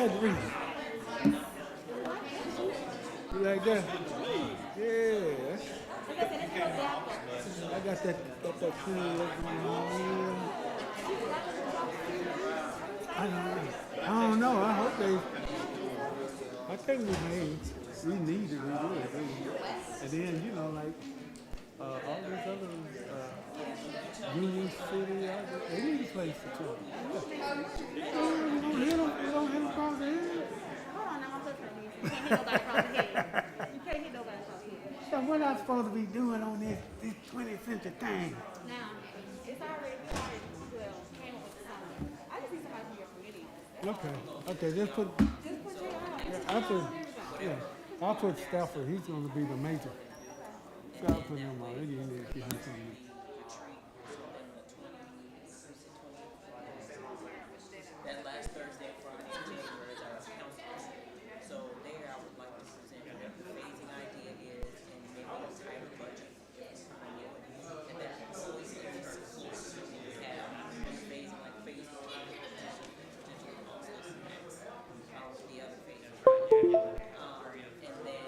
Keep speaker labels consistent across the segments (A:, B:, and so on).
A: said read. You like that? Yeah. I got that cool. I don't know. I hope they. I think we need it. We do it. And then like all these other Union City, they need a place to chill. You don't hit across the head.
B: Hold on, now I'm so trying to. You can't hit nobody across the head. You can't hit nobody across the head.
A: So what I supposed to be doing on this 20th century thing?
B: Now, we already came up with the song. I just need somebody from your community.
A: Okay, just put.
B: Just put your
A: Yeah, I'll put Stafford. He's going to be the major. So I'll put him on. You need to give him something.
C: That last Thursday and Friday in January is our council. So there I would like to present what the phasing idea is and maybe a tighter budget if it's and that always have phasing like phase one, potential cost us next, the other phase. And then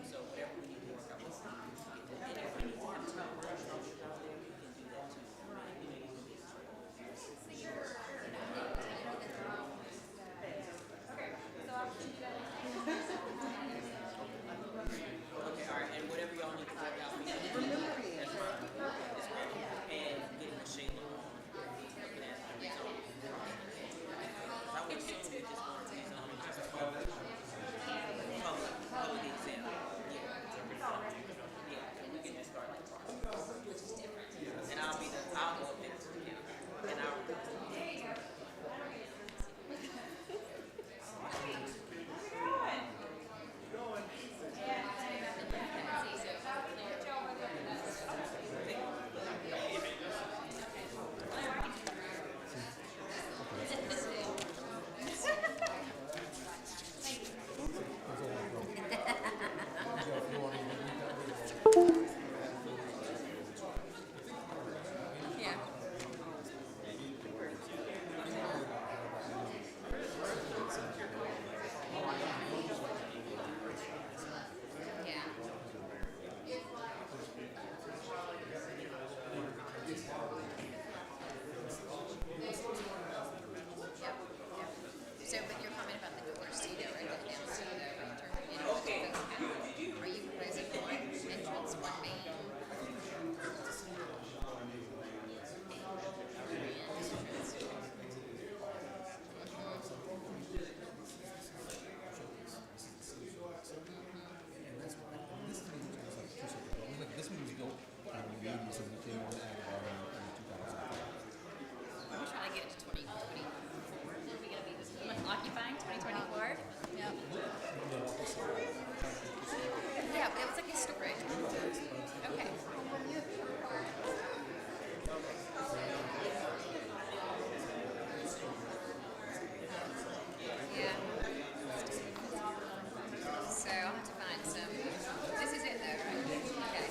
C: so whatever we need to work out with and if we need to have time workshops out there, we can do that too. Okay, all right, and whatever y'all need to work out, we can do that. That's right. And getting the shade on, looking at the result. I would assume we just want to use just public exam. Yeah, we can just start that process. And I'll go up there to the county. And I'll.
D: So, but your comment about the door seat, right? That down seat, are you proposing one entrance, one main?
E: This one was built in the 80s and became an ag garden in 2005.
D: We're trying to get it to 2024. Are we going to be occupying 2024? Yep. Yeah, but it was like historic. Okay. Yeah. So I'll have to find some. This is it though, right? Okay.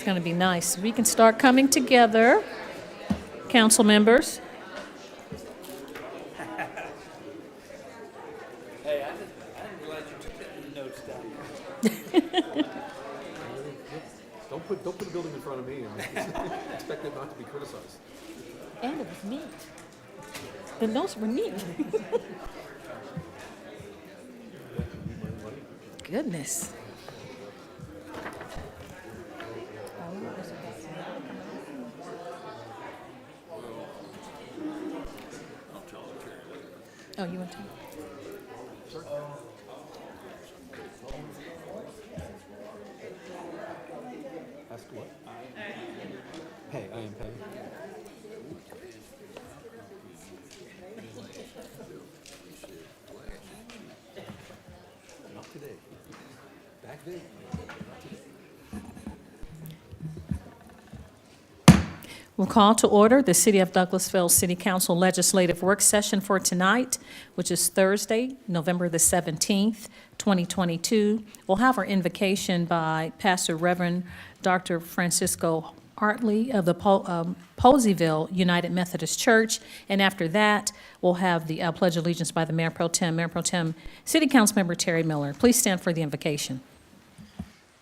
F: going to be nice. We can start coming together, council members.
E: Hey, I didn't realize you took the notes down.
G: Don't put the building in front of me and expect it not to be criticized.
F: And it was neat. The notes were neat. Goodness. Oh, you want to?
G: Ask what? Pay, I am paying. Not today. Back then.
F: We'll call to order the City of Douglasville City Council Legislative Work Session for tonight, which is Thursday, November the 17th, 2022. We'll have our invocation by Pastor Reverend Dr. Francisco Hartley of the Poseyville United Methodist Church. And after that, we'll have the Pledge of Allegiance by the Mayor Pro Tem City Council Member Terry Miller. Please stand for the invocation.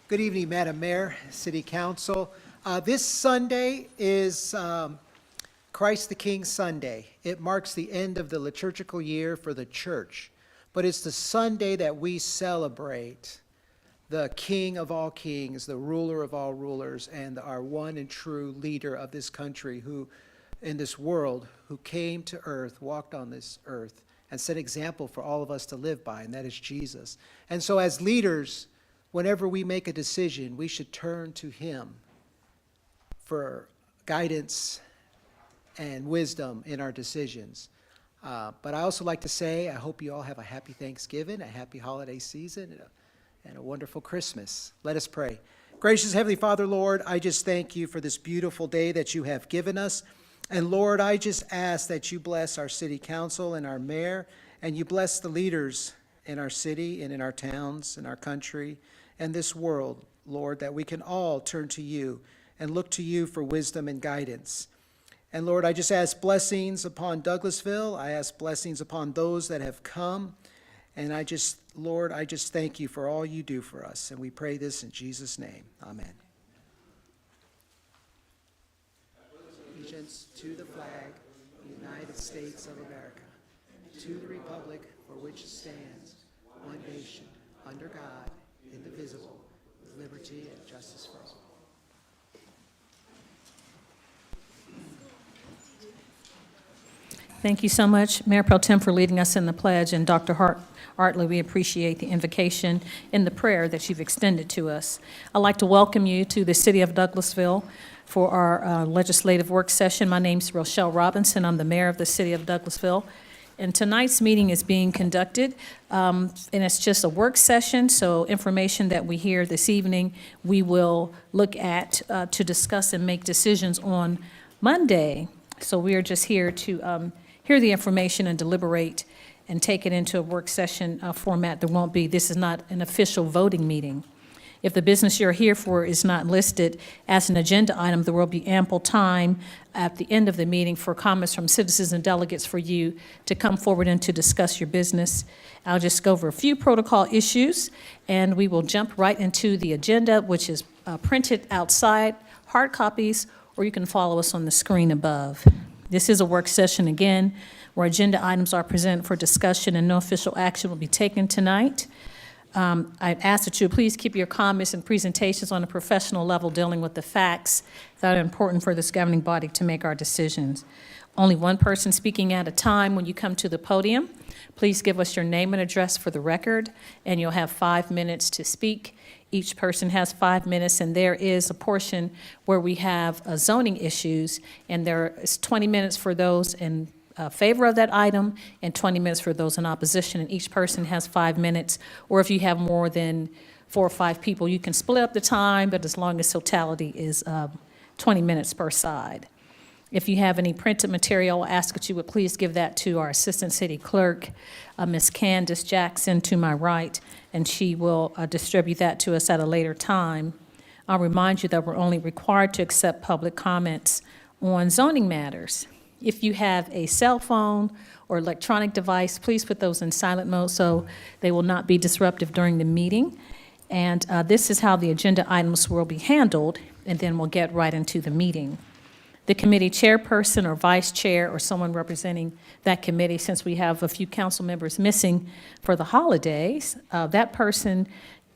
H: Good evening, Madam Mayor, City Council. This Sunday is Christ the King Sunday. It marks the end of the liturgical year for the church, but it's the Sunday that we celebrate the King of all kings, the ruler of all rulers, and our one and true leader of this country who, in this world, who came to earth, walked on this earth, and set example for all of us to live by, and that is Jesus. And so as leaders, whenever we make a decision, we should turn to him for guidance and wisdom in our decisions. But I also like to say, I hope you all have a happy Thanksgiving, a happy holiday season, and a wonderful Christmas. Let us pray. Gracious Heavenly Father, Lord, I just thank you for this beautiful day that you have given us. And Lord, I just ask that you bless our city council and our mayor, and you bless the leaders in our city and in our towns, in our country, and this world, Lord, that we can all turn to you and look to you for wisdom and guidance. And Lord, I just ask blessings upon Douglasville. I ask blessings upon those that have come. And Lord, I just thank you for all you do for us. And we pray this in Jesus' name. Amen. Allegiance to the flag, United States of America, to the republic for which it stands, one nation, under God, indivisible, with liberty and justice for all.
F: Thank you so much, Mayor Pro Tem, for leading us in the pledge, and Dr. Hartley, we appreciate the invocation and the prayer that you've extended to us. I'd like to welcome you to the City of Douglasville for our legislative work session. My name's Rochelle Robinson. I'm the mayor of the City of Douglasville. And tonight's meeting is being conducted, and it's just a work session, so information that we hear this evening, we will look at to discuss and make decisions on Monday. So we are just here to hear the information and deliberate and take it into a work session format. This is not an official voting meeting. If the business you're here for is not listed as an agenda item, there will be ample time at the end of the meeting for comments from citizens and delegates for you to come forward and to discuss your business. I'll just go over a few protocol issues, and we will jump right into the agenda, which is printed outside, hard copies, or you can follow us on the screen above. This is a work session, again, where agenda items are presented for discussion and no official action will be taken tonight. I'd ask that you please keep your comments and presentations on a professional level dealing with the facts that are important for this governing body to make our decisions. Only one person speaking at a time when you come to the podium. Please give us your name and address for the record, and you'll have 5 minutes to speak. Each person has 5 minutes, and there is a portion where we have zoning issues, and there is 20 minutes for those in favor of that item and 20 minutes for those in opposition, and each person has 5 minutes. Or if you have more than 4 or 5 people, you can split up the time, but as long as totality is 20 minutes per side. If you have any printed material, I ask that you would please give that to our Assistant City Clerk, Ms. Candace Jackson, to my right, and she will distribute that to us at a later time. I'll remind you that we're only required to accept public comments on zoning matters. If you have a cell phone or electronic device, please put those in silent mode so they will not be disruptive during the meeting. And this is how the agenda items will be handled, and then we'll get right into the meeting. The committee chairperson or vice chair or someone representing that committee, since we have a few council members missing for the holidays, that person,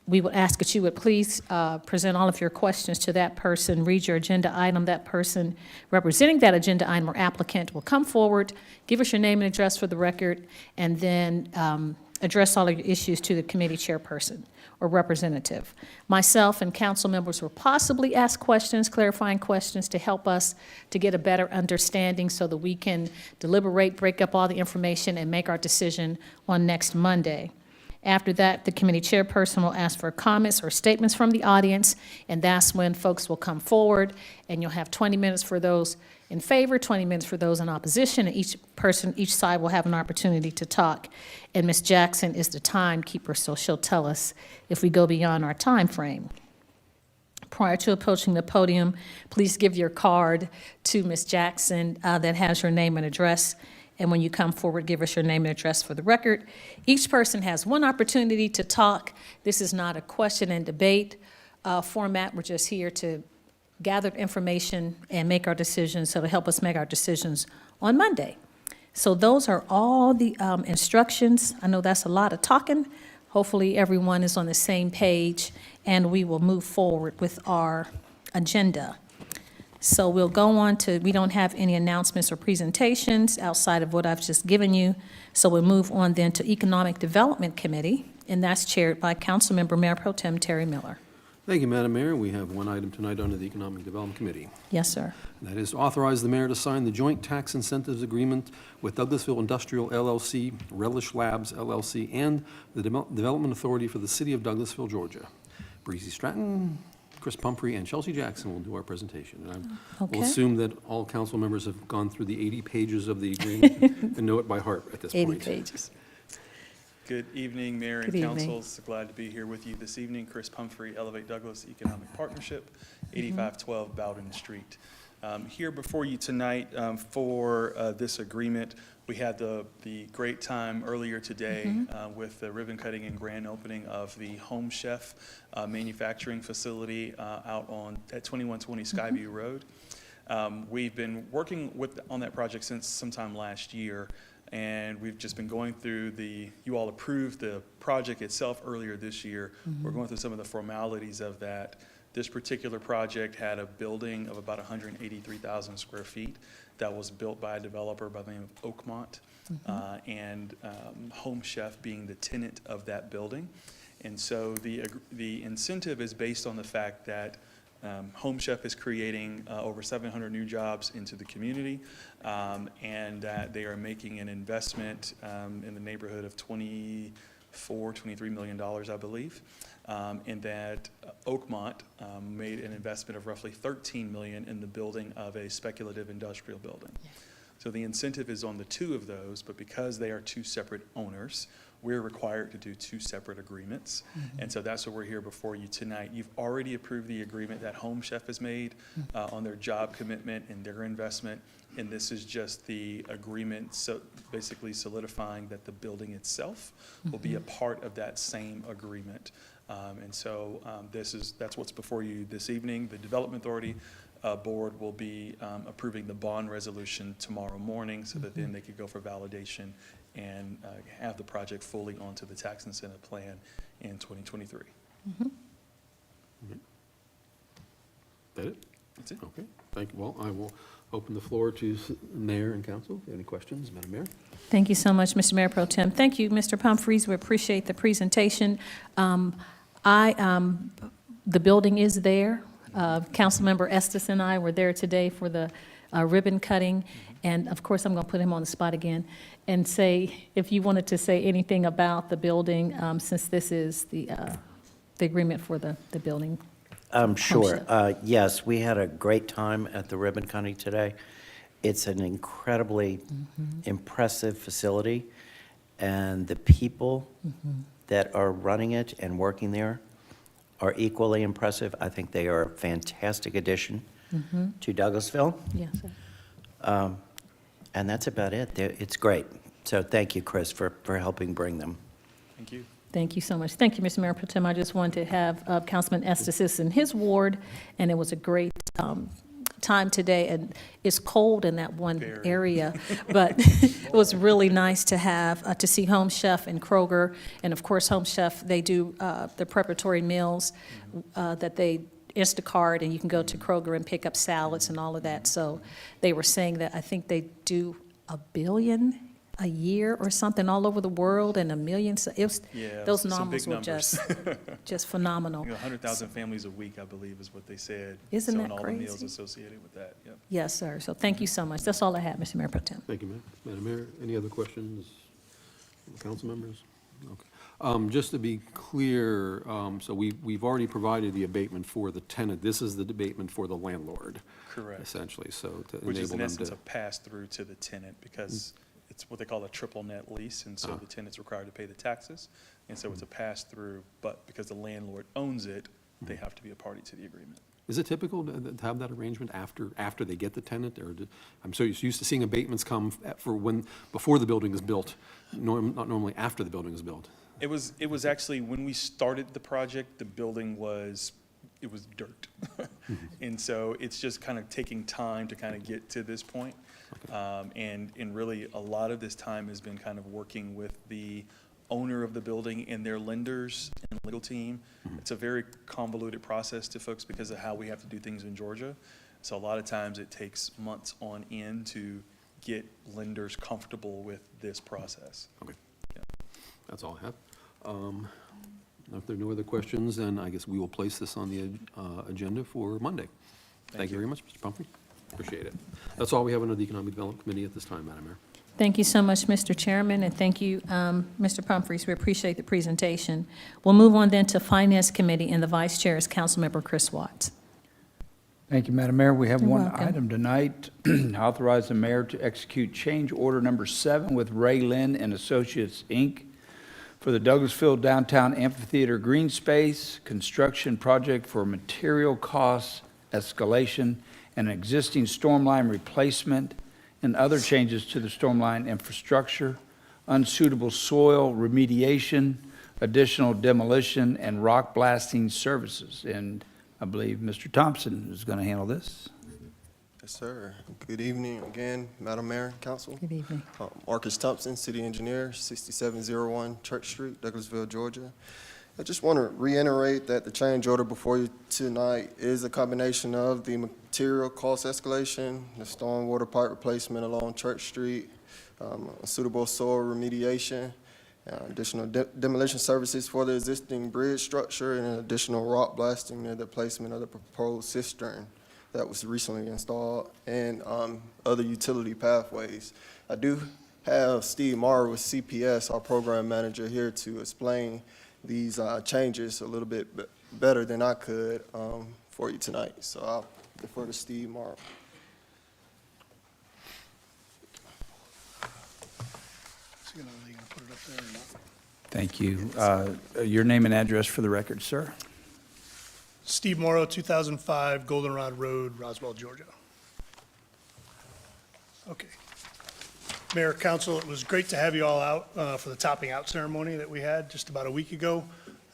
F: we would ask that you would please present all of your questions to that person, read your agenda item. That person representing that agenda item or applicant will come forward, give us your name and address for the record, and then address all of your issues to the committee chairperson or representative. Myself and council members will possibly ask questions, clarifying questions to help us to get a better understanding so that we can deliberate, break up all the information, and make our decision on next Monday. After that, the committee chairperson will ask for comments or statements from the audience, and that's when folks will come forward, and you'll have 20 minutes for those in favor, 20 minutes for those in opposition, and each side will have an opportunity to talk. And Ms. Jackson is the timekeeper, so she'll tell us if we go beyond our time frame. Prior to approaching the podium, please give your card to Ms. Jackson that has your name and address. And when you come forward, give us your name and address for the record. Each person has one opportunity to talk. This is not a question and debate format. We're just here to gather information and make our decisions, so to help us make our decisions on Monday. So those are all the instructions. I know that's a lot of talking. Hopefully everyone is on the same page, and we will move forward with our agenda. So we'll go on to, we don't have any announcements or presentations outside of what I've just given you. So we'll move on then to Economic Development Committee, and that's chaired by Councilmember Mayor Pro Tem Terry Miller.
G: Thank you, Madam Mayor. We have one item tonight under the Economic Development Committee.
F: Yes, sir.
G: That is to authorize the mayor to sign the joint tax incentives agreement with Douglasville Industrial LLC, Relish Labs LLC, and the Development Authority for the City of Douglasville, Georgia. Breezy Stratton, Chris Pumphrey, and Chelsea Jackson will do our presentation. And I will assume that all council members have gone through the 80 pages of the agreement and know it by heart at this point.
F: 80 pages.
I: Good evening, Mayor and Council. So glad to be here with you this evening. Chris Pumphrey, Elevate Douglas Economic Partnership, 8512 Bowden Street. Here before you tonight for this agreement. We had the great time earlier today with the ribbon cutting and grand opening of the Home Chef manufacturing facility out at 2120 Skyview Road. We've been working on that project since sometime last year. And we've just been going through you all approved the project itself earlier this year. We're going through some of the formalities of that. This particular project had a building of about 183,000 square feet that was built by a developer by the name of Oakmont, and Home Chef being the tenant of that building. And so the incentive is based on the fact that Home Chef is creating over 700 new jobs into the community, and that they are making an investment in the neighborhood of $23 million, I believe, and that Oakmont made an investment of roughly $13 million in the building of a speculative industrial building. So the incentive is on the two of those, but because they are two separate owners, we're required to do two separate agreements. And so that's what we're here before you tonight. You've already approved the agreement that Home Chef has made on their job commitment and their investment. And this is just the agreement, so basically solidifying that the building itself will be a part of that same agreement. And so that's what's before you this evening. The Development Authority board will be approving the bond resolution tomorrow morning so that then they could go for validation and have the project fully onto the tax incentive plan in 2023.
G: That it?
I: That's it.
G: Okay, thank you. Well, I will open the floor to Mayor and Council. Any questions, Madam Mayor?
F: Thank you so much, Mr. Mayor Pro Tem. Thank you, Mr. Pumphrey. We appreciate the presentation. The building is there. Councilmember Estes and I were there today for the ribbon cutting. And of course, I'm going to put him on the spot again and say, if you wanted to say anything about the building, since this is the agreement for the building.
J: Sure. Yes, we had a great time at the ribbon cutting today. It's an incredibly impressive facility, and the people that are running it and working there are equally impressive. I think they are a fantastic addition to Douglasville.
F: Yes, sir.
J: And that's about it. It's great. So thank you, Chris, for helping bring them.
I: Thank you.
F: Thank you so much. Thank you, Mr. Mayor Pro Tem. I just wanted to have Councilman Estes in his ward, and it was a great time today, and it's cold in that one
I: Very.
F: area, but it was really nice to have, to see Home Chef and Kroger, and of course, Home Chef, they do the preparatory meals that they Instacart, and you can go to Kroger and pick up salads and all of that. So they were saying that I think they do 1 billion a year or something all over the world, and 1 million. So it was,
I: Yeah,
F: those
I: some
F: numbers
I: big
F: were just phenomenal.
I: 100,000 families a week, I believe, is what they said.
F: Isn't
I: So,
F: that
I: and all the meals
F: crazy?
I: associated with that, yep.
F: Yes, sir. So thank you so much. That's all I have, Mr. Mayor Pro Tem.
G: Thank you, ma'am. Madam Mayor, any other questions from the council members? Okay. Just to be clear, so we've already provided the abatement for the tenant. This is the abatement for the landlord.
I: Correct.
G: Essentially, so to
I: Which is
G: enable
I: in
G: them
I: essence
G: to.
I: a pass-through to the tenant, because it's what they call a triple net lease, and so the tenant's required to pay the taxes, and so it's a pass-through, but because the landlord owns it, they have to be a party to the agreement.
G: Is it typical to have that arrangement after they get the tenant, or I'm so used to seeing abatements come for before the building is built, not normally after the building is built?
I: It was actually, when we started the project, the building was dirt. And so it's just kind of taking time to kind of get to this point. And really, a lot of this time has been kind of working with the owner of the building and their lenders and legal team. It's a very convoluted process to folks because of how we have to do things in Georgia. So a lot of times it takes months on end to get lenders comfortable with this process.
G: Okay. That's all I have. If there are no other questions, then I guess we will place this on the agenda for Monday. Thank you very much, Mr. Pumphrey. Appreciate it. That's all we have under the Economic Development Committee at this time, Madam Mayor.
F: Thank you so much, Mr. Chairman, and thank you, Mr. Humphries. We appreciate the presentation. We'll move on then to Finance Committee, and the Vice Chair is Councilmember Chris Watts.
K: Thank you, Madam Mayor. We have
F: You're
K: one
F: welcome.
K: item tonight. Authorize the mayor to execute change order number 7 with Ray Lynn and Associates, Inc. for the Douglasville Downtown Amphitheater Green Space construction project for material costs escalation and existing storm line replacement and other changes to the storm line infrastructure, unsuitable soil remediation, additional demolition, and rock blasting services. And I believe Mr. Thompson is going to handle this.
L: Yes, sir. Good evening again, Madam Mayor, Council.
F: Good evening.
L: Marcus Thompson, City Engineer, 6701 Church Street, Douglasville, Georgia. I just want to reiterate that the change order before you tonight is a combination of the material cost escalation, the storm water pipe replacement along Church Street, suitable soil remediation, additional demolition services for the existing bridge structure, and additional rock blasting near the placement of the proposed cistern that was recently installed, and other utility pathways. I do have Steve Morrow with CPS, our program manager, here to explain these changes a little bit better than I could for you tonight. So I'll defer to Steve Morrow.
K: Thank you. Your name and address for the record, sir.
M: Steve Morrow, 2005 Goldenrod Road, Roswell, Georgia. Okay. Mayor, Council, it was great to have you all out for the topping out ceremony that we had just about a week ago.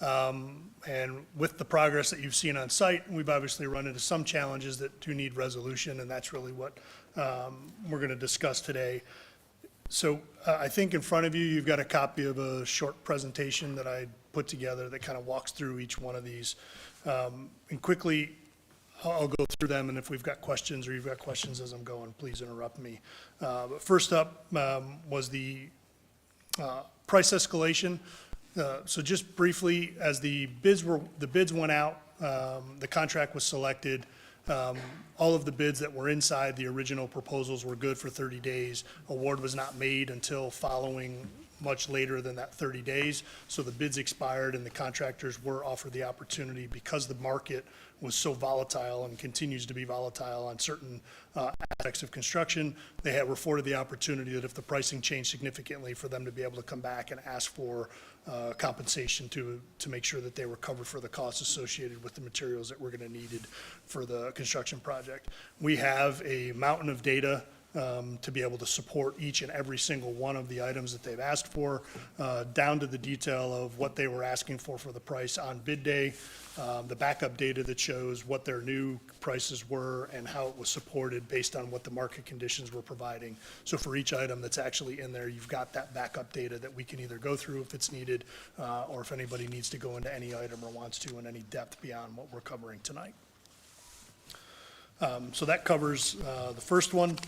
M: And with the progress that you've seen on site, we've obviously run into some challenges that do need resolution, and that's really what we're going to discuss today. So I think in front of you, you've got a copy of a short presentation that I put together that kind of walks through each one of these. And quickly, I'll go through them, and if we've got questions or you've got questions as I'm going, please interrupt me. But first up was the price escalation. So just briefly, as the bids went out, the contract was selected. All of the bids that were inside the original proposals were good for 30 days. Award was not made until following much later than that 30 days. So the bids expired and the contractors were offered the opportunity, because the market was so volatile and continues to be volatile on certain aspects of construction, they were afforded the opportunity that if the pricing changed significantly, for them to be able to come back and ask for compensation to make sure that they were covered for the costs associated with the materials that were going to needed for the construction project. We have a mountain of data to be able to support each and every single one of the items that they've asked for, down to the detail of what they were asking for the price on bid day, the backup data that shows what their new prices were and how it was supported based on what the market conditions were providing. So for each item that's actually in there, you've got that backup data that we can either go through if it's needed, or if anybody needs to go into any item or wants to in any depth beyond what we're covering tonight. So that covers the first one.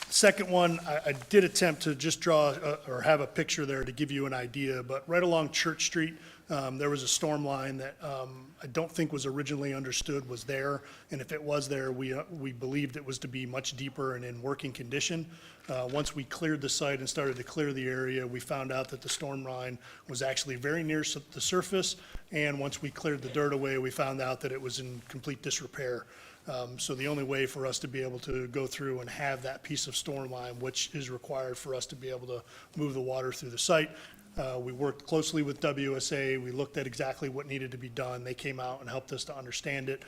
M: Second one, I did attempt to just draw or have a picture there to give you an idea, but right along Church Street, there was a storm line that I don't think was originally understood was there, and if it was there, we believed it was to be much deeper and in working condition. Once we cleared the site and started to clear the area, we found out that the storm line was actually very near the surface, and once we cleared the dirt away, we found out that it was in complete disrepair. So the only way for us to be able to go through and have that piece of storm line, which is required for us to be able to move the water through the site, we worked closely with WSA. We looked at exactly what needed to be done. They came out and helped us to understand it.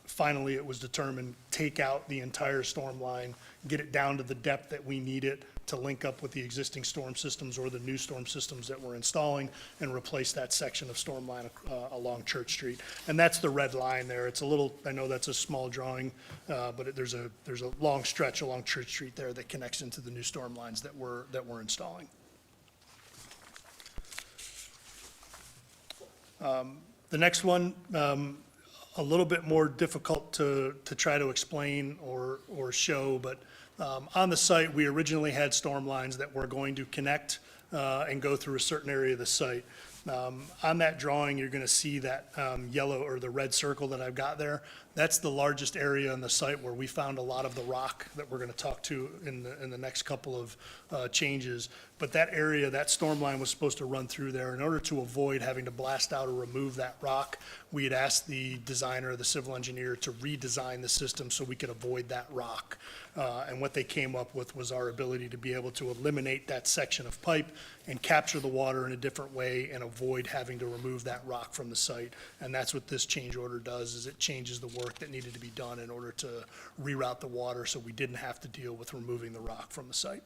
M: Finally, it was determined, take out the entire storm line, get it down to the depth that we need it to link up with the existing storm systems or the new storm systems that we're installing, and replace that section of storm line along Church Street. And that's the red line there. It's a little, I know that's a small drawing, but there's a long stretch along Church Street there that connects into the new storm lines that we're installing. The next one, a little bit more difficult to try to explain or show, but on the site, we originally had storm lines that were going to connect and go through a certain area of the site. On that drawing, you're going to see that yellow or the red circle that I've got there. That's the largest area on the site where we found a lot of the rock that we're going to talk to in the next couple of changes. But that area, that storm line was supposed to run through there. In order to avoid having to blast out or remove that rock, we had asked the designer, the civil engineer, to redesign the system so we could avoid that rock. And what they came up with was our ability to be able to eliminate that section of pipe and capture the water in a different way and avoid having to remove that rock from the site. And that's what this change order does, is it changes the work that needed to be done in order to reroute the water so we didn't have to deal with removing the rock from the site.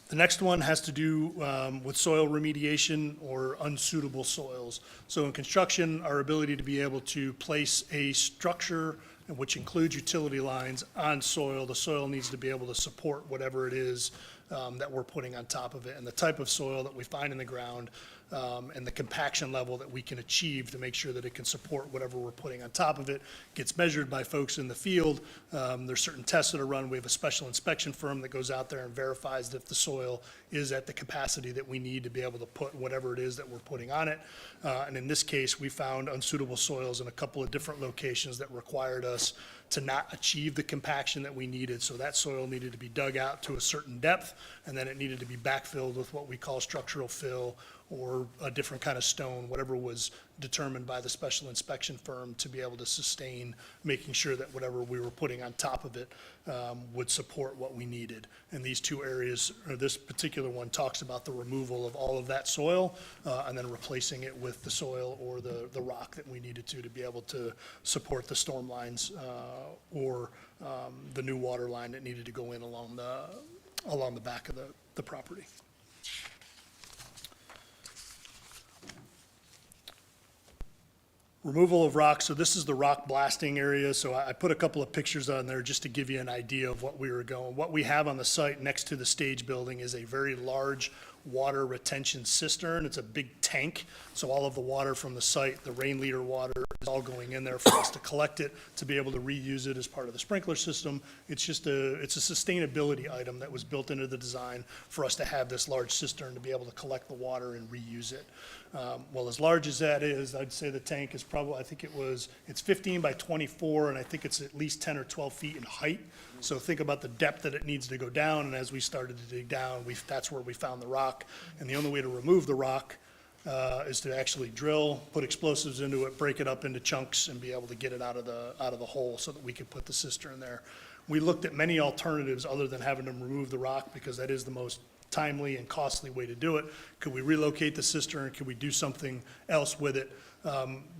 M: The next one has to do with soil remediation or unsuitable soils. So in construction, our ability to be able to place a structure, which includes utility lines, on soil, the soil needs to be able to support whatever it is that we're putting on top of it. And the type of soil that we find in the ground and the compaction level that we can achieve to make sure that it can support whatever we're putting on top of it gets measured by folks in the field. There's certain tests that are run. We have a special inspection firm that goes out there and verifies if the soil is at the capacity that we need to be able to put whatever it is that we're putting on it. And in this case, we found unsuitable soils in a couple of different locations that required us to not achieve the compaction that we needed. So that soil needed to be dug out to a certain depth, and then it needed to be backfilled with what we call structural fill or a different kind of stone, whatever was determined by the special inspection firm to be able to sustain, making sure that whatever we were putting on top of it would support what we needed. And these two areas, or this particular one, talks about the removal of all of that soil and then replacing it with the soil or the rock that we needed to be able to support the storm lines or the new water line that needed to go in along the back of the property. Removal of rock, so this is the rock blasting area. So I put a couple of pictures on there just to give you an idea of what we were going. What we have on the site next to the stage building is a very large water retention cistern. It's a big tank, so all of the water from the site, the rain leader water, is all going in there for us to collect it, to be able to reuse it as part of the sprinkler system. It's a sustainability item that was built into the design for us to have this large cistern to be able to collect the water and reuse it. Well, as large as that is, I'd say the tank is probably, it's 15 by 24, and I think it's at least 10 or 12 feet in height. So think about the depth that it needs to go down, and as we started to dig down, that's where we found the rock. And the only way to remove the rock is to actually drill, put explosives into it, break it up into chunks, and be able to get it out of the hole so that we could put the cistern there. We looked at many alternatives other than having them remove the rock, because that is the most timely and costly way to do it. Could we relocate the cistern? Could we do something else with it?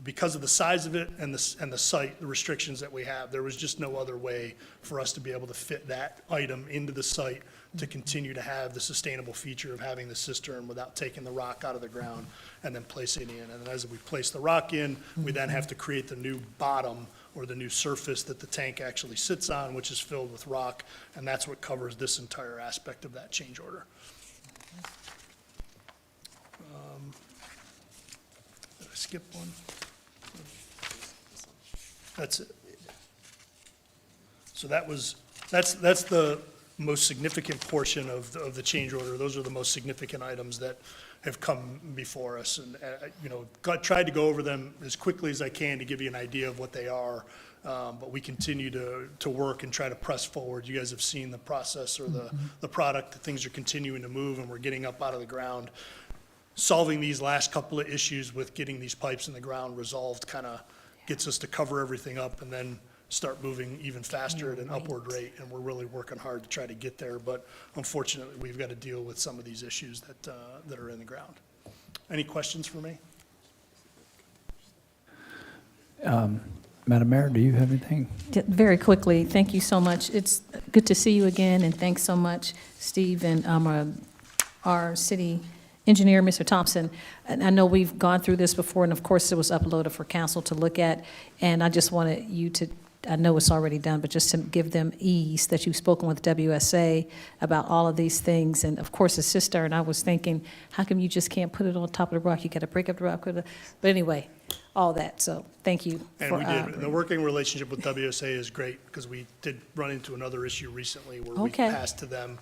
M: Because of the size of it and the site, the restrictions that we have, there was just no other way for us to be able to fit that item into the site to continue to have the sustainable feature of having the cistern without taking the rock out of the ground and then placing it in. And then as we place the rock in, we then have to create the new bottom or the new surface that the tank actually sits on, which is filled with rock, and that's what covers this entire aspect of that change order. Did I skip one? That's it. So that's the most significant portion of the change order. Those are the most significant items that have come before us. And, tried to go over them as quickly as I can to give you an idea of what they are. But we continue to work and try to press forward. You guys have seen the process or the product. Things are continuing to move, and we're getting up out of the ground. Solving these last couple of issues with getting these pipes in the ground resolved kind of gets us to cover everything up and then start moving even faster at an upward rate. And we're really working hard to try to get there. But unfortunately, we've got to deal with some of these issues that are in the ground. Any questions for me?
K: Madam Mayor, do you have anything?
F: Very quickly, thank you so much. It's good to see you again, and thanks so much, Steve, and our city engineer, Mr. Thompson. And I know we've gone through this before, and of course, it was uploaded for council to look at, and I just wanted you to, I know it's already done, but just to give them ease that you've spoken with WSA about all of these things. And of course, the cistern, I was thinking, how come you just can't put it on top of the rock? You got to break up the rock. But anyway, all that. So thank you.
M: And we did. And the working relationship with WSA is great, because we did run into another issue recently where we passed to them.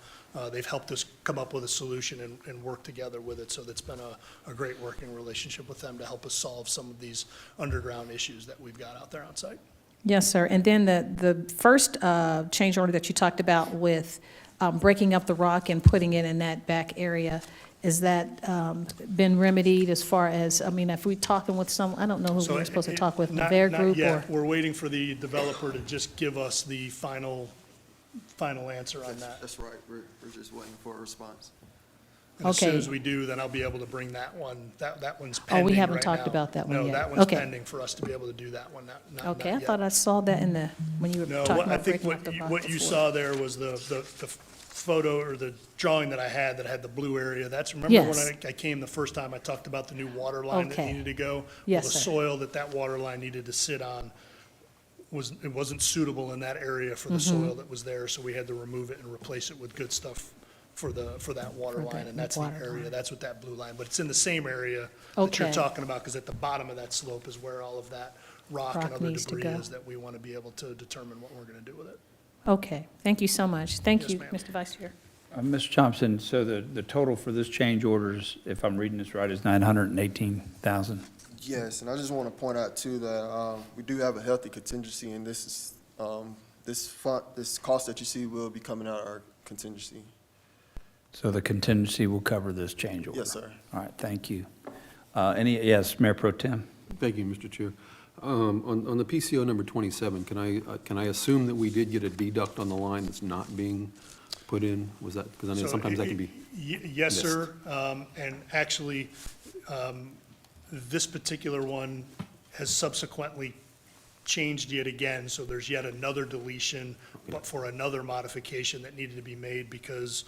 M: They've helped us come up with a solution and work together with it. So that's been a great working relationship with them to help us solve some of these underground issues that we've got out there on site.
F: Yes, sir. And then the first change order that you talked about with breaking up the rock and putting it in that back area, is that been remedied as far as, I mean, if we're talking with some, I don't know who we're supposed to talk with, the Bear Group?
M: Not yet. We're waiting for the developer to just give us the final answer on that.
L: That's right. We're just waiting for a response.
M: And as soon
F: Okay.
M: as we do, then I'll be able to bring that one, that one's
F: Oh,
M: pending
F: we haven't
M: right
F: talked
M: now.
F: about that one
M: No,
F: yet.
M: that one's
F: Okay.
M: pending for us to be able to do that one, not
F: Okay, I
M: yet.
F: thought I saw that in the, when you were
M: No,
F: talking
M: I
F: about
M: think
F: breaking up the rock
M: what you
F: before.
M: saw there was the photo or the drawing that I had that had the blue area. That's, remember
F: Yes.
M: when I came the first time, I talked about the new water line that
F: Okay.
M: needed to go?
F: Yes,
M: Well, the
F: sir.
M: soil that water line needed to sit on it wasn't suitable in that area for the
F: Mm-hmm.
M: soil that was there, so we had to remove it and replace it with good stuff for that water
F: For
M: line,
F: that
M: and that's the
F: water
M: area,
F: line.
M: that's what that blue line, but it's in the same area that you're
F: Okay.
M: talking about, because at the bottom of that slope is where all of that rock and
F: Rock
M: other
F: needs to
M: debris
F: go.
M: is that we want to be able to determine what we're going to do with it.
F: Okay, thank you so much. Thank
M: Yes,
F: you,
M: ma'am.
F: Mr. Vice Chair.
K: Mr. Thompson, so the total for this change orders, if I'm reading this right, is $918,000.
L: Yes, and I just want to point out too that we do have a healthy contingency, and this is this cost that you see will be coming out of our contingency.
K: So the contingency will cover this change order?
L: Yes, sir.
K: All right, thank you. Yes, Mayor Pro Tem?
G: Thank you, Mr. Chair. On the PCO number 27, can I assume that we did get a deduct on the line that's not being put in? Was that, because I know
M: So
G: sometimes that can be.
M: Yes, sir. And actually, this particular one has subsequently changed yet again, so there's yet another deletion, but for another modification that needed to be made, because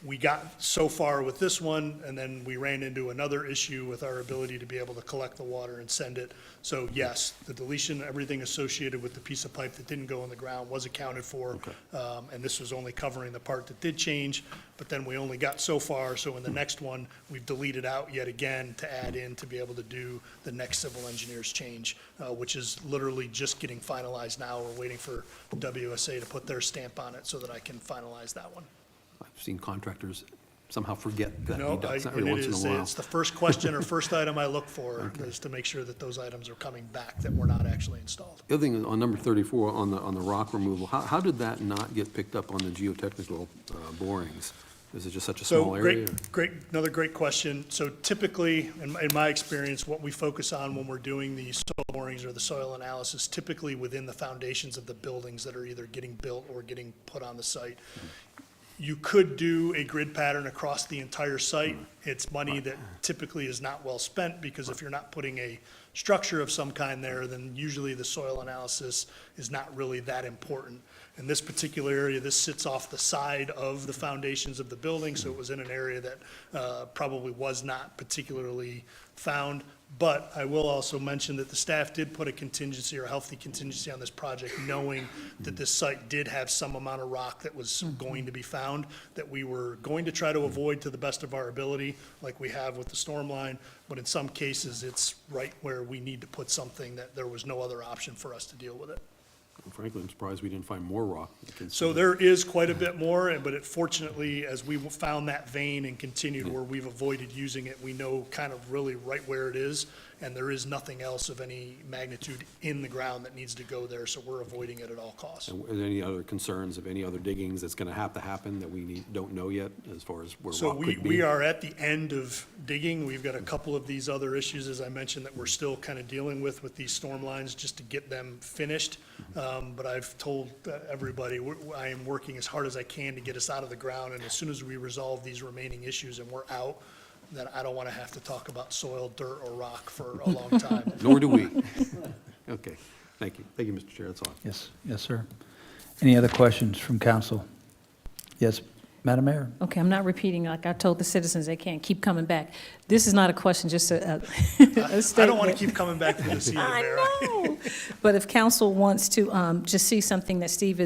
M: we got so far with this one, and then we ran into another issue with our ability to be able to collect the water and send it. So yes, the deletion, everything associated with the piece of pipe that didn't go in the ground was accounted for. And this was only covering the part that did change, but then we only got so far. So in the next one, we've deleted out yet again to add in to be able to do the next civil engineer's change, which is literally just getting finalized now. We're waiting for WSA to put their stamp on it so that I can finalize that one.
G: I've seen contractors somehow forget that
M: No,
G: he does
M: and
G: every
M: it
G: once in
M: is,
G: a while.
M: it's the first question or first item I look for is to make sure that those items are coming back that were not actually installed.
G: The other thing is on number 34, on the rock removal, how did that not get picked up on the geotechnical borings? Is it just such a small area?
M: Another great question. So typically, in my experience, what we focus on when we're doing the soil borings or the soil analysis, typically within the foundations of the buildings that are either getting built or getting put on the site. You could do a grid pattern across the entire site. It's money that typically is not well spent, because if you're not putting a structure of some kind there, then usually the soil analysis is not really that important. In this particular area, this sits off the side of the foundations of the building, so it was in an area that probably was not particularly found. But I will also mention that the staff did put a contingency or a healthy contingency on this project, knowing that this site did have some amount of rock that was going to be found, that we were going to try to avoid to the best of our ability, like we have with the storm line. But in some cases, it's right where we need to put something that there was no other option for us to deal with it.
G: Frankly, I'm surprised we didn't find more rock.
M: So there is quite a bit more, but fortunately, as we found that vein and continued where we've avoided using it, we know kind of really right where it is, and there is nothing else of any magnitude in the ground that needs to go there, so we're avoiding it at all costs.
G: And are there any other concerns of any other diggings that's going to have to happen that we don't know yet as far as where
M: So
G: rock could be?
M: we are at the end of digging. We've got a couple of these other issues, as I mentioned, that we're still kind of dealing with these storm lines, just to get them finished. But I've told everybody, I am working as hard as I can to get us out of the ground, and as soon as we resolve these remaining issues and we're out, then I don't want to have to talk about soil, dirt, or rock for a long time.
G: Nor do we. Okay, thank you. Thank you, Mr. Chair, that's all.
K: Yes, yes, sir. Any other questions from council? Yes, Madam Mayor?
F: Okay, I'm not repeating, like I told the citizens, they can't keep coming back. This is not a question, just a statement.
M: I don't want to keep coming back to this either, Mayor.
F: I know. But if council wants to just see something that Steve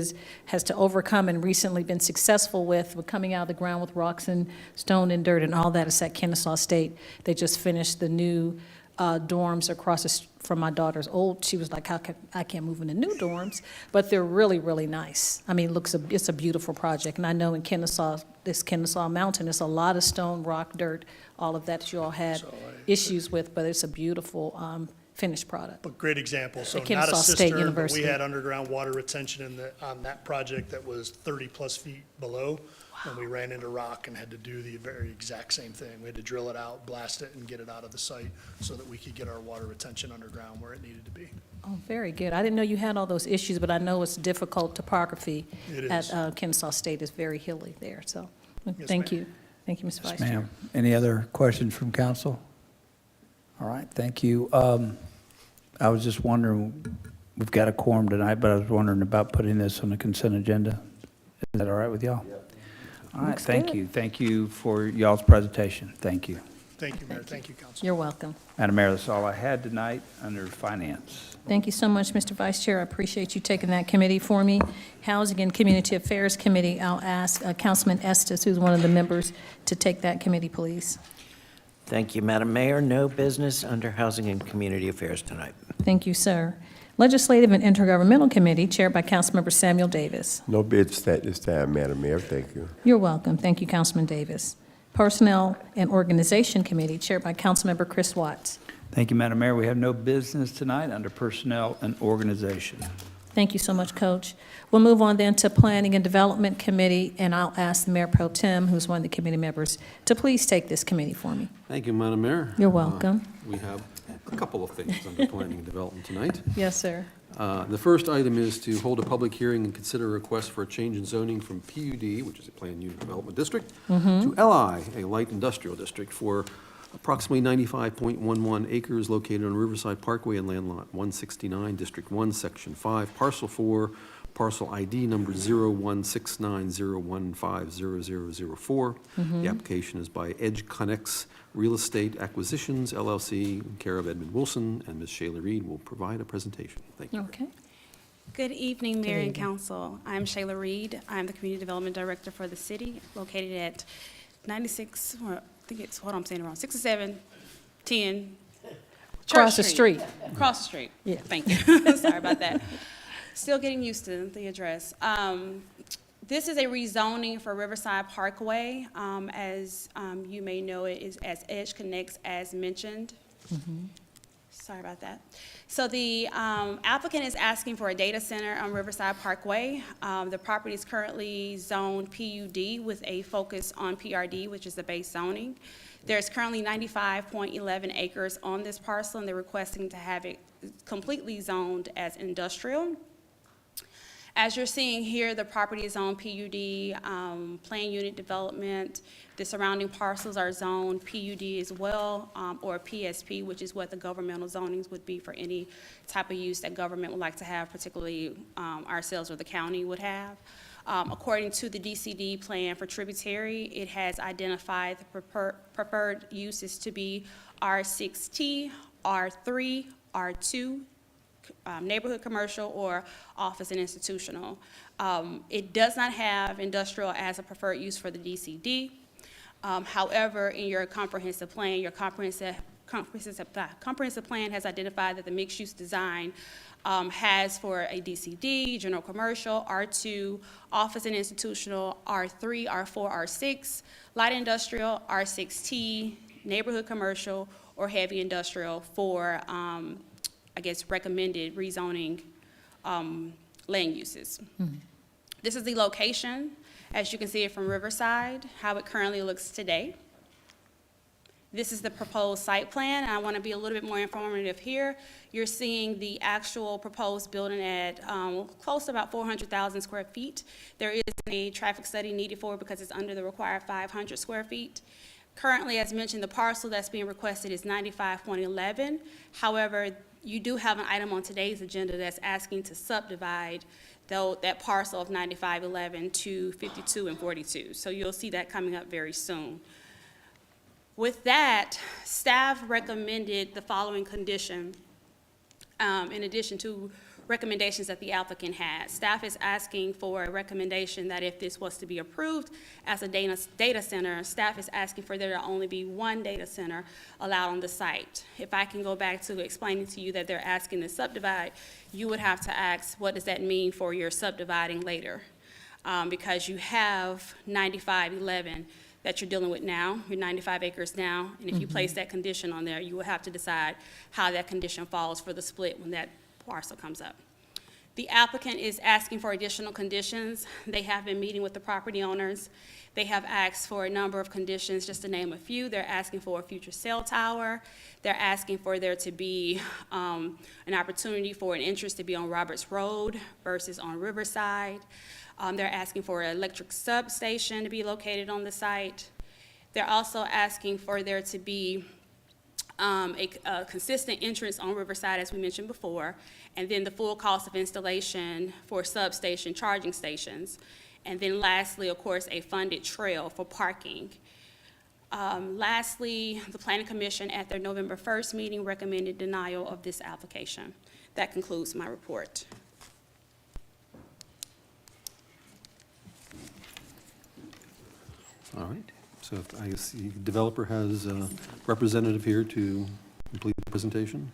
F: has to overcome and recently been successful with coming out of the ground with rocks and stone and dirt and all that, is at Kennesaw State. They just finished the new dorms across from my daughter's old. She was like, I can't move into new dorms, but they're really, really nice. I mean, it's a beautiful project, and I know in Kennesaw, this Kennesaw Mountain, there's a lot of stone, rock, dirt, all of that you all had issues with, but it's a beautiful finished product.
M: But great example. So
F: At
M: not a
F: Kennesaw State
M: cistern, but we
F: University.
M: had underground water retention on that project that was 30-plus feet below. And we ran into rock and had to do the very exact same thing. We had to drill it out, blast it, and get it out of the site so that we could get our water retention underground where it needed to be.
F: Oh, very good. I didn't know you had all those issues, but I know it's difficult topography.
M: It is.
F: At Kennesaw State is very hilly there, so,
M: Yes,
F: thank
M: ma'am.
F: you. Thank you, Ms. Vice
K: Yes,
F: Chair.
K: ma'am. Any other questions from council? All right, thank you. I was just wondering, we've got a quorum tonight, but I was wondering about putting this on the consent agenda. Is that all right with y'all? All right,
F: Looks
K: thank
F: good.
K: you. Thank you for y'all's presentation. Thank you.
M: Thank you, Mayor. Thank you, Council.
F: You're welcome.
K: Madam Mayor, that's all I had tonight under finance.
F: Thank you so much, Mr. Vice Chair. I appreciate you taking that committee for me. Housing and Community Affairs Committee, I'll ask Councilman Estes, who's one of the members, to take that committee, please.
J: Thank you, Madam Mayor. No business under Housing and Community Affairs tonight.
F: Thank you, sir. Legislative and Intergovernmental Committee, chaired by Councilmember Samuel Davis.
N: No bids at this time, Madam Mayor. Thank you.
F: You're welcome. Thank you, Councilman Davis. Personnel and Organization Committee, chaired by Councilmember Chris Watts.
K: Thank you, Madam Mayor. We have no business tonight under personnel and organization.
F: Thank you so much, Coach. We'll move on then to Planning and Development Committee, and I'll ask the Mayor Pro Tem, who's one of the committee members, to please take this committee for me.
G: Thank you, Madam Mayor.
F: You're welcome.
G: We have a couple of things under planning and development tonight.
F: Yes, sir.
G: The first item is to hold a public hearing and consider a request for a change in zoning from PUD, which is a Planned Unit Development District, to LI, a Light Industrial District, for approximately 95.11 acres located on Riverside Parkway and Land Lot 169, District 1, Section 5, Parcel 4, Parcel ID number 016901500004. The application is by Edge Connex Real Estate Acquisitions, LLC, in care of Edmund Wilson, and Ms. Shayla Reed will provide a presentation. Thank you.
F: Okay.
B: Good evening, Mayor and
F: evening.
B: Council. I'm Shayla Reed. I'm the Community Development Director for the city, located at 96, or I think it's, hold on, I'm saying it wrong, 6710
F: Across the street.
B: Across the street.
F: Yeah.
B: Thank you. Sorry about that. Still getting used to the address. This is a rezoning for Riverside Parkway. As you may know, it is as Edge Connects as mentioned. Sorry about that. So the applicant is asking for a data center on Riverside Parkway. The property is currently zoned PUD with a focus on PRD, which is the base zoning. There's currently 95.11 acres on this parcel, and they're requesting to have it completely zoned as industrial. As you're seeing here, the property is on PUD, plan unit development. The surrounding parcels are zoned PUD as well, or PSP, which is what the governmental zonings would be for any type of use that government would like to have, particularly ourselves or the county would have. According to the DCD plan for tributary, it has identified the preferred uses to be R6T, R3, R2, neighborhood commercial, or office and institutional. It does not have industrial as a preferred use for the DCD. However, in your comprehensive plan, your comprehensive plan has identified that the mixed-use design has for a DCD, general commercial, R2, office and institutional, R3, R4, R6, light industrial, R6T, neighborhood commercial, or heavy industrial for I guess, recommended rezoning land uses. This is the location, as you can see it from Riverside, how it currently looks today. This is the proposed site plan, and I want to be a little bit more informative here. You're seeing the actual proposed building at close to about 400,000 square feet. There is a traffic study needed for it because it's under the required 500 square feet. Currently, as mentioned, the parcel that's being requested is 95.11. However, you do have an item on today's agenda that's asking to subdivide that parcel of 9511 to 52 and 42. So you'll see that coming up very soon. With that, staff recommended the following condition in addition to recommendations that the applicant had. Staff is asking for a recommendation that if this was to be approved as a data center, staff is asking for there to only be one data center allowed on the site. If I can go back to explaining to you that they're asking to subdivide, you would have to ask, what does that mean for your subdividing later? Because you have 9511 that you're dealing with now, your 95 acres now, and if you place that condition on there, you will have to decide how that condition falls for the split when that parcel comes up. The applicant is asking for additional conditions. They have been meeting with the property owners. They have asked for a number of conditions, just to name a few. They're asking for a future cell tower. They're asking for there to be an opportunity for an interest to be on Roberts Road versus on Riverside. They're asking for an electric substation to be located on the site. They're also asking for there to be a consistent entrance on Riverside, as we mentioned before, and then the full cost of installation for substation charging stations. And then lastly, of course, a funded trail for parking. Lastly, the Planning Commission at their November 1st meeting recommended denial of this application. That concludes my report.
G: All right. So I guess the developer has a representative here to complete the presentation.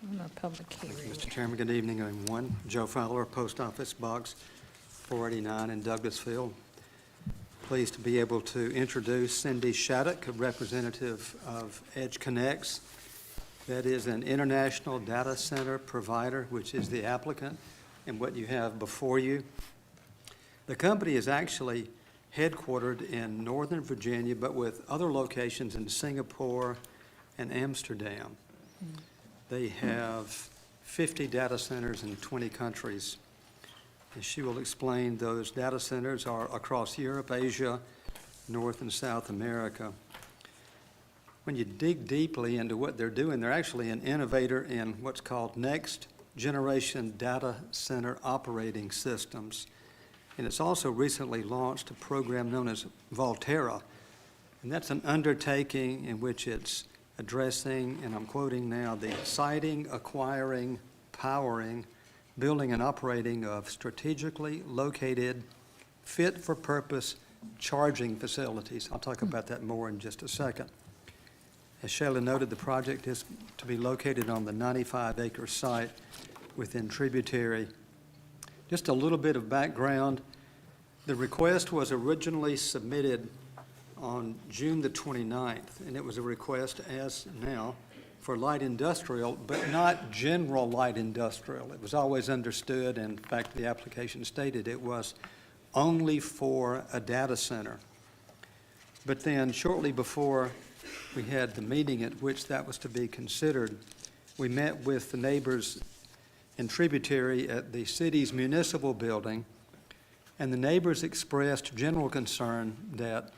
F: On our public hearing.
O: Mr. Chairman, good evening, everyone. Joe Fowler, Post Office Box 489 in Douglasville. Pleased to be able to introduce Cindy Shattuck, a representative of Edge Connects. That is an international data center provider, which is the applicant and what you have before you. The company is actually headquartered in Northern Virginia, but with other locations in Singapore and Amsterdam. They have 50 data centers in 20 countries. As she will explain, those data centers are across Europe, Asia, North and South America. When you dig deeply into what they're doing, they're actually an innovator in what's called next generation data center operating systems. And it's also recently launched a program known as Volterra. And that's an undertaking in which it's addressing, and I'm quoting now, the siting, acquiring, powering, building and operating of strategically located, fit-for-purpose charging facilities. I'll talk about that more in just a second. As Shayla noted, the project is to be located on the 95-acre site within Tributary. Just a little bit of background. The request was originally submitted on June the 29th, and it was a request, as now, for light industrial, but not general light industrial. It was always understood, and in fact, the application stated it was only for a data center. But then, shortly before we had the meeting at which that was to be considered, we met with the neighbors in Tributary at the city's municipal building, and the neighbors expressed general concern that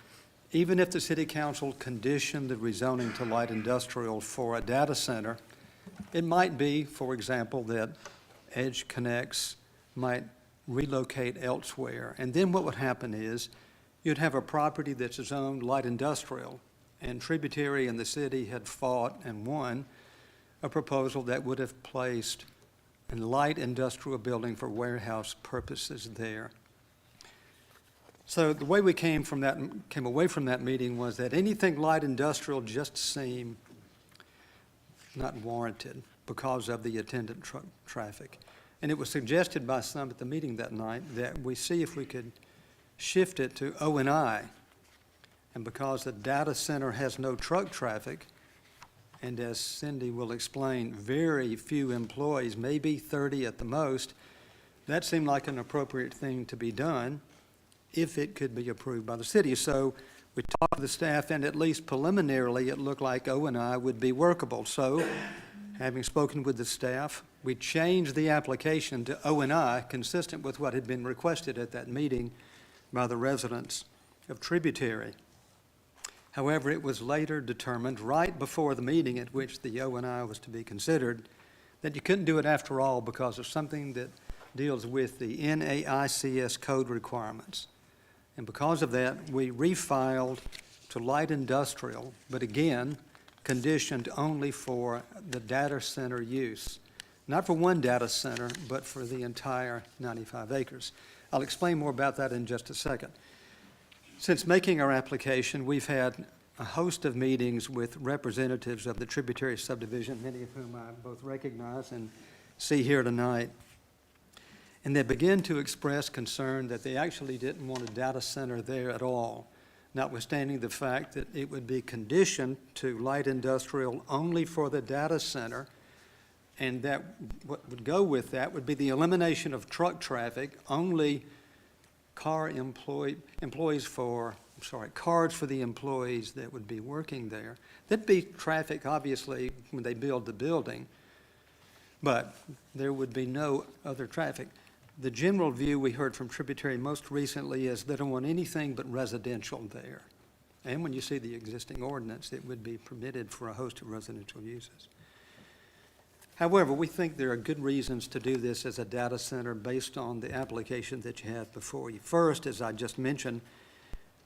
O: even if the city council conditioned the rezoning to light industrial for a data center, it might be, for example, that Edge Connects might relocate elsewhere. And then what would happen is you'd have a property that's zoned light industrial, and Tributary and the city had fought and won a proposal that would have placed a light industrial building for warehouse purposes there. So the way we came away from that meeting was that anything light industrial just seemed not warranted because of the attendant truck traffic. And it was suggested by some at the meeting that night that we see if we could shift it to O&I. And because the data center has no truck traffic, and as Cindy will explain, very few employees, maybe 30 at the most, that seemed like an appropriate thing to be done if it could be approved by the city. So we talked to the staff, and at least preliminarily, it looked like O&I would be workable. So, having spoken with the staff, we changed the application to O&I, consistent with what had been requested at that meeting by the residents of Tributary. However, it was later determined, right before the meeting at which the O&I was to be considered, that you couldn't do it after all because of something that deals with the NAICS code requirements. And because of that, we refiled to light industrial, but again, conditioned only for the data center use. Not for one data center, but for the entire 95 acres. I'll explain more about that in just a second. Since making our application, we've had a host of meetings with representatives of the Tributary subdivision, many of whom I both recognize and see here tonight. And they began to express concern that they actually didn't want a data center there at all, notwithstanding the fact that it would be conditioned to light industrial only for the data center, and that what would go with that would be the elimination of truck traffic, only cards for the employees that would be working there. There'd be traffic, obviously, when they build the building, but there would be no other traffic. The general view we heard from Tributary most recently is they don't want anything but residential there. And when you see the existing ordinance, it would be permitted for a host of residential uses. However, we think there are good reasons to do this as a data center based on the application that you have before you. First, as I just mentioned,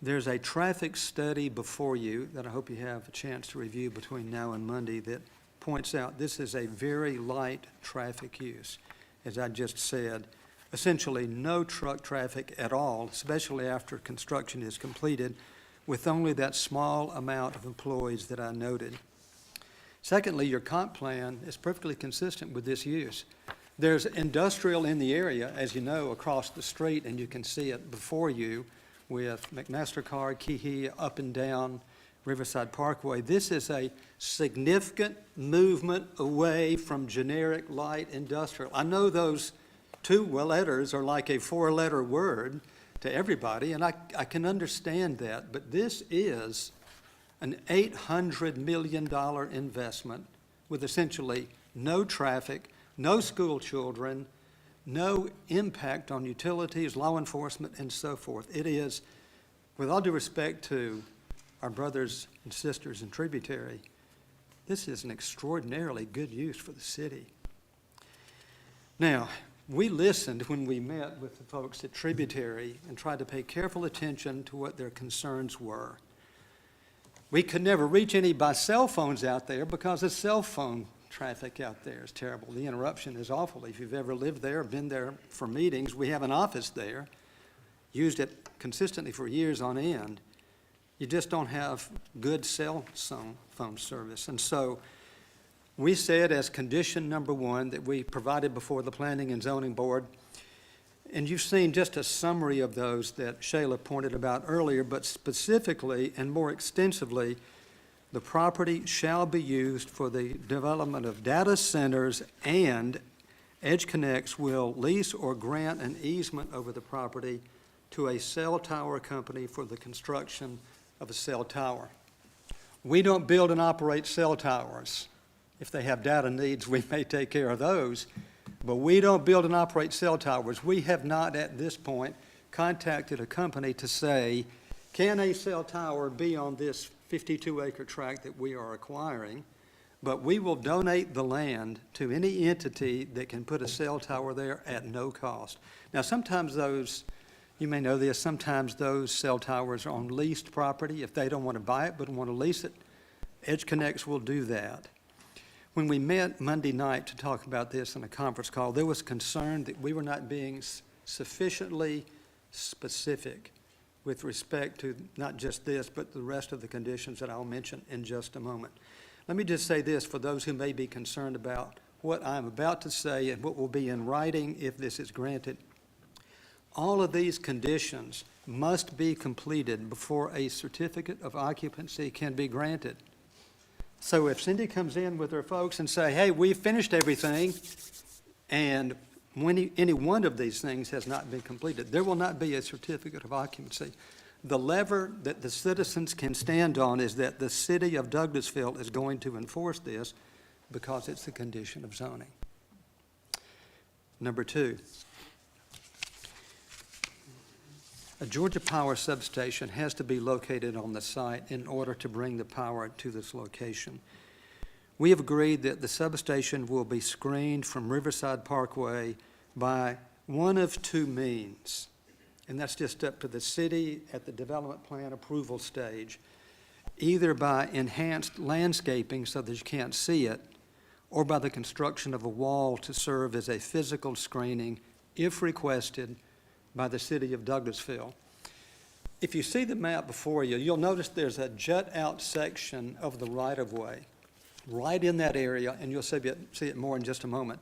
O: there's a traffic study before you that I hope you have a chance to review between now and Monday that points out this is a very light traffic use. As I just said, essentially no truck traffic at all, especially after construction is completed, with only that small amount of employees that I noted. Secondly, your comp plan is perfectly consistent with this use. There's industrial in the area, as you know, across the street, and you can see it before you with McMaster-Carr, Kihei, up and down Riverside Parkway. This is a significant movement away from generic light industrial. I know those two letters are like a four-letter word to everybody, and I can understand that, but this is an $800 million investment with essentially no traffic, no school children, no impact on utilities, law enforcement, and so forth. It is, with all due respect to our brothers and sisters in Tributary, this is an extraordinarily good use for the city. Now, we listened when we met with the folks at Tributary and tried to pay careful attention to what their concerns were. We could never reach any by cell phones out there because of cell phone traffic out there is terrible. The interruption is awful. If you've ever lived there, been there for meetings, we have an office there, used it consistently for years on end. You just don't have good cell phone service. And so we said as condition number one that we provided before the Planning and Zoning Board, and you've seen just a summary of those that Shayla pointed about earlier, but specifically and more extensively, the property shall be used for the development of data centers, and EdgeConneX will lease or grant an easement over the property to a cell tower company for the construction of a cell tower. We don't build and operate cell towers. If they have data needs, we may take care of those, but we don't build and operate cell towers. We have not at this point contacted a company to say, can a cell tower be on this 52-acre tract that we are acquiring? But we will donate the land to any entity that can put a cell tower there at no cost. Now, sometimes those, you may know this, sometimes those cell towers are on leased property. If they don't want to buy it but want to lease it, EdgeConneX will do that. When we met Monday night to talk about this in a conference call, there was concern that we were not being sufficiently specific with respect to not just this, but the rest of the conditions that I'll mention in just a moment. Let me just say this for those who may be concerned about what I'm about to say and what will be in writing if this is granted. All of these conditions must be completed before a certificate of occupancy can be granted. So if Cindy comes in with her folks and say, hey, we've finished everything, and when any one of these things has not been completed, there will not be a certificate of occupancy. The lever that the citizens can stand on is that the city of Douglasville is going to enforce this because it's a condition of zoning. Number two, a Georgia Power substation has to be located on the site in order to bring the power to this location. We have agreed that the substation will be screened from Riverside Parkway by one of two means, and that's just up to the city at the development plan approval stage, either by enhanced landscaping so that you can't see it, or by the construction of a wall to serve as a physical screening, if requested, by the city of Douglasville. If you see the map before you, you'll notice there's a jut-out section of the right-of-way right in that area, and you'll see it more in just a moment.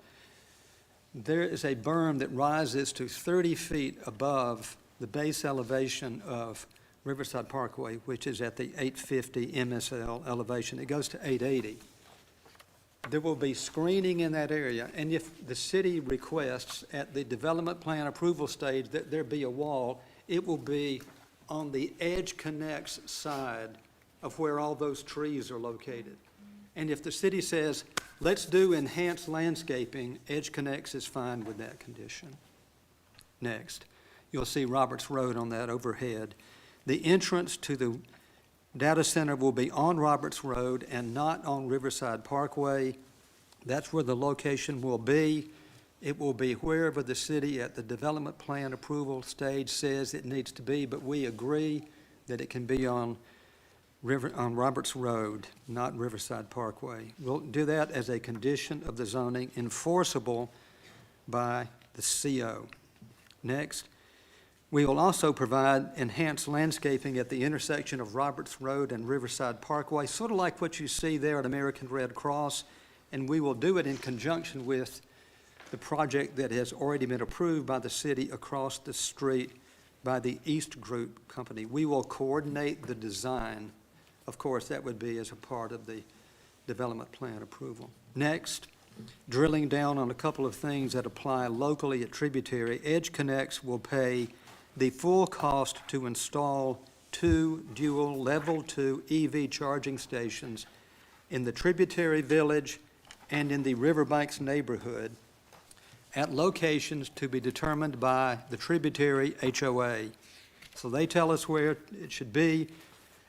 O: There is a berm that rises to 30 feet above the base elevation of Riverside Parkway, which is at the 850 MSL elevation. It goes to 880. There will be screening in that area, and if the city requests at the development plan approval stage that there be a wall, it will be on the EdgeConneX side of where all those trees are located. And if the city says, let's do enhanced landscaping, EdgeConneX is fine with that condition. Next, you'll see Roberts Road on that overhead. The entrance to the data center will be on Roberts Road and not on Riverside Parkway. That's where the location will be. It will be wherever the city at the development plan approval stage says it needs to be, but we agree that it can be on Roberts Road, not Riverside Parkway. We'll do that as a condition of the zoning enforceable by the CO. Next, we will also provide enhanced landscaping at the intersection of Roberts Road and Riverside Parkway, sort of like what you see there at American Red Cross, and we will do it in conjunction with the project that has already been approved by the city across the street by the East Group Company. We will coordinate the design. Of course, that would be as a part of the development plan approval. Next, drilling down on a couple of things that apply locally at Tributary, EdgeConneX will pay the full cost to install 2 dual Level 2 EV charging stations in the Tributary Village and in the Riverbanks neighborhood at locations to be determined by the Tributary HOA. So they tell us where it should be.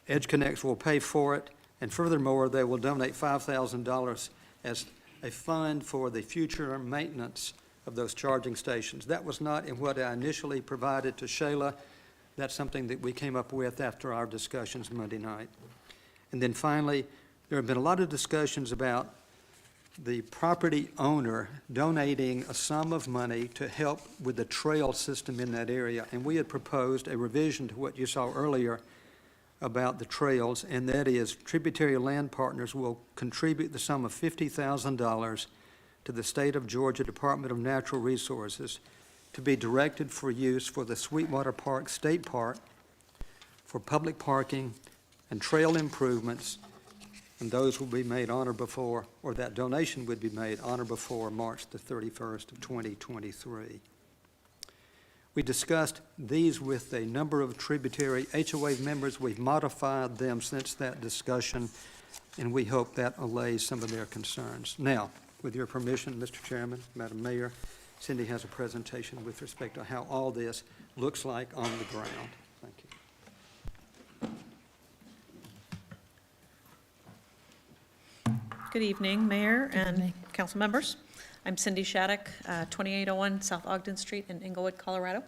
O: EdgeConneX will pay for it, and furthermore, they will donate $5,000 as a fund for the future maintenance of those charging stations. That was not in what I initially provided to Shayla. That's something that we came up with after our discussions Monday night. And then finally, there have been a lot of discussions about the property owner donating a sum of money to help with the trail system in that area. And we had proposed a revision to what you saw earlier about the trails, and that is Tributary Land Partners will contribute the sum of $50,000 to the State of Georgia Department of Natural Resources to be directed for use for the Sweetwater Park State Park for public parking and trail improvements, and those will be made on or before, or that donation would be made on or before March the 31st of 2023. We discussed these with a number of tributary HOA members. We've modified them since that discussion, and we hope that allays some of their concerns. Now, with your permission, Mr. Chairman, Madam Mayor, Cindy has a presentation with respect to how all this looks like on the ground. Thank you.
P: Good evening, Mayor and council members. I'm Cindy Shattuck, 2801 South Ogden Street in Inglewood, Colorado.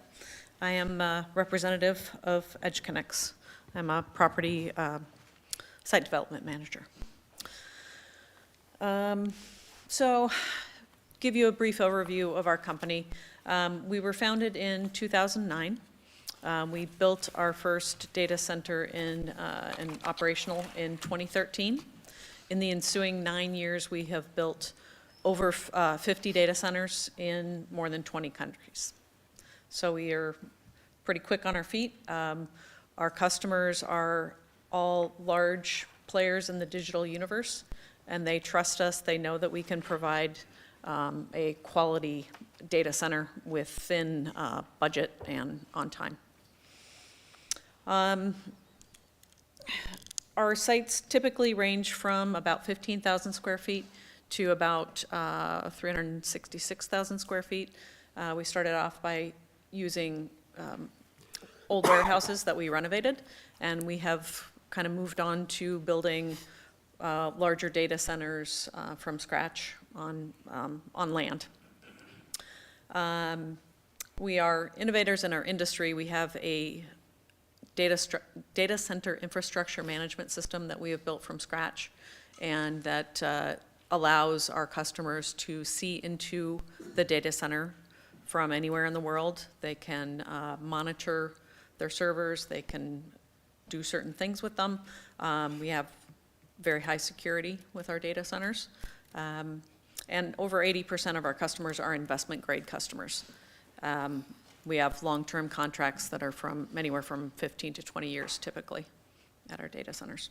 P: I am a representative of EdgeConneX. I'm a property site development manager. So, give you a brief overview of our company. We were founded in 2009. We built our first data center in operational in 2013. In the ensuing 9 years, we have built over 50 data centers in more than 20 countries. So we are pretty quick on our feet. Our customers are all large players in the digital universe, and they trust us. They know that we can provide a quality data center within budget and on time. Our sites typically range from about 15,000 square feet to about 366,000 square feet. We started off by using old warehouses that we renovated, and we have kind of moved on to building larger data centers from scratch on land. We are innovators in our industry. We have a data center infrastructure management system that we have built from scratch, and that allows our customers to see into the data center from anywhere in the world. They can monitor their servers. They can do certain things with them. We have very high security with our data centers. And over 80% of our customers are investment-grade customers. We have long-term contracts that are from anywhere from 15 to 20 years typically at our data centers.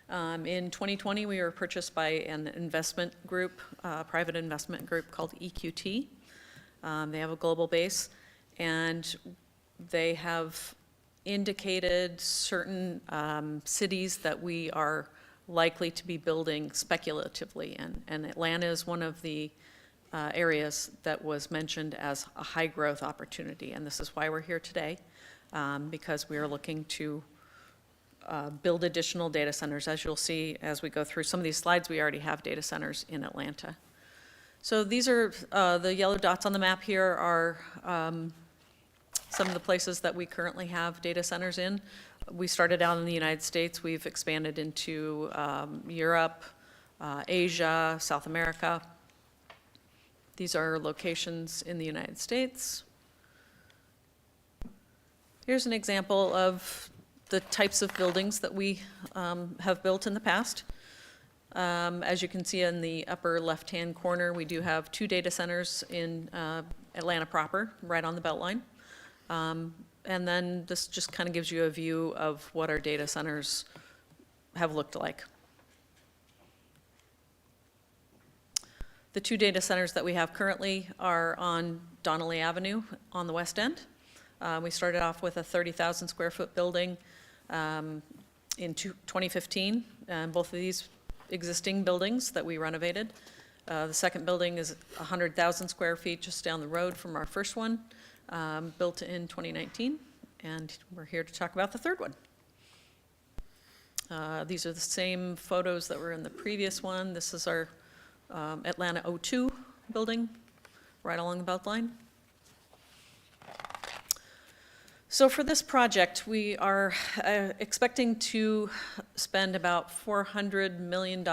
P: In 2020, we were purchased by an investment group, private investment group called EQT. They have a global base, and they have indicated certain cities that we are likely to be building speculatively in. And Atlanta is one of the areas that was mentioned as a high-growth opportunity. And this is why we're here today, because we are looking to build additional data centers. As you'll see as we go through some of these slides, we already have data centers in Atlanta. So these are the yellow dots on the map here are some of the places that we currently have data centers in. We started out in the United States. We've expanded into Europe, Asia, South America. These are locations in the United States. Here's an example of the types of buildings that we have built in the past. As you can see in the upper left-hand corner, we do have 2 data centers in Atlanta proper, right on the Beltline. And then this just kind of gives you a view of what our data centers have looked like. The 2 data centers that we have currently are on Donnelly Avenue on the west end. We started off with a 30,000 square foot building in 2015, and both of these existing buildings that we renovated. The second building is 100,000 square feet just down the road from our first one, built in 2019, and we're here to talk about the third one. These are the same photos that were in the previous one. This is our Atlanta O2 building, right along the Beltline. So for this project, we are expecting to spend about $400 million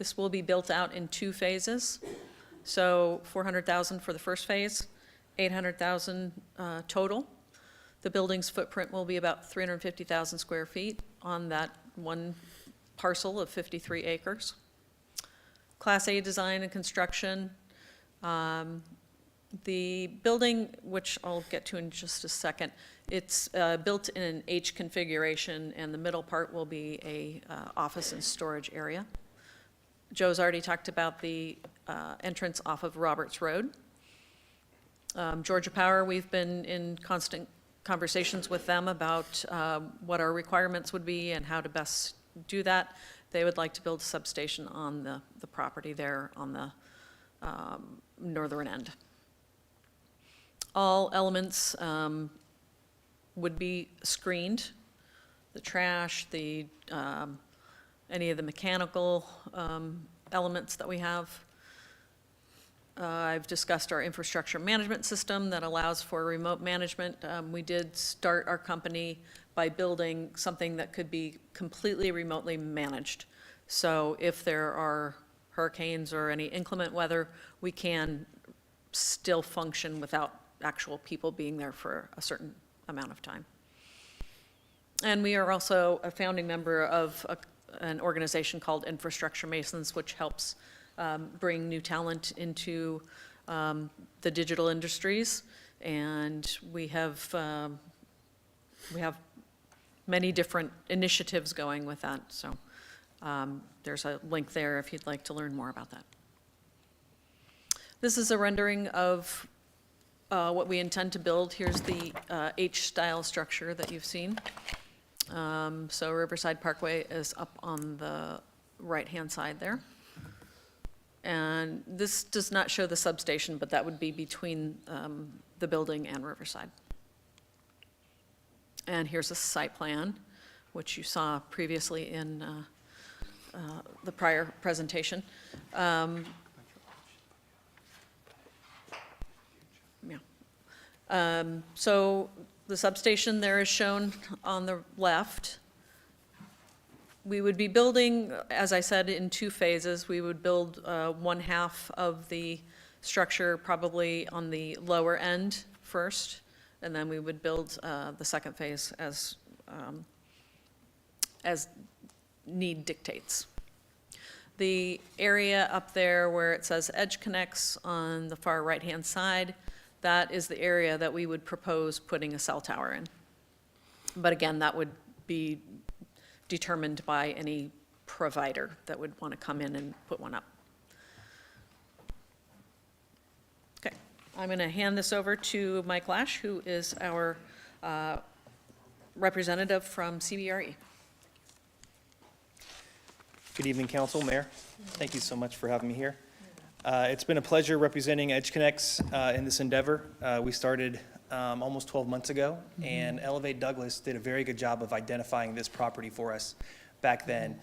P: This will be built out in 2 phases. So $400,000 for the first phase, $800,000 total. The building's footprint will be about 350,000 square feet on that one parcel of 53 acres. Class A design and construction. The building, which I'll get to in just a second, it's built in an H configuration, and the middle part will be a office and storage area. Joe's already talked about the entrance off of Roberts Road. Georgia Power, we've been in constant conversations with them about what our requirements would be and how to best do that. They would like to build a substation on the property there on the northern end. All elements would be screened. The trash, any of the mechanical elements that we have. I've discussed our infrastructure management system that allows for remote management. We did start our company by building something that could be completely remotely managed. So if there are hurricanes or any inclement weather, we can still function without actual people being there for a certain amount of time. And we are also a founding member of an organization called Infrastructure Masons, which helps bring new talent into the digital industries. And we have many different initiatives going with that. So there's a link there if you'd like to learn more about that. This is a rendering of what we intend to build. Here's the H-style structure that you've seen. So Riverside Parkway is up on the right-hand side there. And this does not show the substation, but that would be between the building and Riverside. And here's a site plan, which you saw previously in the prior presentation. So the substation there is shown on the left. We would be building, as I said, in 2 phases. We would build one half of the structure probably on the lower end first, and then we would build the second phase as need dictates. The area up there where it says Edge Connects on the far right-hand side, that is the area that we would propose putting a cell tower in. But again, that would be determined by any provider that would want to come in and put one up. Okay, I'm going to hand this over to Mike Lash, who is our representative from CBRE.
Q: Good evening, Council, Mayor. Thank you so much for having me here. It's been a pleasure representing Edge Connects in this endeavor. We started almost 12 months ago, and Elevate Douglas did a very good job of identifying this property for us back then.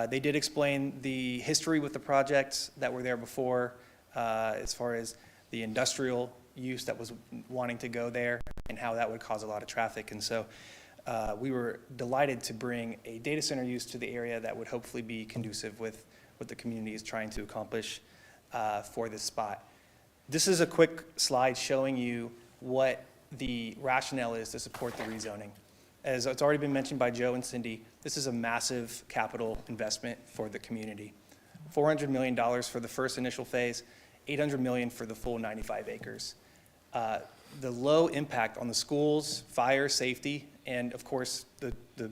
Q: They did explain the history with the projects that were there before, as far as the industrial use that was wanting to go there and how that would cause a lot of traffic. And so we were delighted to bring a data center use to the area that would hopefully be conducive with what the community is trying to accomplish for this spot. This is a quick slide showing you what the rationale is to support the rezoning. As it's already been mentioned by Joe and Cindy, this is a massive capital investment for the community. $400 million for the first initial phase, $800 million for the full 95 acres. The low impact on the schools, fire, safety, and of course the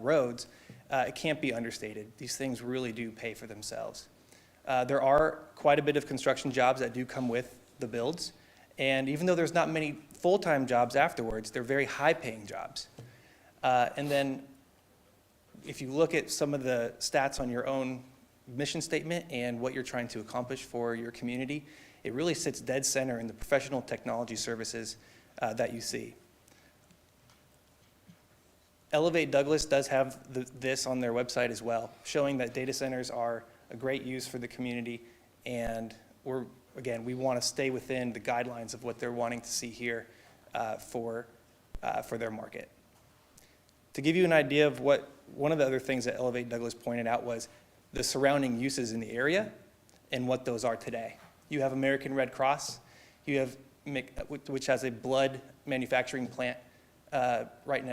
Q: roads, it can't be understated. These things really do pay for themselves. There are quite a bit of construction jobs that do come with the builds, and even though there's not many full-time jobs afterwards, they're very high-paying jobs. And then if you look at some of the stats on your own mission statement and what you're trying to accomplish for your community, it really sits dead center in the professional technology services that you see. Elevate Douglas does have this on their website as well, showing that data centers are a great use for the community, and we want to stay within the guidelines of what they're wanting to see here for their market. To give you an idea of what one of the other things that Elevate Douglas pointed out was the surrounding uses in the area and what those are today. You have American Red Cross, you have which has a blood manufacturing plant right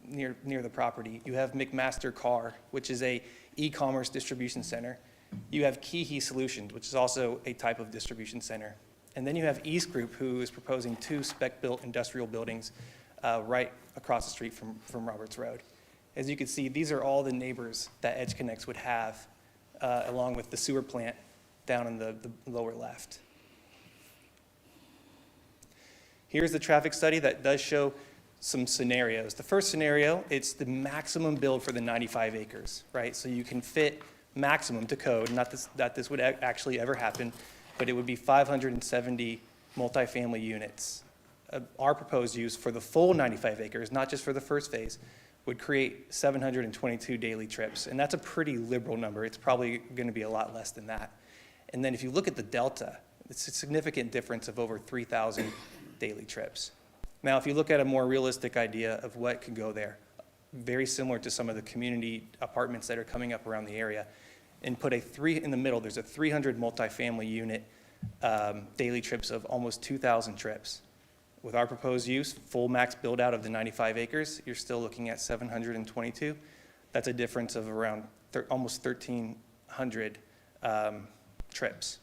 Q: near the property. You have McMaster Car, which is a e-commerce distribution center. You have Keehee Solutions, which is also a type of distribution center. And then you have East Group, who is proposing 2 spec-built industrial buildings right across the street from Roberts Road. As you can see, these are all the neighbors that EdgeConneX would have, along with the sewer plant down in the lower left. Here's the traffic study that does show some scenarios. The first scenario, it's the maximum build for the 95 acres, right? So you can fit maximum to code, not that this would actually ever happen, but it would be 570 multifamily units. Our proposed use for the full 95 acres, not just for the first phase, would create 722 daily trips. And that's a pretty liberal number. It's probably going to be a lot less than that. And then if you look at the delta, it's a significant difference of over 3,000 daily trips. Now, if you look at a more realistic idea of what could go there, very similar to some of the community apartments that are coming up around the area, and put in the middle, there's a 300 multifamily unit daily trips of almost 2,000 trips. With our proposed use, full max build out of the 95 acres, you're still looking at 722. That's a difference of around almost 1,300 trips.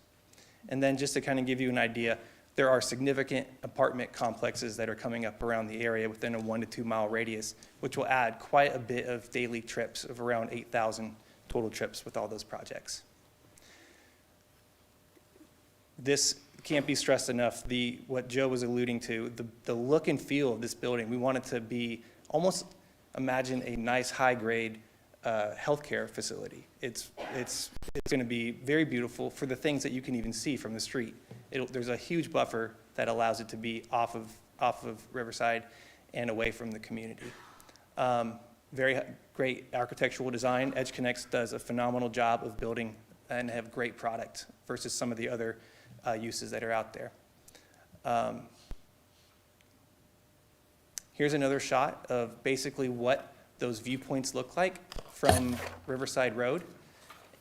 Q: And then just to kind of give you an idea, there are significant apartment complexes that are coming up around the area within a 1 to 2 mile radius, which will add quite a bit of daily trips of around 8,000 total trips with all those projects. This can't be stressed enough, what Joe was alluding to, the look and feel of this building. We want it to be almost, imagine a nice high-grade healthcare facility. It's going to be very beautiful for the things that you can even see from the street. There's a huge buffer that allows it to be off of Riverside and away from the community. Very great architectural design. EdgeConneX does a phenomenal job of building and have great product versus some of the other uses that are out there. Here's another shot of basically what those viewpoints look like from Riverside Road.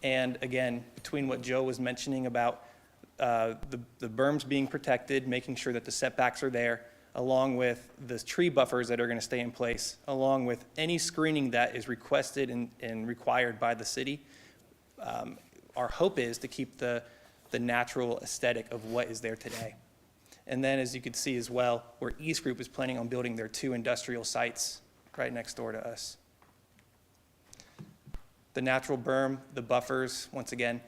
Q: And again, between what Joe was mentioning about the berms being protected, making sure that the setbacks are there, along with the tree buffers that are going to stay in place, along with any screening that is requested and required by the city. Our hope is to keep the natural aesthetic of what is there today. And then, as you can see as well, where East Group is planning on building their 2 industrial sites right next door to us. The natural berm, the buffers, once again,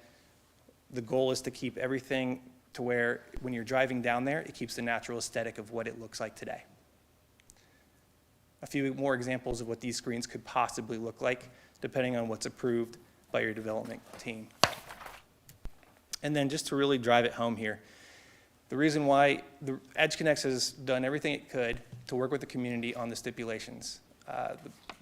Q: the goal is to keep everything to where when you're driving down there, it keeps the natural aesthetic of what it looks like today. A few more examples of what these screens could possibly look like, depending on what's approved by your development team. And then just to really drive it home here, the reason why the EdgeConneX has done everything it could to work with the community on the stipulations.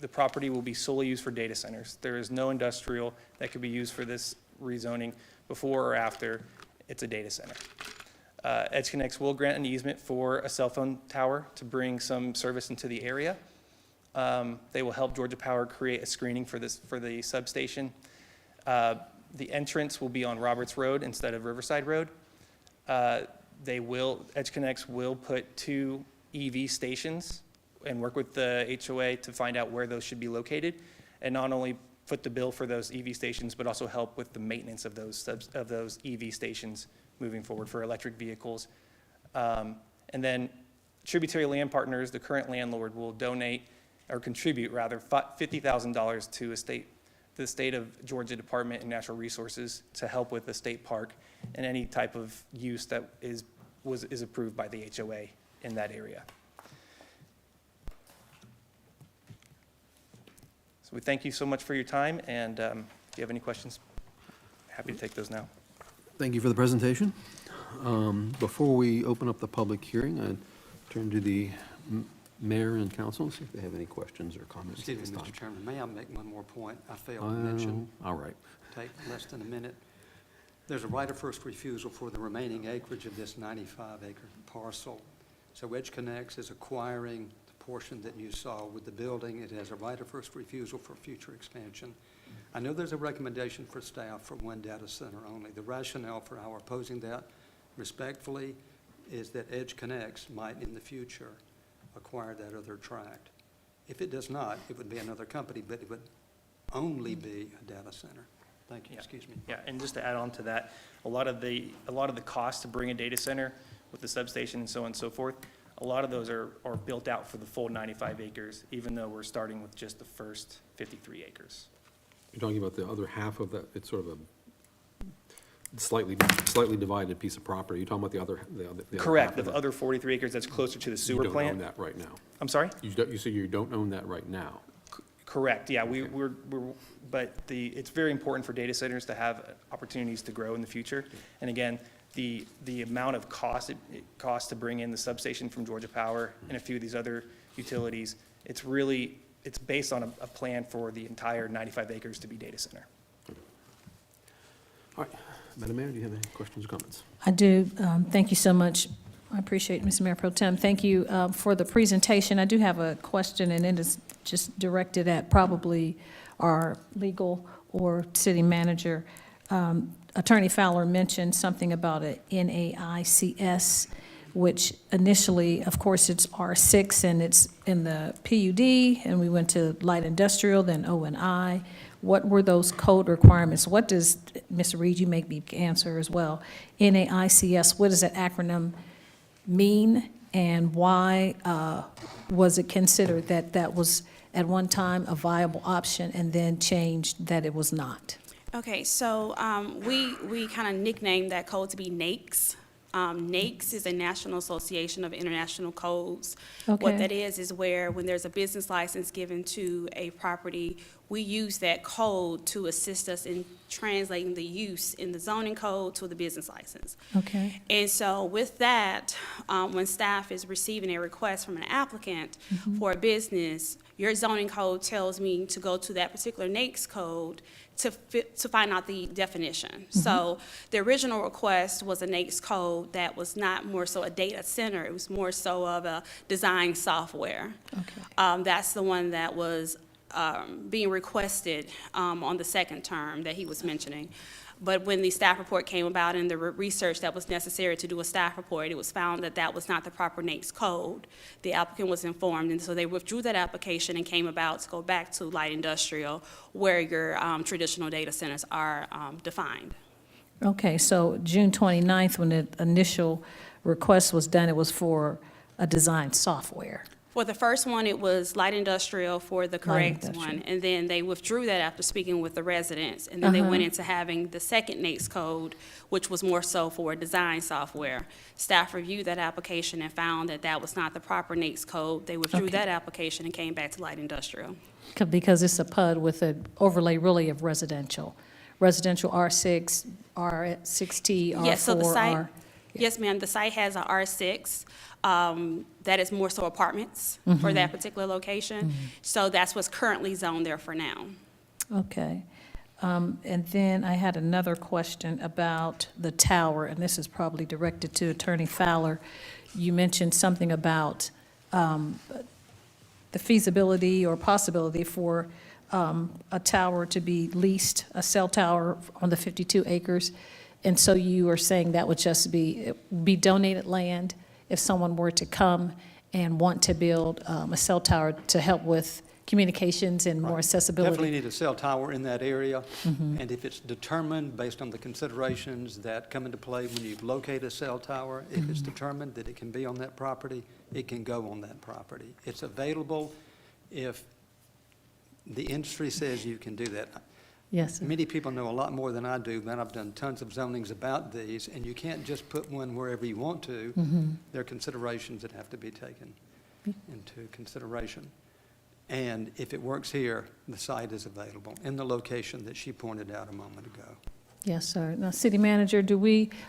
Q: The property will be solely used for data centers. There is no industrial that could be used for this rezoning before or after it's a data center. EdgeConneX will grant an easement for a cell phone tower to bring some service into the area. They will help Georgia Power create a screening for the substation. The entrance will be on Roberts Road instead of Riverside Road. EdgeConneX will put 2 EV stations and work with the HOA to find out where those should be located, and not only foot the bill for those EV stations, but also help with the maintenance of those EV stations moving forward for electric vehicles. And then Tributary Land Partners, the current landlord, will donate, or contribute rather, $50,000 to the State of Georgia Department of Natural Resources to help with the state park and any type of use that is approved by the HOA in that area. So we thank you so much for your time, and if you have any questions, happy to take those now.
G: Thank you for the presentation. Before we open up the public hearing, I turn to the mayor and council, see if they have any questions or comments.
O: Excuse me, Mr. Chairman, may I make one more point? I failed to mention.
G: All right.
O: Take less than a minute. There's a right of first refusal for the remaining acreage of this 95-acre parcel. So EdgeConneX is acquiring the portion that you saw with the building. It has a right of first refusal for future expansion. I know there's a recommendation for staff for one data center only. The rationale for our opposing that, respectfully, is that EdgeConneX might in the future acquire that other tract. If it does not, it would be another company, but it would only be a data center. Thank you, excuse me.
Q: Yeah, and just to add on to that, a lot of the costs to bring a data center with the substation and so on and so forth, a lot of those are built out for the full 95 acres, even though we're starting with just the first 53 acres.
G: You're talking about the other half of that, it's sort of a slightly divided piece of property. You're talking about the other
Q: Correct,
G: half of
Q: the
G: that.
Q: other 43 acres that's closer to the
G: You
Q: sewer
G: don't
Q: plant.
G: own that right now.
Q: I'm sorry?
G: You say you don't own that right now.
Q: Correct, yeah, but it's very important for data centers to have opportunities to grow in the future. And again, the amount of cost it costs to bring in the substation from Georgia Power and a few of these other utilities, it's based on a plan for the entire 95 acres to be data center.
G: All right, Madam Mayor, do you have any questions or comments?
F: I do. Thank you so much. I appreciate it, Mr. Mayor Pro Tem. Thank you for the presentation. I do have a question, and it is just directed at probably our legal or city manager. Attorney Fowler mentioned something about a NAICS, which initially, of course, it's R6, and it's in the PUD, and we went to light industrial, then O&I. What were those code requirements? What does, Mr. Reed, you make me answer as well, NAICS, what does that acronym mean, and why was it considered that that was at one time a viable option and then changed that it was not?
B: Okay, so we kind of nicknamed that code to be NAICS. NAICS is a National Association of International Codes.
F: Okay.
B: What that is where when there's a business license given to a property, we use that code to assist us in translating the use in the zoning code to the business license.
F: Okay.
B: And so with that, when staff is receiving a request from an applicant for a business, your zoning code tells me to go to that particular NAICS code to find out the definition. So the original request was a NAICS code that was not more so a data center, it was more so of a design software.
F: Okay.
B: That's the one that was being requested on the second term that he was mentioning. But when the staff report came about and the research that was necessary to do a staff report, it was found that that was not the proper NAICS code. The applicant was informed, and so they withdrew that application and came about to go back to light industrial, where your traditional data centers are defined.
F: Okay, so June 29th, when the initial request was done, it was for a design software.
B: For the first one, it was light industrial for the correct
F: industrial.
B: one, and then they withdrew that after speaking with the residents, and then they went into having the second NAICS code, which was more so for design software. Staff reviewed that application and found that that was not the proper NAICS code. They withdrew
F: Okay.
B: that application and came back to light industrial.
F: Because it's a PUD with an overlay really of residential. Residential R6, R6T, R4,
B: Yes, so the site,
F: R.
B: yes, ma'am, the site has a R6, that is more so apartments for that particular location. So that's what's currently zoned there for now.
F: Okay. And then I had another question about the tower, and this is probably directed to Attorney Fowler. You mentioned something about the feasibility or possibility for a tower to be leased, a cell tower on the 52 acres. And so you are saying that would just be donated land if someone were to come and want to build a cell tower to help with communications and more accessibility?
O: Definitely need a cell tower in that area. And if it's determined, based on the considerations that come into play when you locate a cell tower, if it's determined that it can be on that property, it can go on that property. It's available if the industry says you can do that.
F: Yes, sir.
O: Many people know a lot more than I do, and I've done tons of zonings about these, and you can't just put one wherever you want to. There are considerations that have to be taken into consideration. And if it works here, the site is available in the location that she pointed out a moment ago.
F: Yes, sir. Now, City Manager,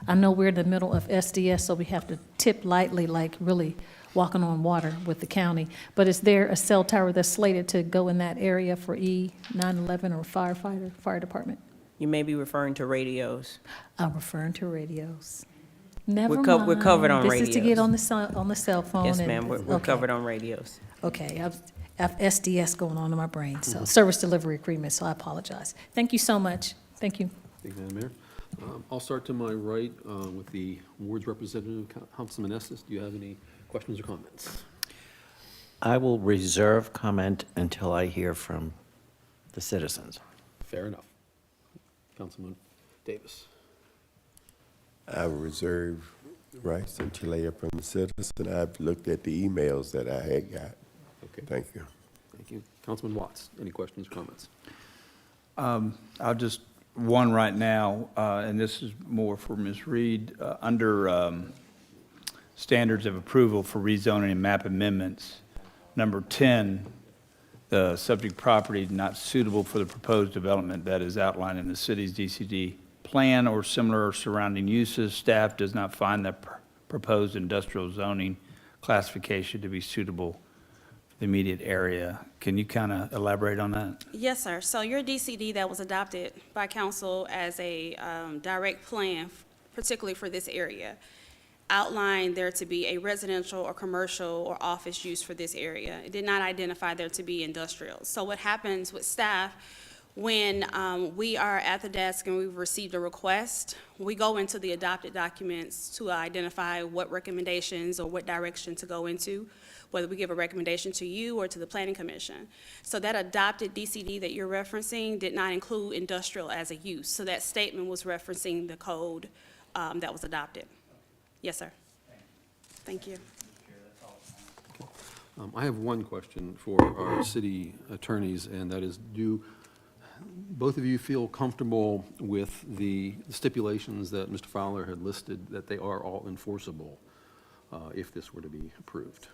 F: I know we're in the middle of SDS, so we have to tip lightly, like really walking on water with the county. But is there a cell tower that's slated to go in that area for E911 or fire department?
C: You may be referring to radios.
F: I'm referring to radios. Never
C: We're
F: mind.
C: covered on
F: This is to get
C: radios.
F: on the cell phone.
C: Yes,
F: and-
C: ma'am, we're
F: okay.
C: covered on radios.
F: Okay, I've SDS going on in my brain, so service delivery agreement, so I apologize. Thank you so much. Thank you.
G: Thank you, Madam Mayor. I'll start to my right with the ward's representative, Councilman Estes. Do you have any questions or comments?
J: I will reserve comment until I hear from the citizens.
G: Fair enough. Councilman Davis.
N: I will reserve rights until I hear from the citizen. I've looked at the emails that I had got.
G: Okay.
N: Thank you.
G: Thank you. Councilman Watts, any questions or comments?
K: I'll just, one right now, and this is more for Ms. Reed, under standards of approval for rezoning and map amendments, number 10, the subject property not suitable for the proposed development that is outlined in the city's DCD plan or similar surrounding uses. Staff does not find the proposed industrial zoning classification to be suitable for the immediate area. Can you kind of elaborate on that?
B: Yes, sir. So your DCD that was adopted by council as a direct plan, particularly for this area, outlined there to be a residential or commercial or office use for this area. It did not identify there to be industrial. So what happens with staff, when we are at the desk and we've received a request, we go into the adopted documents to identify what recommendations or what direction to go into, whether we give a recommendation to you or to the Planning Commission. So that adopted DCD that you're referencing did not include industrial as a use. So that statement was referencing the code that was adopted. Yes, sir. Thank you.
G: I have one question for our city attorneys, and that is, do both of you feel comfortable with the stipulations that Mr. Fowler had listed, that they are all enforceable if this were to be approved?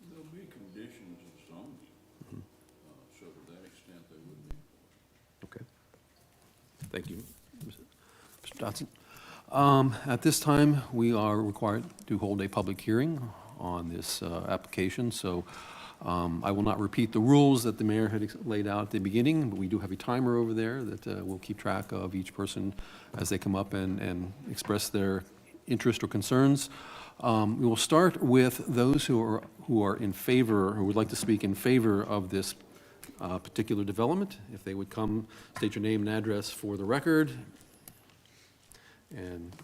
E: There'll be conditions of zoning, so to that extent they would be.
G: Okay. Thank you. Mr. Dotson. At this time, we are required to hold a public hearing on this application, so I will not repeat the rules that the mayor had laid out at the beginning, but we do have a timer over there that will keep track of each person as they come up and express their interest or concerns. We will start with those who are in favor, who would like to speak in favor of this particular development. If they would come, state your name and address for the record, and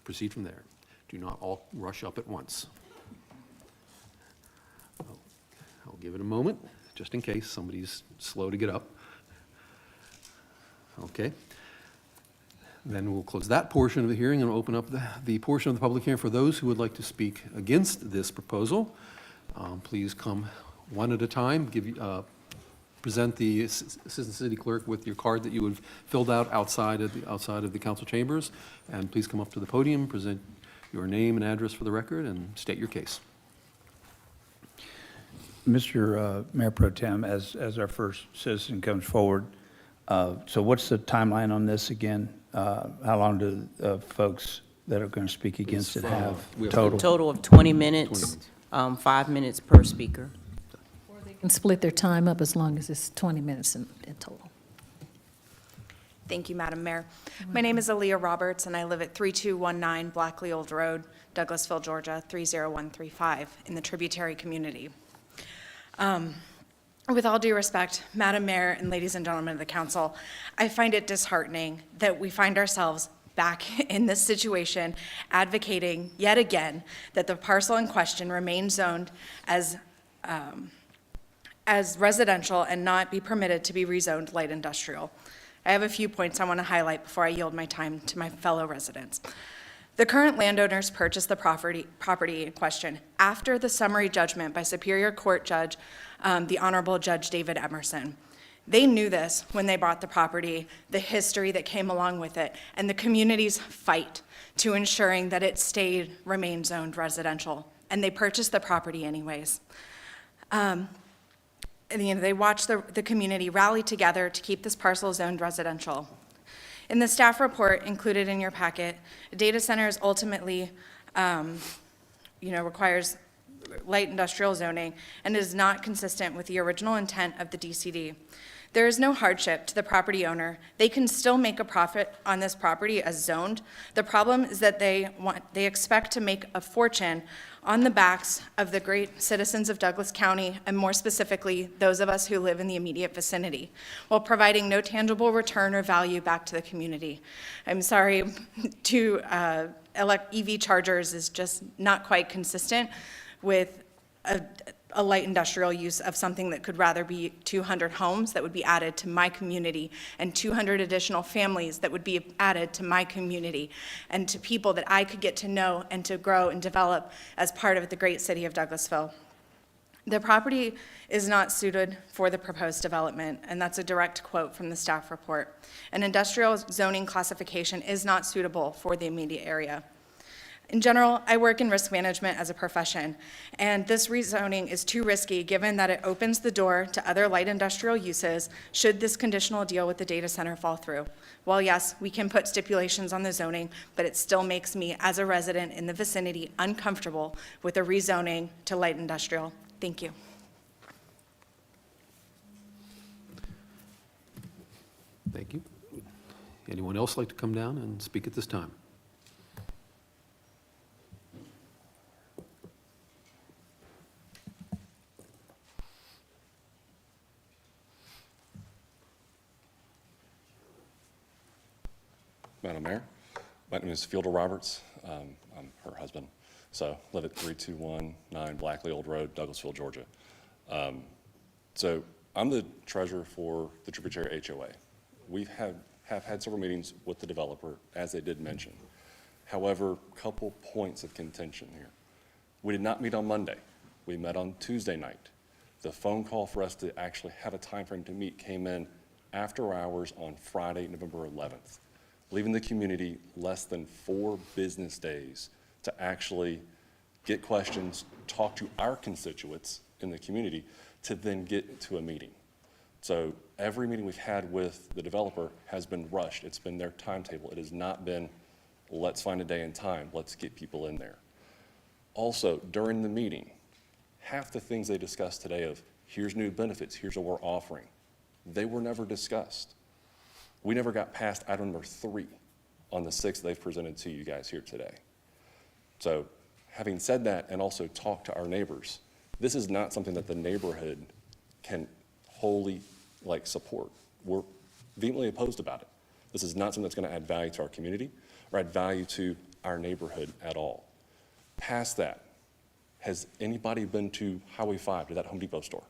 G: proceed from there. Do not all rush up at once. I'll give it a moment, just in case somebody's slow to get up. Okay. Then we'll close that portion of the hearing and open up the portion of the public hearing for those who would like to speak against this proposal. Please come one at a time. Present the Assistant City Clerk with your card that you have filled out outside of the council chambers, and please come up to the podium, present your name and address for the record, and state your case.
K: Mr. Mayor Pro Tem, as our first citizen comes forward, so what's the timeline on this again? How long do folks that are going to speak against it have total?
C: Total of 20 minutes, 5 minutes per speaker.
F: And split their time up as long as it's 20 minutes in total.
R: Thank you, Madam Mayor. My name is Aaliyah Roberts, and I live at 3219 Blackley Old Road, Douglasville, Georgia, 30135, in the tributary community. With all due respect, Madam Mayor and ladies and gentlemen of the council, I find it disheartening that we find ourselves back in this situation, advocating yet again that the parcel in question remain zoned as residential and not be permitted to be rezoned light industrial. I have a few points I want to highlight before I yield my time to my fellow residents. The current landowners purchased the property in question after the summary judgment by Superior Court Judge, the Honorable Judge David Emerson. They knew this when they bought the property, the history that came along with it, and the community's fight to ensuring that it remained zoned residential, and they purchased the property anyways. And, they watched the community rally together to keep this parcel zoned residential. In the staff report included in your packet, data centers ultimately, requires light industrial zoning and is not consistent with the original intent of the DCD. There is no hardship to the property owner. They can still make a profit on this property as zoned. The problem is that they expect to make a fortune on the backs of the great citizens of Douglas County, and more specifically, those of us who live in the immediate vicinity, while providing no tangible return or value back to the community. I'm sorry, EV chargers is just not quite consistent with a light industrial use of something that could rather be 200 homes that would be added to my community, and 200 additional families that would be added to my community, and to people that I could get to know and to grow and develop as part of the great city of Douglasville. The property is not suited for the proposed development, and that's a direct quote from the staff report. An industrial zoning classification is not suitable for the immediate area. In general, I work in risk management as a profession, and this rezoning is too risky given that it opens the door to other light industrial uses should this conditional deal with the data center fall through. While yes, we can put stipulations on the zoning, but it still makes me, as a resident in the vicinity, uncomfortable with a rezoning to light industrial. Thank you.
G: Thank you. Anyone else like to come down and speak at this time?
S: Madam Mayor, my name is Fielder Roberts. I'm her husband. So live at 3219 Blackley Old Road, Douglasville, Georgia. So I'm the treasurer for the Tributary HOA. We have had several meetings with the developer, as they did mention. However, a couple points of contention here. We did not meet on Monday. We met on Tuesday night. The phone call for us to actually have a time frame to meet came in after hours on Friday, November 11th. Leaving the community less than 4 business days to actually get questions, talk to our constituents in the community, to then get to a meeting. So every meeting we've had with the developer has been rushed. It's been their timetable. It has not been, let's find a day and time, let's get people in there. Also, during the meeting, half the things they discussed today of, here's new benefits, here's what we're offering, they were never discussed. We never got past item number 3 on the 6 they've presented to you guys here today. So having said that, and also talk to our neighbors, this is not something that the neighborhood can wholly support. We're vehemently opposed about it. This is not something that's going to add value to our community or add value to our neighborhood at all. Past that, has anybody been to Highway 5, to that Home Depot store?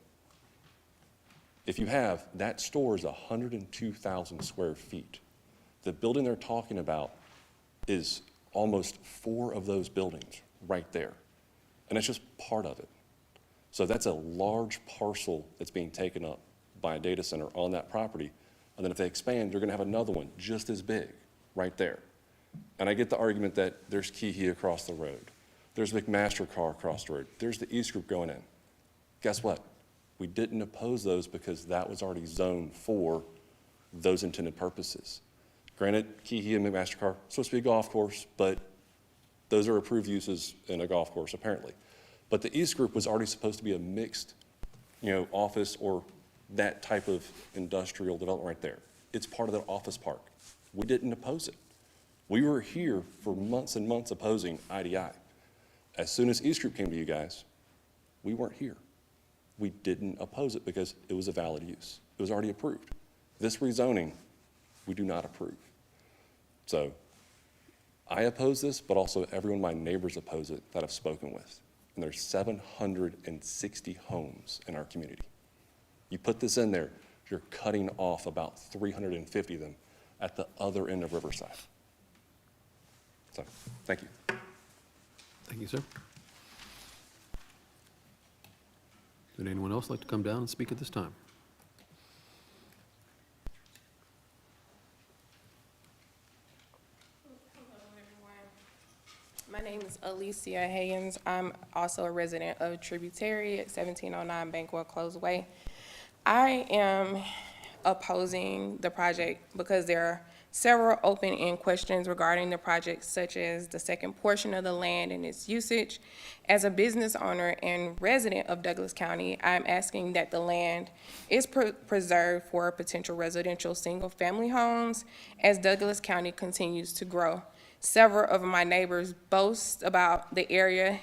S: If you have, that store is 102,000 square feet. The building they're talking about is almost 4 of those buildings right there. And it's just part of it. So that's a large parcel that's being taken up by a data center on that property. And then if they expand, they're going to have another one just as big right there. And I get the argument that there's KeyHe across the road. There's McMaster-Carr across the road. There's the East Group going in. Guess what? We didn't oppose those because that was already zoned for those intended purposes. Granted, KeyHe and McMaster-Carr supposed to be a golf course, but those are approved uses in a golf course, apparently. But the East Group was already supposed to be a mixed, office or that type of industrial development right there. It's part of the office park. We didn't oppose it. We were here for months and months opposing IDI. As soon as East Group came to you guys, we weren't here. We didn't oppose it because it was a valid use. It was already approved. This rezoning, we do not approve. So I oppose this, but also everyone of my neighbors oppose it that I've spoken with. And there's 760 homes in our community. You put this in there, you're cutting off about 350 of them at the other end of Riverside. So, thank you.
G: Thank you, sir. Would anyone else like to come down and speak at this time?
T: My name is Alicia Haynes. I'm also a resident of Tributary at 1709 Bankwell Close Way. I am opposing the project because there are several open-end questions regarding the project, such as the second portion of the land and its usage. As a business owner and resident of Douglas County, I'm asking that the land is preserved for potential residential single-family homes as Douglas County continues to grow. Several of my neighbors boast about the area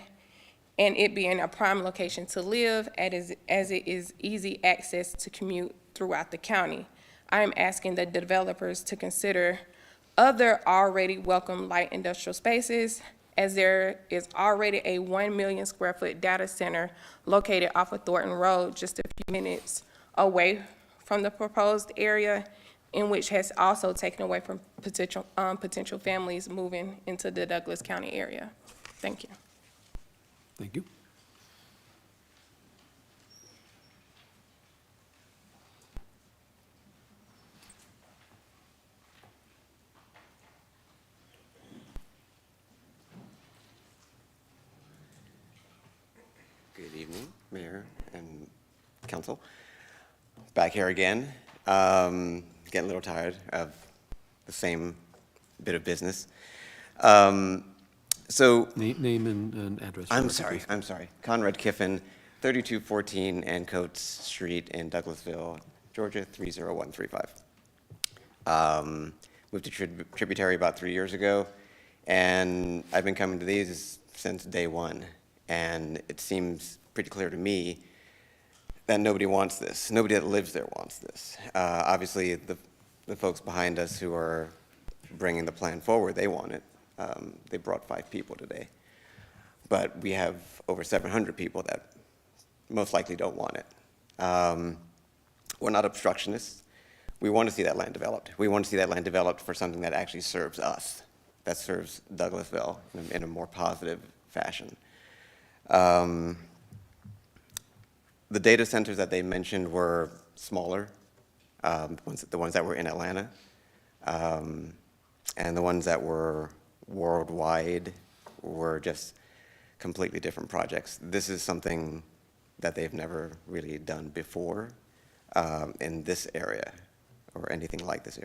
T: and it being a prime location to live as it is easy access to commute throughout the county. I am asking the developers to consider other already welcome light industrial spaces, as there is already a 1 million square foot data center located off of Thornton Road, just a few minutes away from the proposed area, in which has also taken away from potential families moving into the Douglas County area. Thank you.
G: Thank you.
U: Good evening, Mayor and Council. Back here again. Getting a little tired of the same bit of business. So
G: Name and address.
U: I'm sorry. Conrad Kiffin, 3214 Ancoats Street in Douglasville, Georgia, 30135. Moved to Tributary about 3 years ago, and I've been coming to these since day one. And it seems pretty clear to me that nobody wants this. Nobody that lives there wants this. Obviously, the folks behind us who are bringing the plan forward, they want it. They brought 5 people today. But we have over 700 people that most likely don't want it. We're not obstructionists. We want to see that land developed. We want to see that land developed for something that actually serves us, that serves Douglasville in a more positive fashion. The data centers that they mentioned were smaller, the ones that were in Atlanta, and the ones that were worldwide were just completely different projects. This is something that they've never really done before in this area or anything like this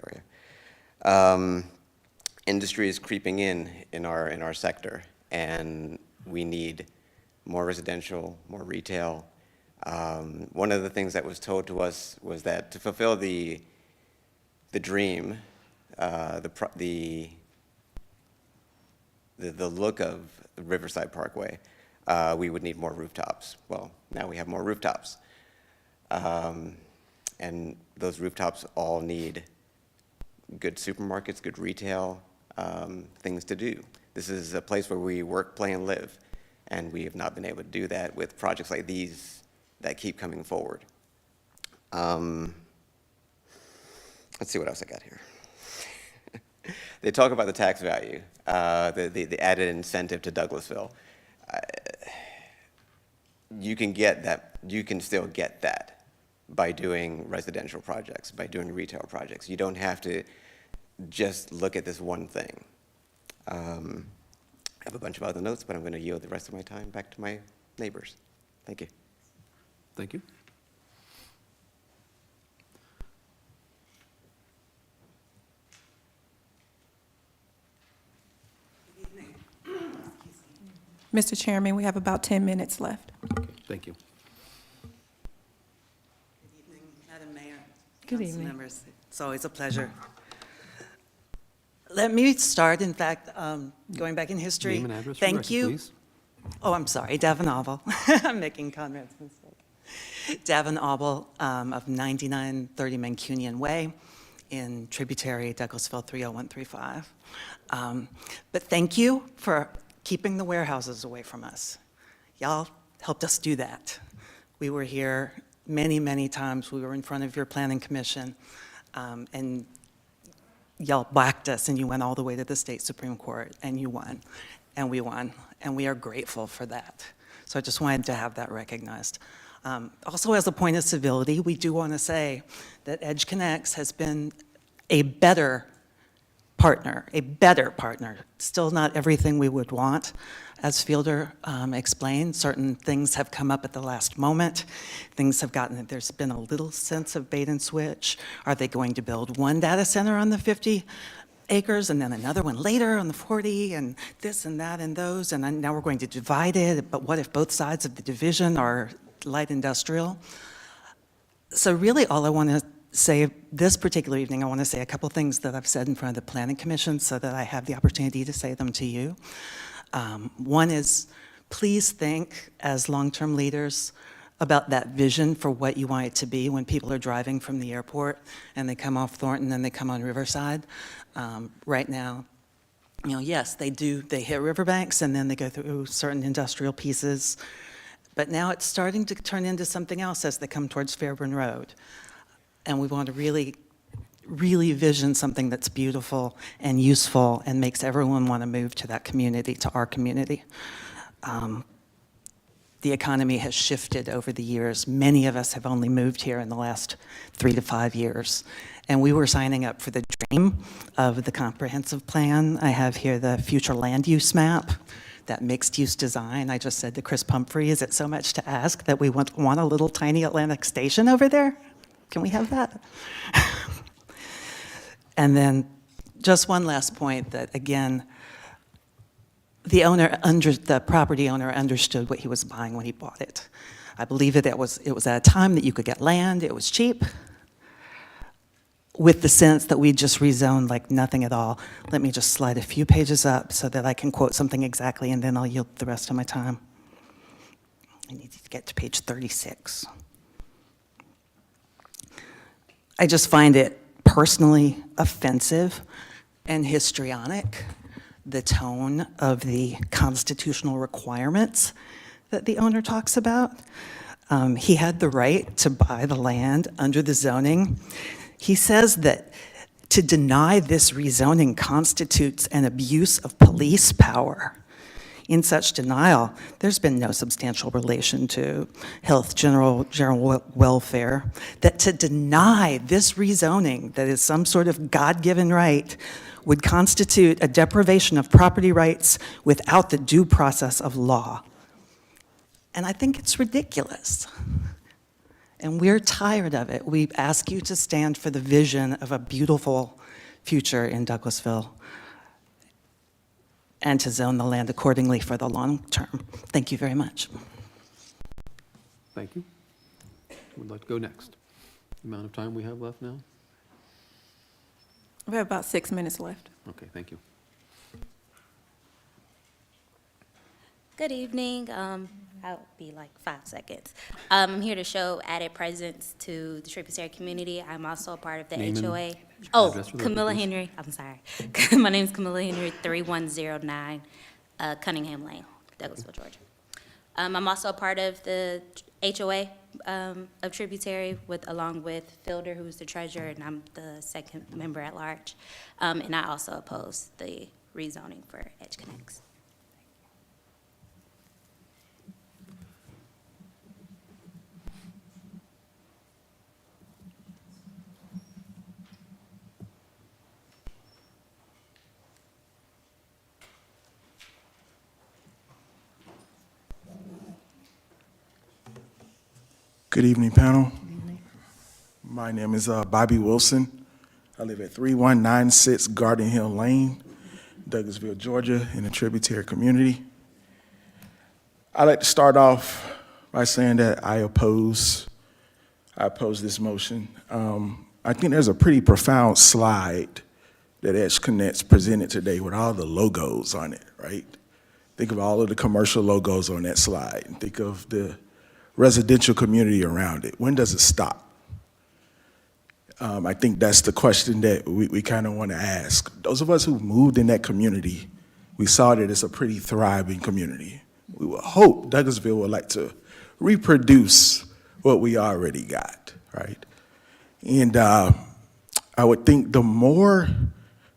U: area. Industry is creeping in our sector, and we need more residential, more retail. One of the things that was told to us was that to fulfill the dream, the look of the Riverside Parkway, we would need more rooftops. Well, now we have more rooftops. And those rooftops all need good supermarkets, good retail, things to do. This is a place where we work, play, and live. And we have not been able to do that with projects like these that keep coming forward. Let's see what else I got here. They talk about the tax value, the added incentive to Douglasville. You can get that, you can still get that by doing residential projects, by doing retail projects. You don't have to just look at this one thing. I have a bunch of other notes, but I'm going to yield the rest of my time back to my neighbors. Thank you.
G: Thank you.
V: Mr. Chairman, we have about 10 minutes left.
G: Okay, thank you.
W: Good evening, Madam Mayor.
V: Good
W: council
V: evening.
W: members. It's always a pleasure. Let me start, in fact, going back in history.
G: Name and address for the
W: Thank
G: record,
W: you.
G: please.
W: Oh, I'm sorry, Davin Auble. I'm making Conrad's mistake. Davin Auble of 9930 Mancunian Way in Tributary, Douglasville 30135. But thank you for keeping the warehouses away from us. Y'all helped us do that. We were here many, many times. We were in front of your planning commission, and y'all backed us, and you went all the way to the state Supreme Court, and you won, and we won, and we are grateful for that. So I just wanted to have that recognized. Also, as a point of civility, we do want to say that EdgeConneX has been a better partner, a better partner. Still not everything we would want. As Fielder explained, certain things have come up at the last moment. Things have gotten, there's been a little sense of bait and switch. Are they going to build one data center on the 50 acres and then another one later on the 40 and this and that and those? And then now we're going to divide it, but what if both sides of the division are light industrial? So really all I want to say this particular evening, I want to say a couple things that I've said in front of the Planning Commission so that I have the opportunity to say them to you. One is, please think as long-term leaders about that vision for what you want it to be when people are driving from the airport and they come off Thornton and they come on Riverside. Right now, yes, they hit riverbanks and then they go through certain industrial pieces, but now it's starting to turn into something else as they come towards Fairburn Road. And we want to really vision something that's beautiful and useful and makes everyone want to move to that community, to our community. The economy has shifted over the years. Many of us have only moved here in the last 3 to 5 years. And we were signing up for the dream of the comprehensive plan. I have here the future land use map, that mixed use design. I just said to Chris Pumphrey, is it so much to ask that we want a little tiny Atlantic Station over there? Can we have that? And then just one last point that, again, the property owner understood what he was buying when he bought it. I believe it was at a time that you could get land, it was cheap, with the sense that we just rezoned like nothing at all. Let me just slide a few pages up so that I can quote something exactly, and then I'll yield the rest of my time. I need to get to page 36. I just find it personally offensive and histrionic, the tone of the constitutional requirements that the owner talks about. He had the right to buy the land under the zoning. He says that to deny this rezoning constitutes an abuse of police power. In such denial, there's been no substantial relation to health, general welfare, that to deny this rezoning that is some sort of God-given right would constitute a deprivation of property rights without the due process of law. And I think it's ridiculous. And we're tired of it. We ask you to stand for the vision of a beautiful future in Douglasville and to zone the land accordingly for the long term. Thank you very much.
G: Thank you. Who would like to go next? The amount of time we have left now?
V: We have about 6 minutes left.
G: Okay, thank you.
A: Good evening. I'll be like 5 seconds. I'm here to show added presence to the tributary community. I'm also a part of the
G: Name and
A: HOA. Oh,
G: address for the
A: Camilla
G: record, please.
A: Henry. I'm sorry. My name is Camilla Henry, 3109 Cunningham Lane, Douglasville, Georgia. I'm also a part of the HOA of Tributary, along with Fielder, who's the treasurer, and I'm the second member at large. And I also oppose the rezoning for EdgeConneX.
D: Good evening, panel. My name is Bobby Wilson. I live at 3196 Garden Hill Lane, Douglasville, Georgia, in the tributary community. I'd like to start off by saying that I oppose this motion. I think there's a pretty profound slide that EdgeConneX presented today with all the logos on it, right? Think of all of the commercial logos on that slide. Think of the residential community around it. When does it stop? I think that's the question that we kind of want to ask. Those of us who moved in that community, we saw that it's a pretty thriving community. We would hope Douglasville would like to reproduce what we already got, right? And I would think the more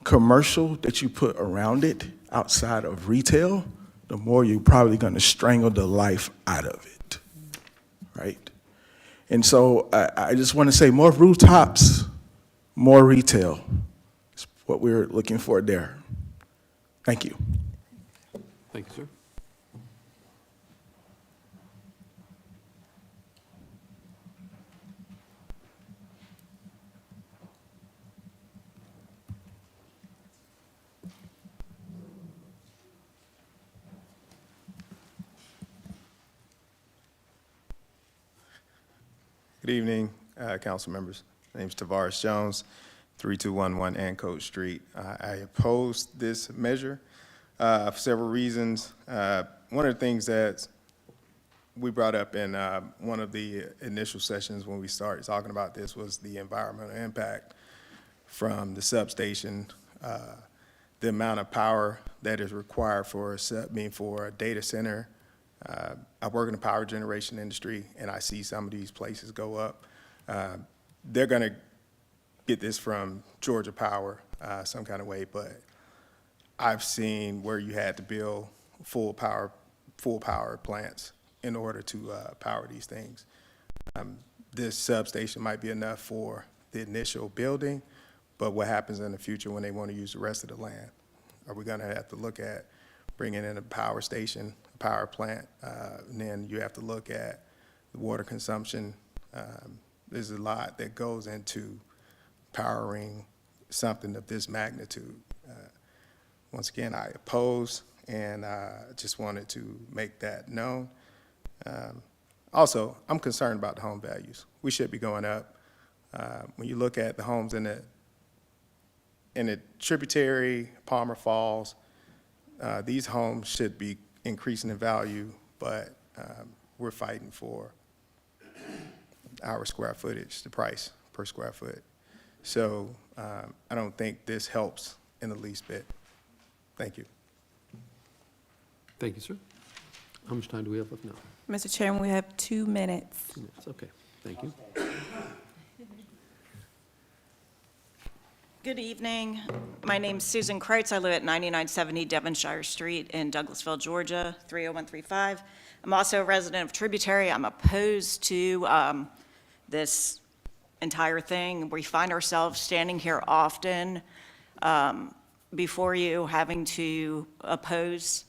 D: commercial that you put around it outside of retail, the more you're probably going to strangle the life out of it, right? And so I just want to say more rooftops, more retail. what we're looking for there. Thank you.
G: Thank you, sir.
H: Good evening, council members. My name is Tavares Jones, 3211 Ancoat Street. I oppose this measure for several reasons. One of the things that we brought up in one of the initial sessions when we started talking about this was the environmental impact from the substation, the amount of power that is required for a data center. I work in the power generation industry, and I see some of these places go up. They're going to get this from Georgia Power some kind of way, but I've seen where you had to build full power plants in order to power these things. This substation might be enough for the initial building, but what happens in the future when they want to use the rest of the land? Are we going to have to look at bringing in a power station, a power plant, and then you have to look at the water consumption. There's a lot that goes into powering something of this magnitude. Once again, I oppose, and I just wanted to make that known. Also, I'm concerned about the home values. We should be going up. When you look at the homes in the tributary, Palmer Falls, these homes should be increasing in value, but we're fighting for our square footage, the price per square foot. So I don't think this helps in the least bit. Thank you.
G: Thank you, sir. How much time do we have left now?
V: Mr. Chairman, we have 2 minutes.
G: 2 minutes, okay. Thank you.
I: Good evening. My name's Susan Kreitz. I live at 9970 Devonshire Street in Douglasville, Georgia, 30135. I'm also a resident of Tributary. I'm opposed to this entire thing. We find ourselves standing here often before you, having to oppose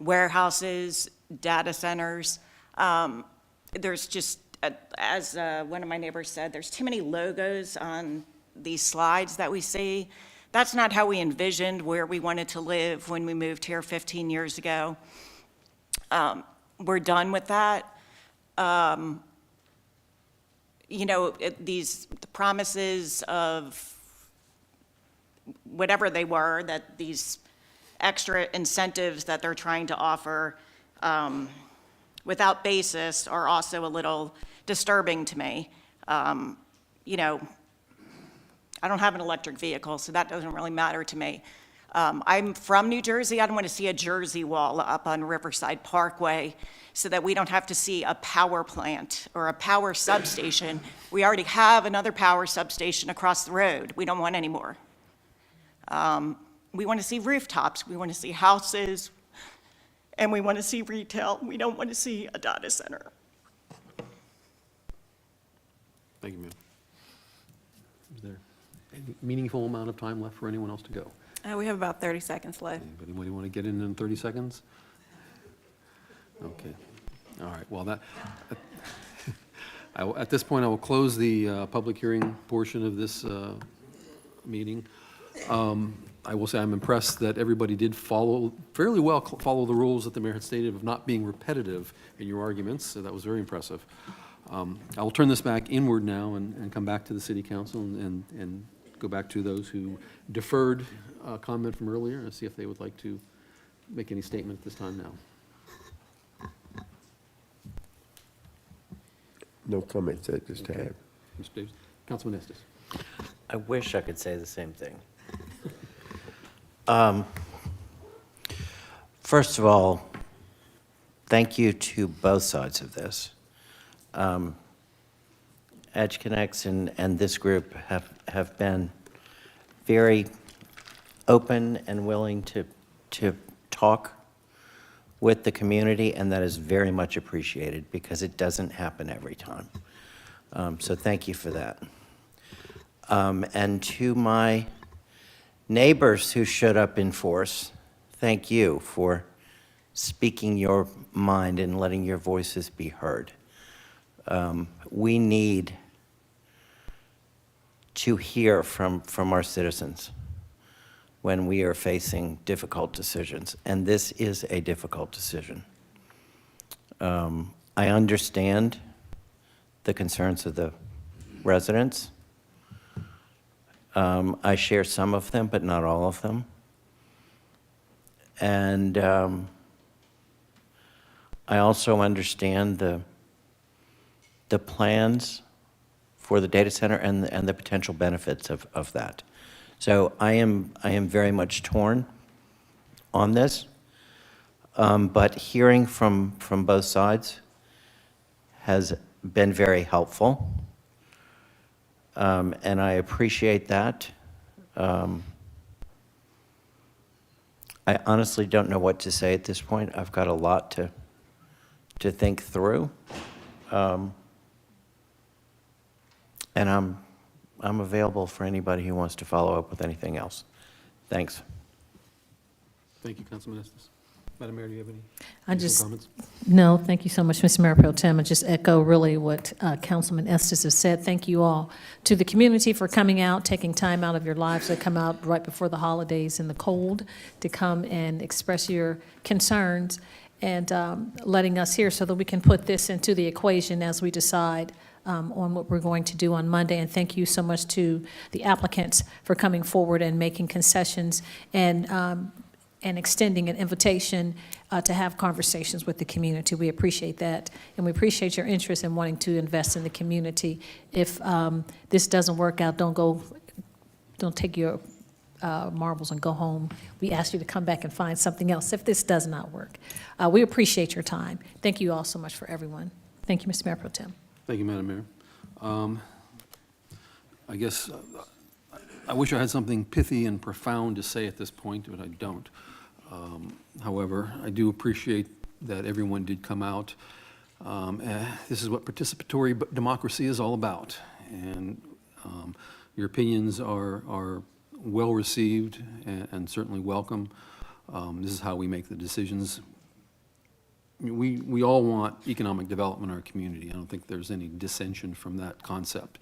I: warehouses, data centers. There's just, as one of my neighbors said, there's too many logos on these slides that we see. That's not how we envisioned where we wanted to live when we moved here 15 years ago. We're done with that. You know, the promises of whatever they were, that these extra incentives that they're trying to offer without basis are also a little disturbing to me. You know, I don't have an electric vehicle, so that doesn't really matter to me. I'm from New Jersey. I don't want to see a Jersey wall up on Riverside Parkway so that we don't have to see a power plant or a power substation. We already have another power substation across the road. We don't want any more. We want to see rooftops. We want to see houses. And we want to see retail. We don't want to see a data center.
G: Thank you, ma'am. Is there any meaningful amount of time left for anyone else to go?
V: We have about 30 seconds left.
G: Anybody want to get in 30 seconds? Okay. All right. Well, at this point, I will close the public hearing portion of this meeting. I will say I'm impressed that everybody did fairly well follow the rules that the mayor had stated of not being repetitive in your arguments, so that was very impressive. I will turn this back inward now and come back to the city council and go back to those who deferred comment from earlier and see if they would like to make any statement at this time now.
N: No comments at this time.
G: Mr. Davis. Councilman Estes.
J: I wish I could say the same thing. First of all, thank you to both sides of this. EdgeConneX and this group have been very open and willing to talk with the community, and that is very much appreciated because it doesn't happen every time. So thank you for that. And to my neighbors who showed up in force, thank you for speaking your mind and letting your voices be heard. We need to hear from our citizens when we are facing difficult decisions, and this is a difficult decision. I understand the concerns of the residents. I share some of them, but not all of them. And I also understand the plans for the data center and the potential benefits of that. So I am very much torn on this, but hearing from both sides has been very helpful, and I appreciate that. I honestly don't know what to say at this point. I've got a lot to think through, and I'm available for anybody who wants to follow up with anything else. Thanks.
G: Thank you, Councilman Estes. Madam Mayor, do you have any
F: I
G: additional
F: just,
G: comments?
F: no, thank you so much, Mr. Mayor Pro Tem. I just echo really what Councilman Estes has said. Thank you all to the community for coming out, taking time out of your lives to come out right before the holidays in the cold to come and express your concerns and letting us hear so that we can put this into the equation as we decide on what we're going to do on Monday. And thank you so much to the applicants for coming forward and making concessions and extending an invitation to have conversations with the community. We appreciate that, and we appreciate your interest in wanting to invest in the community. If this doesn't work out, don't take your marbles and go home. We ask you to come back and find something else if this does not work. We appreciate your time. Thank you all so much for everyone. Thank you, Mr. Mayor Pro Tem.
G: Thank you, Madam Mayor. I guess I wish I had something pithy and profound to say at this point, but I don't. However, I do appreciate that everyone did come out. This is what participatory democracy is all about, and your opinions are well received and certainly welcome. This is how we make the decisions. I mean, we all want economic development in our community. I don't think there's any dissension from that concept.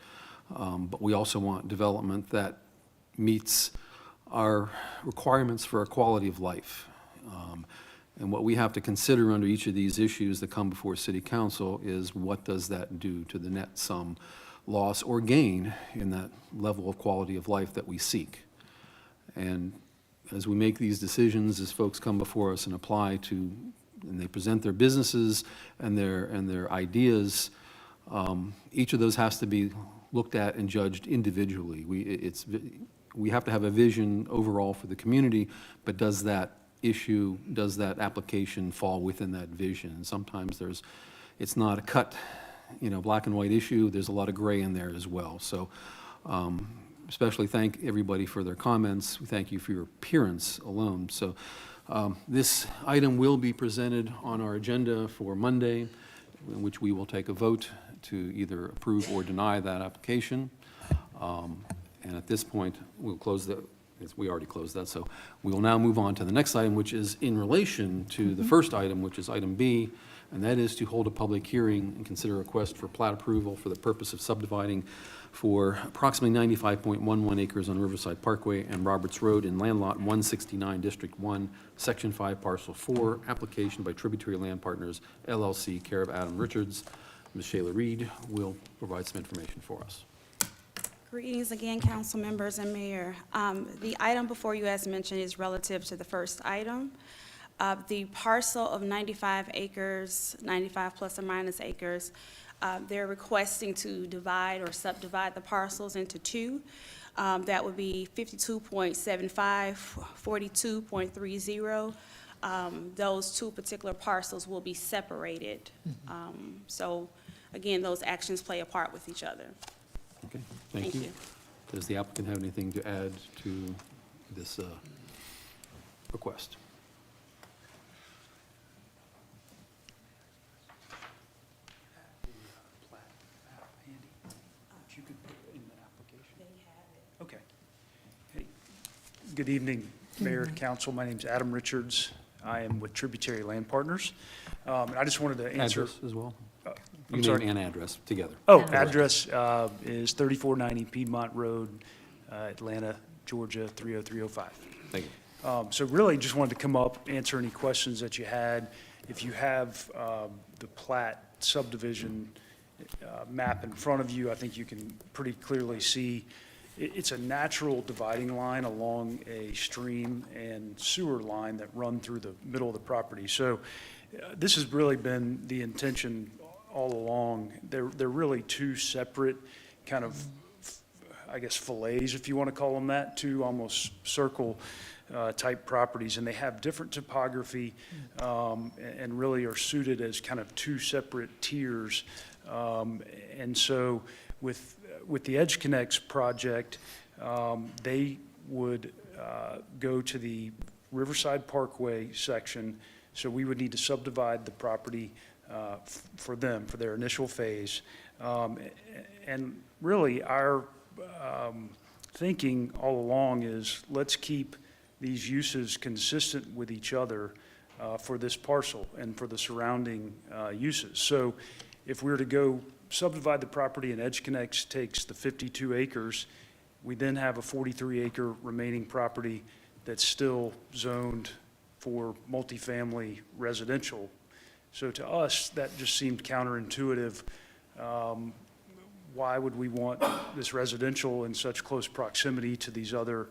G: But we also want development that meets our requirements for our quality of life. And what we have to consider under each of these issues that come before City Council is what does that do to the net sum loss or gain in that level of quality of life that we seek. And as we make these decisions, as folks come before us and apply to, and they present their businesses and their ideas, each of those has to be looked at and judged individually. We have to have a vision overall for the community, but does that application fall within that vision? And sometimes it's not a cut, black and white issue. There's a lot of gray in there as well. So especially thank everybody for their comments. We thank you for your appearance alone. So this item will be presented on our agenda for Monday, in which we will take a vote to either approve or deny that application. And at this point, we'll close the, we already closed that, so we will now move on to the next item, which is in relation to the first item, which is item B, and that is to hold a public hearing and consider a request for plat approval for the purpose of subdividing for approximately 95.11 acres on Riverside Parkway and Roberts Road in land lot 169, District 1, Section 5, Parcel 4, application by Tributary Land Partners, LLC, care of Adam Richards. Ms. Shayla Reed will provide some information for us.
B: Greetings again, council members and mayor. The item before you, as mentioned, is relative to the first item. The parcel of 95 acres, 95 plus or minus acres, they're requesting to divide or subdivide the parcels into two. That would be 52.75, 42.30. Those two particular parcels will be separated. So again, those actions play a part with each other.
G: Okay, thank you. Does the applicant have anything to add to this request?
L: Good evening, Mayor, Council. My name's Adam Richards. I am with Tributary Land Partners. And I just wanted to answer.
G: Address as well?
L: I'm
G: Your
L: sorry.
G: name and address together.
L: Oh, address is 3490 Piedmont Road, Atlanta, Georgia, 30305.
G: Thank you.
L: So really just wanted to come up, answer any questions that you had. If you have the plat subdivision map in front of you, I think you can pretty clearly see it's a natural dividing line along a stream and sewer line that run through the middle of the property. So this has really been the intention all along. They're really two separate kind of, I guess, fillets, if you want to call them that, two almost circle type properties, and they have different topography and really are suited as kind of two separate tiers. And so with the EdgeConneX project, they would go to the Riverside Parkway section, so we would need to subdivide the property for them, for their initial phase. And really, our thinking all along is let's keep these uses consistent with each other for this parcel and for the surrounding uses. So if we were to go subdivide the property and EdgeConneX takes the 52 acres, we then have a 43-acre remaining property that's still zoned for multifamily residential. So to us, that just seemed counterintuitive. Why would we want this residential in such close proximity to these other,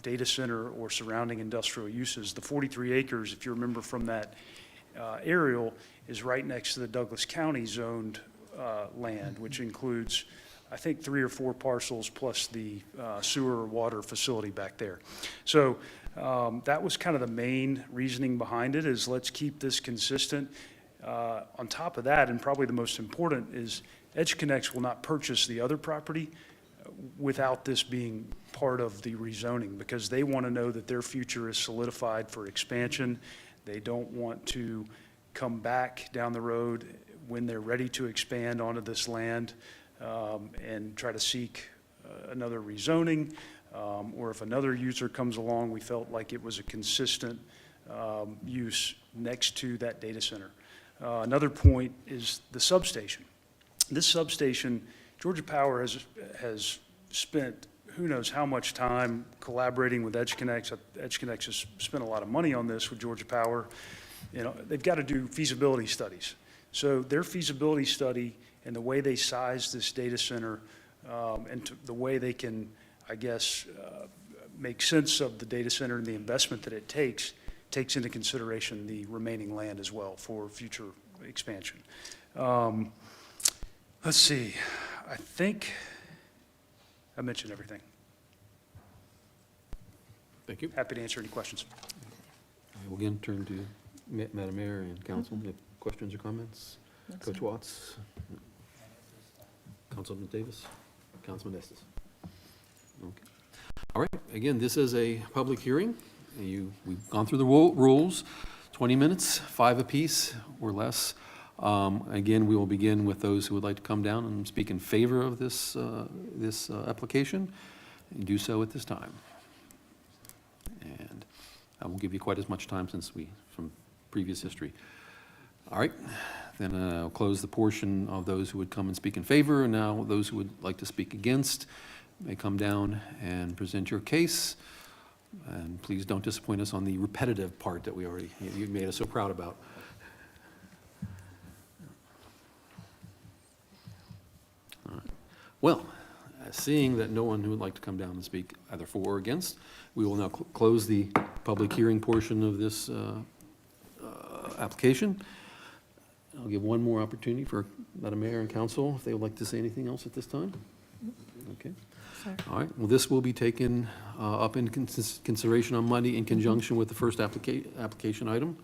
L: data center or surrounding industrial uses? The 43 acres, if you remember from that aerial, is right next to the Douglas County zoned land, which includes, I think, 3 or 4 parcels plus the sewer or water facility back there. So that was kind of the main reasoning behind it, is let's keep this consistent. On top of that, and probably the most important, is EdgeConneX will not purchase the other property without this being part of the rezoning, because they want to know that their future is solidified for expansion. They don't want to come back down the road when they're ready to expand onto this land and try to seek another rezoning, or if another user comes along, we felt like it was a consistent use next to that data center. Another point is the substation. This substation, Georgia Power has spent who knows how much time collaborating with EdgeConneX. EdgeConneX has spent a lot of money on this with Georgia Power. They've got to do feasibility studies. So their feasibility study and the way they size this data center and the way they can, I guess, make sense of the data center and the investment that it takes into consideration the remaining land as well for future expansion. Let's see, I think I mentioned everything.
G: Thank you.
L: Happy to answer any questions.
G: I will again turn to Madam Mayor and Council. If questions or comments? Coach Watts? Councilman Davis? Councilman Estes? Okay. All right, again, this is a public hearing. We've gone through the rules, 20 minutes, 5 apiece or less. Again, we will begin with those who would like to come down and speak in favor of this application, and do so at this time. And I won't give you quite as much time from previous history. All right, then I'll close the portion of those who would come and speak in favor, and now those who would like to speak against may come down and present your case. And please don't disappoint us on the repetitive part that you made us so proud about. All right. Well, seeing that no one who would like to come down and speak either for or against, we will now close the public hearing portion of this application. I'll give one more opportunity for Madam Mayor and Council if they would like to say anything else at this time. Okay. All right, well, this will be taken up in consideration on Monday in conjunction with the first application item.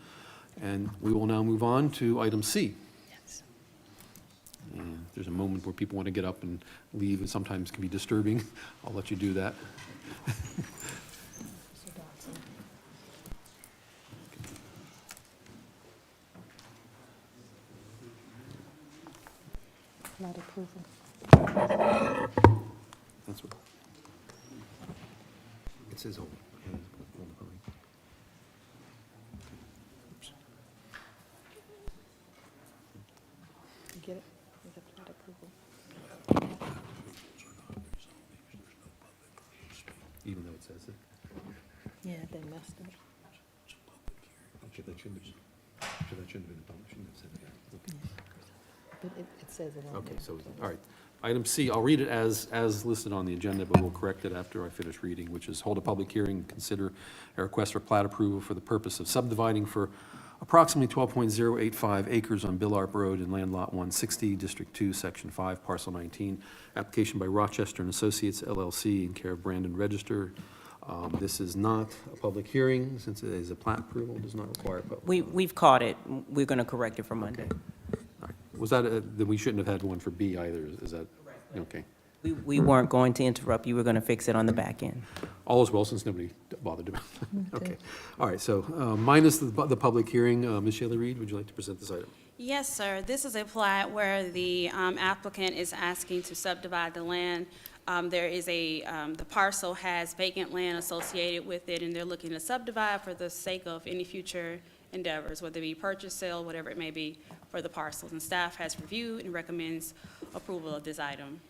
G: And we will now move on to item C. Yes. And if there's a moment where people want to get up and leave, and sometimes can be disturbing, I'll let you do that.
F: Not approval.
G: That's what. says hold. Hold the public.
F: You get it? With the plat approval.
G: Even though it says it.
F: Yeah, they messed up.
G: Okay, that shouldn't have been public, shouldn't have said that. Okay.
F: But it says it on
G: Okay,
F: there.
G: so, all right. Item C, I'll read it as listed on the agenda, but we'll correct it after I finish reading, which is hold a public hearing and consider a request for plat approval for the purpose of subdividing for approximately 12.085 acres on Billarp Road in Land Lot 160, District 2, Section 5, Parcel 19. Application by Rochester and Associates LLC in care of Brandon Register. This is not a public hearing, since it is a plat approval, does not require public.
C: We've caught it. We're going to correct it for Monday.
G: All right. Was that, then we shouldn't have had one for B either, is that? Okay.
C: We weren't going to interrupt. You were going to fix it on the back end.
G: All is well, since nobody bothered to. Okay. All right, so minus the public hearing, Ms. Shayla Reed, would you like to present this item?
B: Yes, sir. This is a plat where the applicant is asking to subdivide the land. There is the parcel has vacant land associated with it, and they're looking to subdivide for the sake of any future endeavors, whether it be purchase, sale, whatever it may be for the parcels. And staff has reviewed and recommends approval of this item.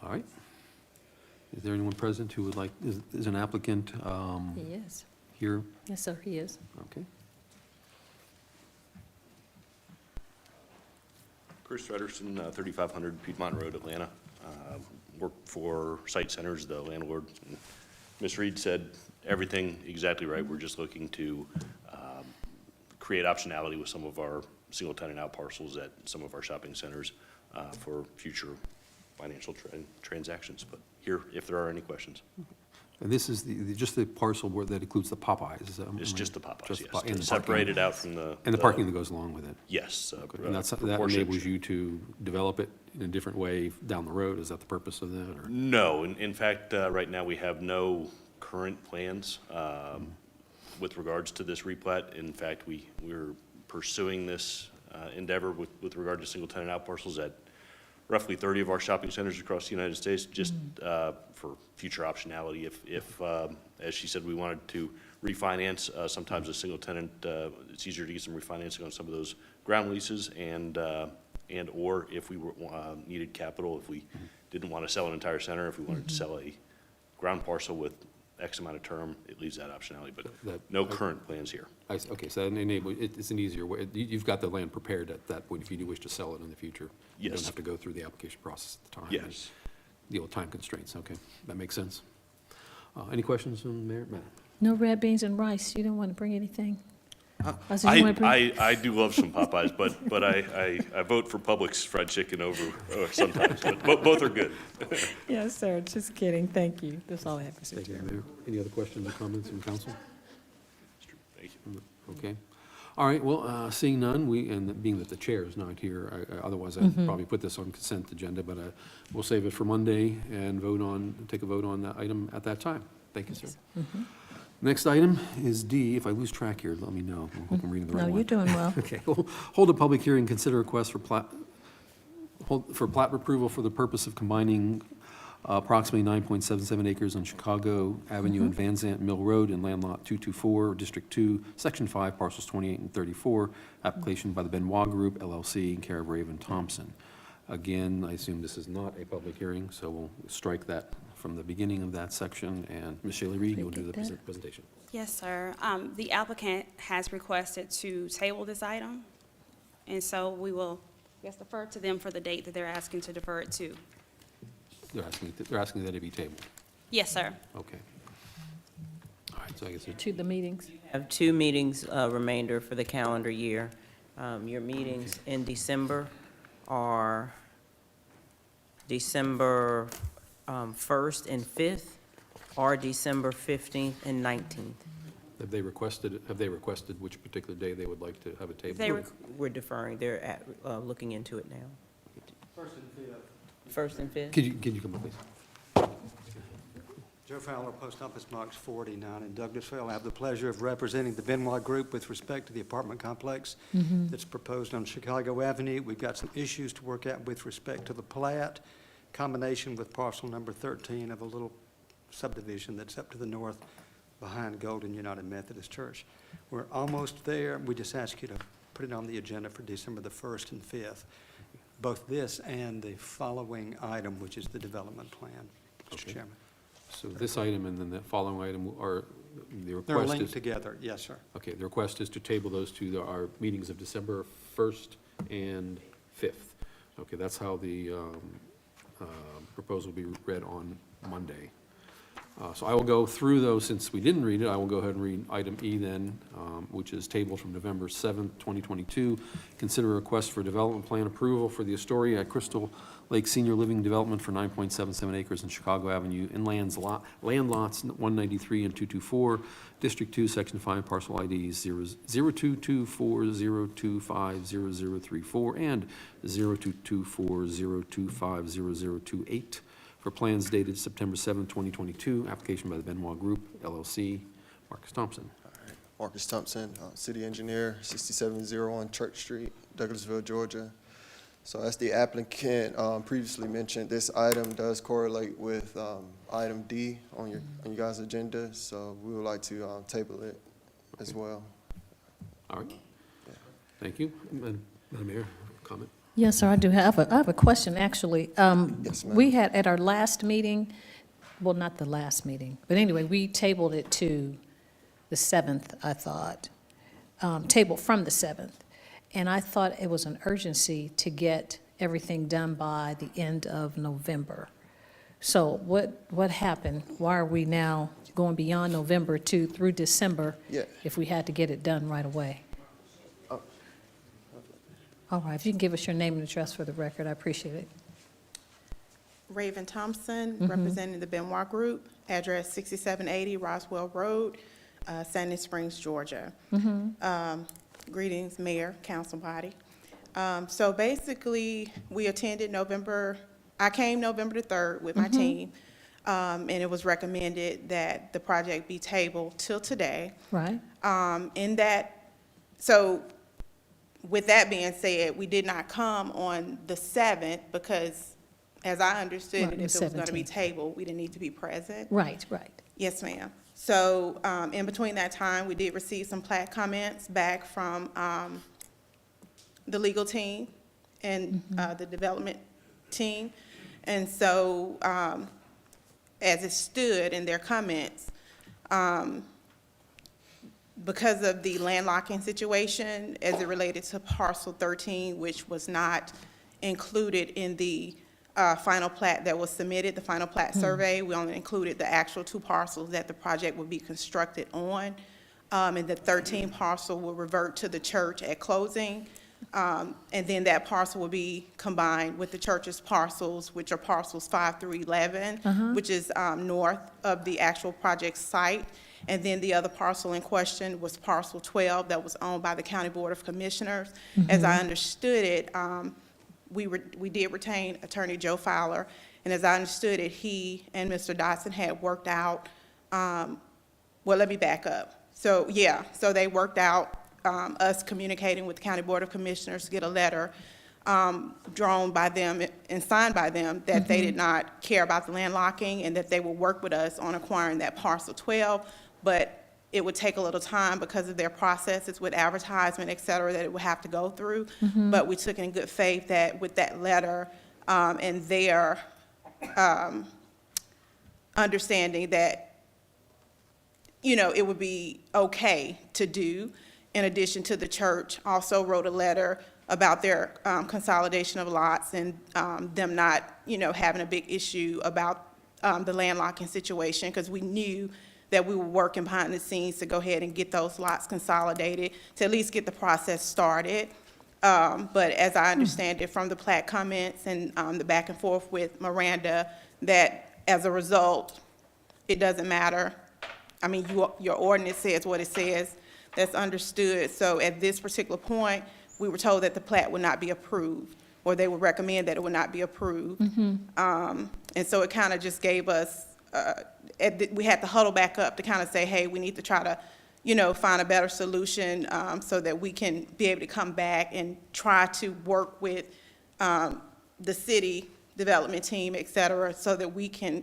G: All right. Is there anyone present who would like, is an applicant
F: He is.
G: here?
F: Yes, sir, he is.
G: Okay.
M: Chris Rederson, 3500 Piedmont Road, Atlanta. Work for Site Centers, the landlord. Ms. Reed said everything exactly right. We're just looking to create optionality with some of our single-tenant out parcels at some of our shopping centers for future financial transactions. But here, if there are any questions.
G: And this is just the parcel where that includes the Popeyes, is that?
M: It's just the Popeyes,
G: Just
M: yes.
G: and the parking.
M: Separated out from the.
G: And the parking that goes along with it?
M: Yes.
G: And that
M: proportionate
G: enables you to develop it in a different way down the road? Is that the purpose of that, or?
M: No, in fact, right now, we have no current plans with regards to this replat. In fact, we're pursuing this endeavor with regard to single-tenant out parcels at roughly 30 of our shopping centers across the United States, just for future optionality. If as she said, we wanted to refinance, sometimes a single-tenant, it's easier to get some refinancing on some of those ground leases, and/or if we needed capital, if we didn't want to sell an entire center, if we wanted to sell a ground parcel with X amount of term, it leaves that optionality, but no current plans here.
G: Okay, so that it's an easier way. You've got the land prepared at that point if you do wish to sell it in the future. You don't
M: Yes.
G: have to go through the application process at the time.
M: Yes.
G: Deal with time constraints, okay, that makes sense. Any questions from Mayor? Matt?
F: No red beans and rice. You don't want to bring anything? I said, you wanna bring-
M: I do love some Popeyes, but I vote for Publix fried chicken over sometimes, but both are good.
F: Yes, sir. Just kidding. Thank you. That's all I have, Mr.
G: Thank you,
F: Chairman.
G: Mayor. Any other questions or comments from council?
M: Thank you.
G: Okay. All right, well, seeing none, and being that the chair is not here, otherwise I'd probably put this on consent agenda, but we'll save it for Monday and take a vote on that item at that time. Thank you, sir. Next item is D. If I lose track here, let me know. I hope I'm reading the right
F: No,
G: one.
F: you're doing well.
G: Okay, hold a public hearing, consider request for plat approval for the purpose of combining approximately 9.77 acres on Chicago Avenue and Van Zant Mill Road in Land Lot 224, District 2, Section 5, parcels 28 and 34, application by the Benoit Group LLC in care of Raven Thompson. Again, I assume this is not a public hearing, so we'll strike that from the beginning of that section, and Ms. Shayla Reed, you'll do the presentation.
B: Yes, sir. The applicant has requested to table this item, and so we will, defer to them for the date that they're asking to defer it to.
G: They're asking that it be tabled.
B: Yes, sir.
G: Okay. All right, so I guess
F: To the meetings.
C: Have 2 meetings remainder for the calendar year. Your meetings in December are December 1st and 5th, or December 15th and 19th.
G: Have they requested which particular day they would like to have a table?
C: We're deferring, they're looking into it now. 1st and 5th?
G: Could you come up, please?
O: Joe Fowler, Post Office Box 49 in Douglasville. I have the pleasure of representing the Benoit Group with respect to the apartment complex that's proposed on Chicago Avenue. We've got some issues to work out with respect to the plat, combination with parcel number 13 of a little subdivision that's up to the north behind Golden United Methodist Church. We're almost there. We just ask you to put it on the agenda for December the 1st and 5th, both this and the following item, which is the development plan, Mr.
G: Okay.
O: Chairman.
G: So this item and then the following item are, the
O: They're
G: request
O: linked
G: is,
O: together, yes, sir.
G: okay, the request is to table those to our meetings of December 1st and 5th. Okay, that's how the proposal will be read on Monday. So I will go through those, since we didn't read it, I will go ahead and read item E then, which is tabled from November 7th, 2022. Consider a request for development plan approval for the Astoria at Crystal Lake Senior Living Development for 9.77 acres in Chicago Avenue, in land lots 193 and 224, District 2, Section 5, parcel IDs 022402500034 and 022402500028. For plans dated September 7, 2022, application by the Benoit Group, LLC. Marcus Thompson.
E: Marcus Thompson, city engineer, 6701 Church Street, Douglasville, Georgia. So as the applicant previously mentioned, this item does correlate with item D on your guys' agenda, so we would like to table it as well.
G: All right. Thank you. Madam Mayor, comment?
F: Yes, sir, I do have I have a question, actually.
E: Yes, ma'am.
F: We had, at our last meeting, well, not the last meeting, but anyway, we tabled it to the 7th, I thought, tabled from the 7th. And I thought it was an urgency to get everything done by the end of November. So what happened? Why are we now going beyond November through December
E: Yeah.
F: if we had to get it done right away? All right, if you can give us your name and address for the record, I appreciate it.
P: Raven Thompson,
F: Mhm.
P: representing the Benoit Group, address 6780 Roswell Road, Sandy Springs, Georgia. Greetings, Mayor, Council Body. So basically, we attended I came November the 3rd with my team, and it was recommended that the project be tabled till today.
F: Right.
P: So with that being said, we did not come on the 7th because, as I understood
F: Right,
P: it,
F: the
P: if it was going to be
F: 17th.
P: tabled, we didn't need to be present.
F: Right, right.
P: Yes, ma'am. So in between that time, we did receive some plat comments back from the legal team and the development team. And so as it stood in their comments, because of the landlocking situation as it related to parcel 13, which was not included in the final plat that was submitted, the final plat survey, we only included the actual 2 parcels that the project would be constructed on. And the 13 parcel will revert to the church at closing. And then that parcel will be combined with the church's parcels, which are parcels 5 through 11, which is north of the actual project site. And then the other parcel in question was parcel 12 that was owned by the County Board of Commissioners. As I understood it, we did retain Attorney Joe Fowler, and as I understood it, he and Mr. Dotson had worked out, well, let me back up. So, yeah, so they worked out us communicating with the County Board of Commissioners to get a letter drawn by them and signed by them that they did not care about the landlocking and that they would work with us on acquiring that parcel 12, but it would take a little time because of their processes with advertisement, et cetera, that it would have to go through. But we took in good faith that with that letter and their understanding that, you know, it would be okay to do. In addition to the church, also wrote a letter about their consolidation of lots and them not, you know, having a big issue about the landlocking situation, because we knew that we were working behind the scenes to go ahead and get those lots consolidated, to at least get the process started. But as I understand it from the plat comments and the back and forth with Miranda, that as a result, it doesn't matter. I mean, your ordinance says what it says. That's understood. So at this particular point, we were told that the plat would not be approved, or they would recommend that it would not be approved. And so it kind of just gave us, we had to huddle back up to kind of say, hey, we need to try to, you know, find a better solution so that we can be able to come back and try to work with the city development team, et cetera, so that we can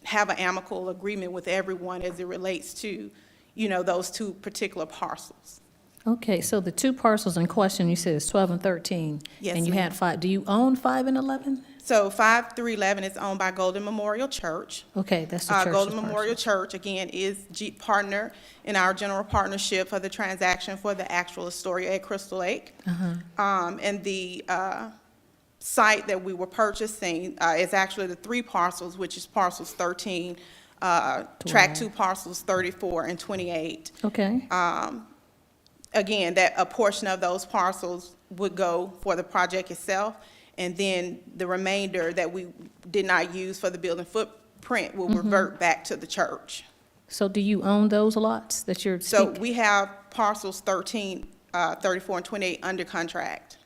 P: have an amicable agreement with everyone as it relates to, you know, those two particular parcels.
F: Okay, so the two parcels in question, you said is 12 and 13?
P: Yes,
F: And you had
P: ma'am.
F: 5, do you own 5 and 11?
P: So 5 through 11 is owned by Golden Memorial Church.
F: Okay, that's the church's
P: Golden
F: parcel.
P: Memorial Church, again, is partner in our general partnership for the transaction for the actual Astoria at Crystal Lake. And the site that we were purchasing is actually the 3 parcels, which is parcels 13, track 2 parcels 34 and 28.
F: Okay,
P: Again, that a portion of those parcels would go for the project itself, and then the remainder that we did not use for the building footprint will revert back to the church.
F: so do you own those lots that you're
P: So
F: speaking?
P: we have parcels 13, 34, and 28 under contract.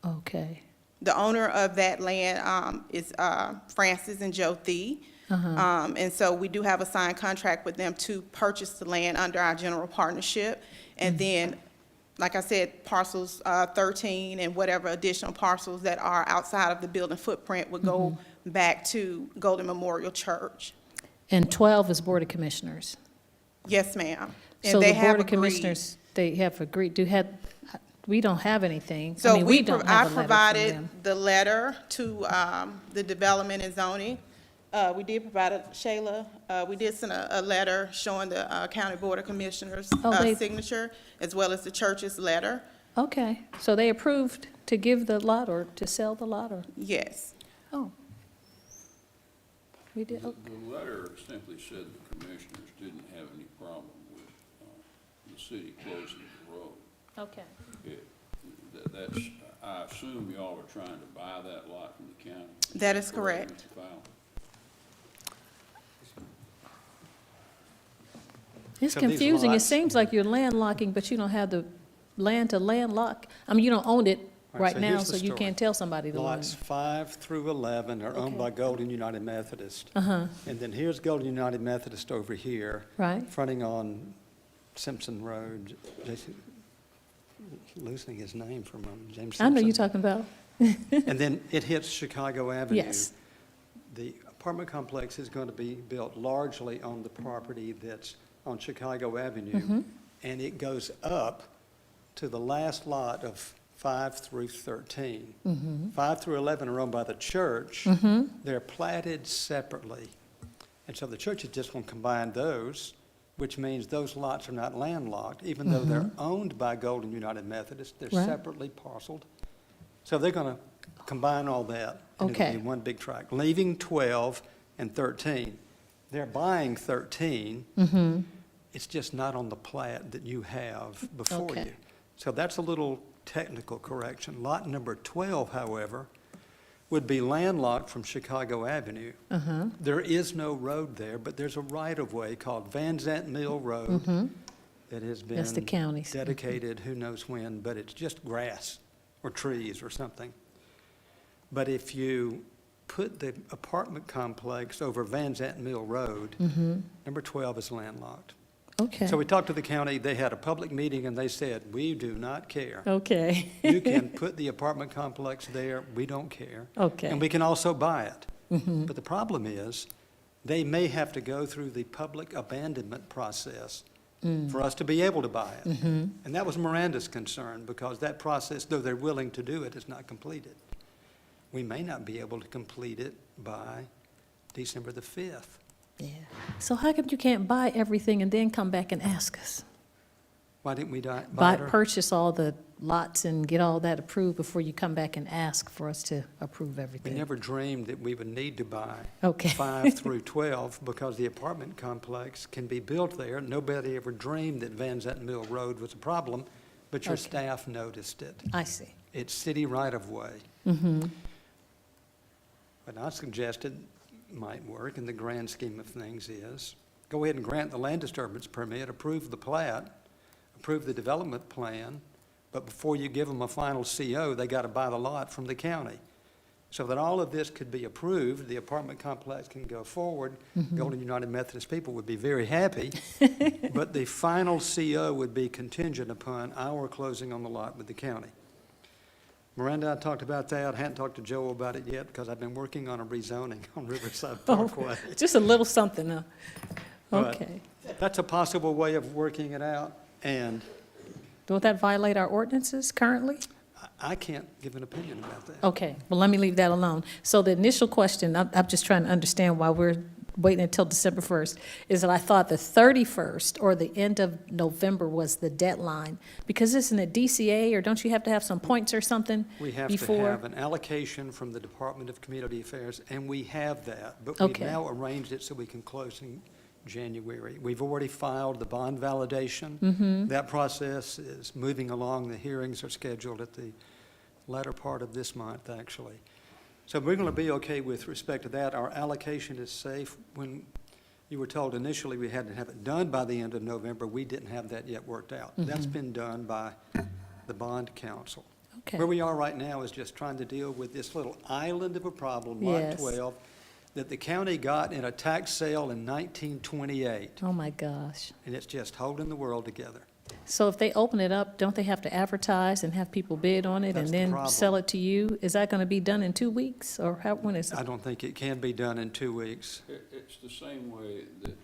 F: Okay,
P: The owner of that land is Francis and Joe Thie. And so we do have a signed contract with them to purchase the land under our general partnership. And then, like I said, parcels 13 and whatever additional parcels that are outside of the building footprint would go back to Golden Memorial Church.
F: and 12 is Board of Commissioners?
P: Yes, ma'am.
F: So
P: And they
F: the
P: have
F: Board of
P: agreed.
F: Commissioners, they have agreed, we don't have anything. I
P: So
F: mean,
P: we,
F: don't
P: I
F: have a letter from
P: provided
F: them.
P: the letter to the Development and Zoning. We did provide it, Shayla, we did send a letter showing the County Board of Commissioners'
F: they-
P: signature, as well as the church's letter.
F: Okay, so they approved to give the lot or to sell the lot, or,
P: Yes.
F: oh. We did, oh,
K: The letter simply said the commissioners didn't have any problem with the city closing the road.
F: okay.
K: That's, I assume y'all are trying to buy that lot from the county?
P: That is correct.
K: Mr. Fowler?
F: It's
O: So these
F: confusing. It
O: lots-
F: seems like you're landlocking, but you don't have the land to landlock. I mean, you don't own it
O: Right,
F: right
O: so
F: now,
O: here's
F: so
O: the
F: you
O: story.
F: can't tell somebody to
O: Lots
F: land.
O: 5 through 11 are owned
F: Okay.
O: by Golden United Methodist.
F: Uh-huh,
O: And then here's Golden United Methodist over here,
F: right?
O: fronting on Simpson Road. Jason, losing his name for a moment, James
F: I know you're
O: Simpson.
F: talking about.
O: And then it hits Chicago Avenue.
F: Yes.
O: The apartment complex is going to be built largely on the property that's on Chicago Avenue. And it goes up to the last lot of 5 through 13. 5 through 11 are owned by the church. They're platted separately. And so the church is just going to combine those, which means those lots are not landlocked, even though they're owned by Golden United Methodist. They're
F: Right.
O: separately parceled. So they're going to combine all that. And
F: Okay.
O: it'll be one big tract, leaving 12 and 13. They're buying 13. It's just not on the plat that you have before
F: Okay.
O: you. So that's a little technical correction. Lot number 12, however, would be landlocked from Chicago Avenue. There is no road there, but there's a right-of-way called Van Zant Mill Road that has been
F: That's the county's.
O: dedicated, who knows when, but it's just grass or trees or something. But if you put the apartment complex over Van Zant Mill Road, number 12 is landlocked.
F: Okay,
O: So we talked to the county, they had a public meeting, and they said, we do not care.
F: okay.
O: You can put the apartment complex there, we don't care.
F: Okay.
O: And we can also buy it. But the problem is, they may have to go through the public abandonment process for us to be able to buy it. And that was Miranda's concern, because that process, though they're willing to do it, is not completed. We may not be able to complete it by December the 5th.
F: Yeah. So how come you can't buy everything and then come back and ask us?
O: Why didn't we buy
F: Buy,
O: it?
F: purchase all the lots and get all that approved before you come back and ask for us to approve
O: We
F: everything?
O: never dreamed that we would need to buy
F: Okay.
O: 5 through 12 because the apartment complex can be built there. Nobody ever dreamed that Van Zant Mill Road was a problem, but your
F: Okay.
O: staff noticed it.
F: I see.
O: It's city right-of-way.
F: Mm-hmm.
O: What I suggested might work in the grand scheme of things is, go ahead and grant the land disturbance permit, approve the plat, approve the development plan, but before you give them a final CO, they got to buy the lot from the county. So that all of this could be approved, the apartment complex can go forward. Golden United Methodist people would be very happy, but the final CO would be contingent upon our closing on the lot with the county. Miranda, I talked about that. I hadn't talked to Joe about it yet because I've been working on a rezoning on Riverside
F: Oh,
O: Parkway.
F: just a little something, huh?
O: But
F: Okay.
O: That's a possible way of working it out, and
F: Will that violate our ordinances currently?
O: I can't give an opinion about that.
F: Okay, well, let me leave that alone. So the initial question, I'm just trying to understand why we're waiting until December 1st, is that I thought the 31st or the end of November was the deadline. Because isn't it DCA, or don't you have to have some points or something
O: We have
F: before?
O: to have an allocation from the Department of Community Affairs, and we have that, but we've
F: Okay.
O: now arranged it so we can close in January. We've already filed the bond validation.
F: Mhm.
O: That process is moving along. The hearings are scheduled at the latter part of this month, actually. So we're going to be okay with respect to that. Our allocation is safe. When you were told initially we had to have it done by the end of November, we didn't have that yet worked out. That's
F: Mhm.
O: been done by the bond council.
F: Okay.
O: Where we are right now is just trying to deal with this little island of a problem, Lot
F: Yes.
O: 12, that the county got in a tax sale in 1928,
F: Oh, my gosh.
O: and it's just holding the world together.
F: So if they open it up, don't they have to advertise and have people bid on it
O: That's
F: and
O: the
F: then
O: problem.
F: sell it to you? Is that going to be done in 2 weeks, or how, when is it?
O: I don't think it can be done in 2 weeks.
K: It's the same way that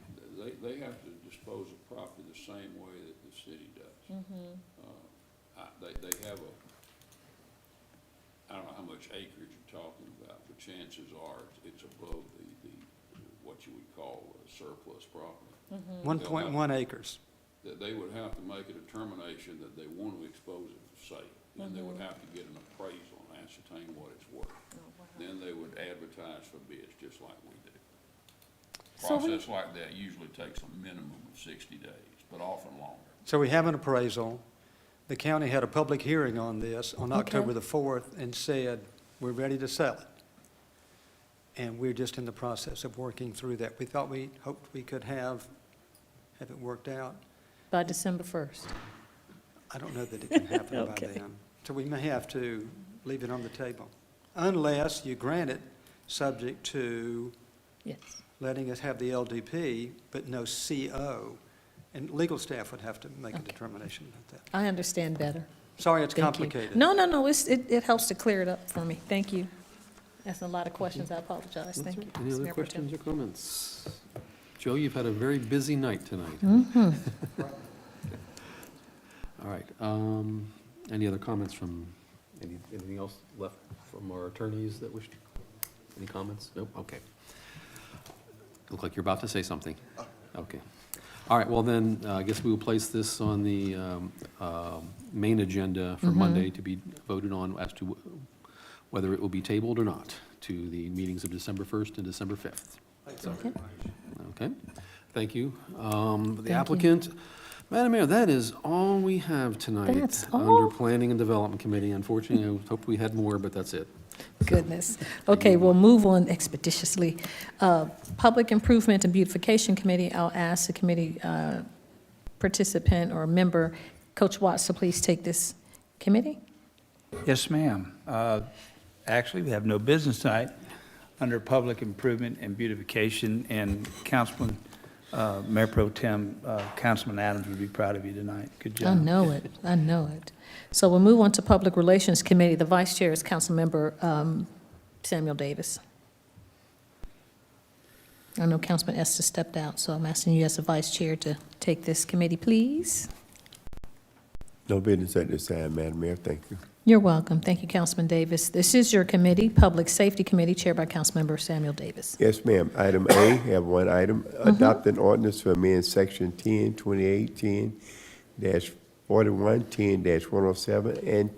K: they have to dispose of property the same way that the city does. They have I don't know how much acreage you're talking about, but chances are it's above the what you would call surplus property.
O: 1.1 acres.
K: That they would have to make a determination that they want to expose it for sale. Then they would have to get an appraisal and ascertain what it's worth. Then they would advertise for bids, just like we do.
F: So we-
K: Process like that usually takes a minimum of 60 days, but often longer.
O: So we have an appraisal. The county had a public hearing on this on
F: Okay.
O: October the 4th and said, we're ready to sell it. And we're just in the process of working through that. We hoped we could have it worked out.
F: By December 1st?
O: I don't know that it can happen by
F: Okay.
O: then. So we may have to leave it on the table, unless you grant it, subject to
F: Yes.
O: letting us have the LDP, but no CO. And legal staff would have to make a determination about that.
F: I understand better.
O: Sorry, it's
F: Thank you.
O: complicated.
F: No, it helps to clear it up for me. Thank you. That's a lot of questions. I apologize. Thank you.
G: Any other
F: Mayor Pro Tem.
G: questions or comments? Joe, you've had a very busy night tonight.
F: Mhm.
G: All right, any other comments from, anything else left from our attorneys that wish, any comments? Nope, okay. Look like you're about to say something. Okay. All right, well then, I guess we will place this on the main agenda for Monday to be voted on as to whether it will be tabled or not to the meetings of December 1st and December 5th. So, okay, thank you. The applicant, Madam Mayor, that is all we have tonight.
F: That's all?
G: Under Planning and Development Committee. Unfortunately, I hoped we had more, but that's it.
F: Goodness. Okay, we'll move on expeditiously. Public Improvement and Beautification Committee, I'll ask the committee participant or member, Coach Watts, to please take this committee.
Q: Yes, ma'am. Actually, we have no business tonight under Public Improvement and Beautification, and Councilman, Mayor Pro Tem, Councilman Adams would be proud of you tonight. Good job.
F: I know it, I know it. So we'll move on to Public Relations Committee. The Vice Chair is Councilmember Samuel Davis. I know Councilman Estes stepped out, so I'm asking you as the Vice Chair to take this committee, please.
N: No business at this time, Madam Mayor. Thank you.
F: You're welcome. Thank you, Councilman Davis. This is your committee, Public Safety Committee, chaired by Councilmember Samuel Davis.
N: Yes, ma'am. Item A, have one item. Adopt an ordinance to amend Section 10, 2018-41, 10-107, and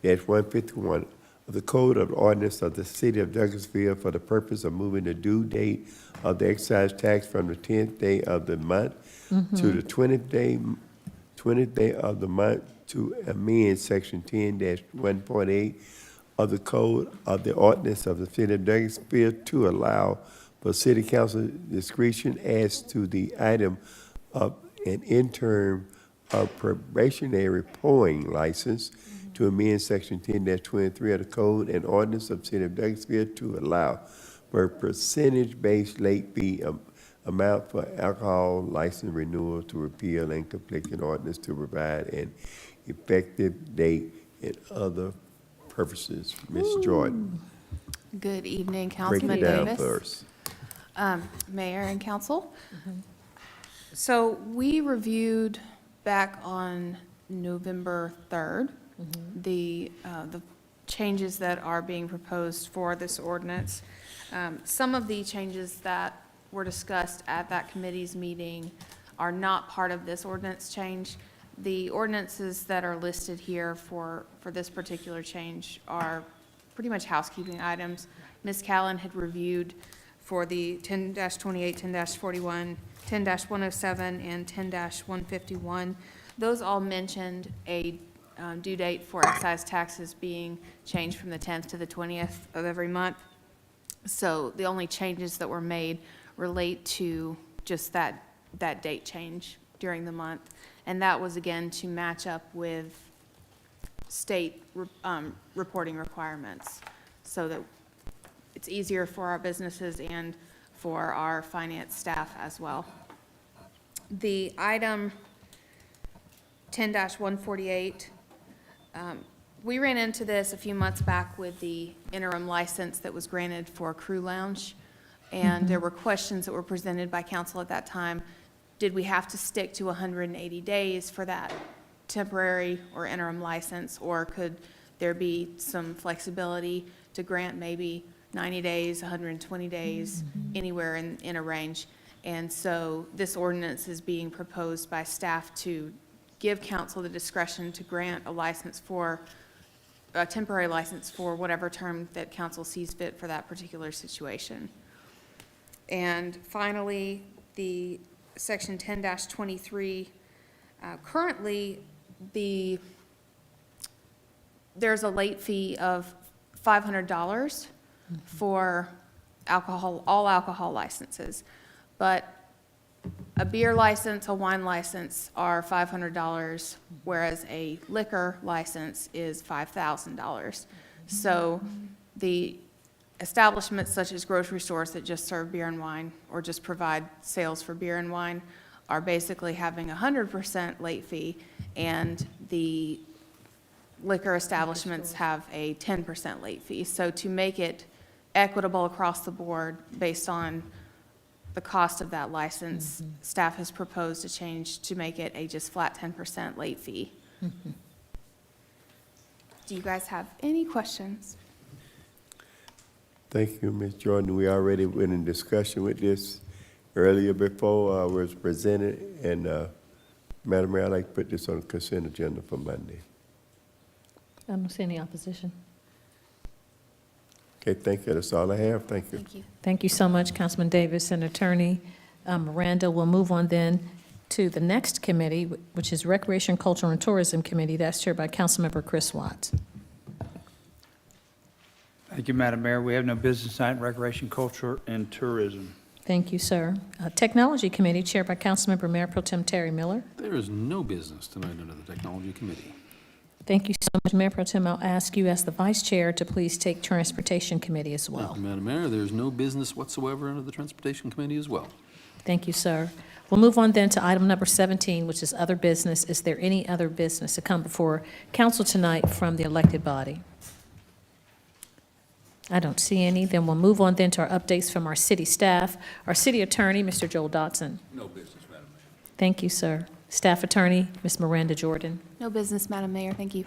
N: 10-151 of the Code of Ordinance of the City of Douglasville for the purpose of moving the due date of the excise tax from the 10th day of the month to the 20th day of the month, to amend Section 10-1.8 of the Code of the Ordinance of the City of Douglasville to allow for City Council discretion as to the item of an interim of probationary pouring license, to amend Section 10-23 of the Code and Ordinance of the City of Douglasville to allow for percentage-based late fee amount for alcohol license renewal, to repeal and conflicting ordinance, to provide an effective date and other purposes. Ms. Jordan,
R: Good evening,
N: break
R: Councilman
N: it down
R: Davis,
N: for us.
R: Mayor and council. So we reviewed back on November 3rd, the changes that are being proposed for this ordinance. Some of the changes that were discussed at that committee's meeting are not part of this ordinance change. The ordinances that are listed here for this particular change are pretty much housekeeping items. Ms. Callan had reviewed for the 10-28, 10-41, 10-107, and 10-151. Those all mentioned a due date for excise taxes being changed from the 10th to the 20th of every month. So the only changes that were made relate to just that date change during the month. And that was, again, to match up with state reporting requirements so that it's easier for our businesses and for our finance staff as well. The item 10-148, we ran into this a few months back with the interim license that was granted for Crew Lounge, and there were questions that were presented by council at that time. Did we have to stick to 180 days for that temporary or interim license, or could there be some flexibility to grant maybe 90 days, 120 days, anywhere in a range? And so this ordinance is being proposed by staff to give council the discretion to grant a temporary license for whatever term that council sees fit for that particular situation. And finally, the section 10-23, currently there's a late fee of $500 for all alcohol licenses. But a beer license, a wine license are $500, whereas a liquor license is $5,000. So the establishments such as grocery stores that just serve beer and wine or just provide sales for beer and wine are basically having 100% late fee, and the liquor establishments have a 10% late fee. So to make it equitable across the board based on the cost of that license, staff has proposed a change to make it a just flat 10% late fee. Do you guys have any questions?
N: Thank you, Ms. Jordan. We already went in discussion with this earlier before it was presented, and Madam Mayor, I'd like to put this on the consent agenda for Monday.
F: I don't see any opposition.
N: Okay, thank you. That's all I have. Thank you.
R: Thank you.
F: Thank you so much, Councilman Davis and Attorney Miranda. We'll move on then to the next committee, which is Recreation, Culture, and Tourism Committee. That's chaired by Councilmember Chris Watts.
Q: Thank you, Madam Mayor. We have no business tonight, Recreation, Culture, and Tourism.
F: Thank you, sir. Technology Committee, chaired by Councilmember Mayor Pro Tem Terry Miller.
G: There is no business tonight under the Technology Committee.
F: Thank you so much, Mayor Pro Tem. I'll ask you as the Vice Chair to please take Transportation Committee as well.
G: Thank you, Madam Mayor. There's no business whatsoever under the Transportation Committee as well.
F: Thank you, sir. We'll move on then to item number 17, which is other business. Is there any other business to come before council tonight from the elected body? I don't see any. Then we'll move on then to our updates from our city staff. Our city attorney, Mr. Joel Dotson.
K: No business, Madam Mayor.
F: Thank you, sir. Staff attorney, Ms. Miranda Jordan.
R: No business, Madam Mayor. Thank you.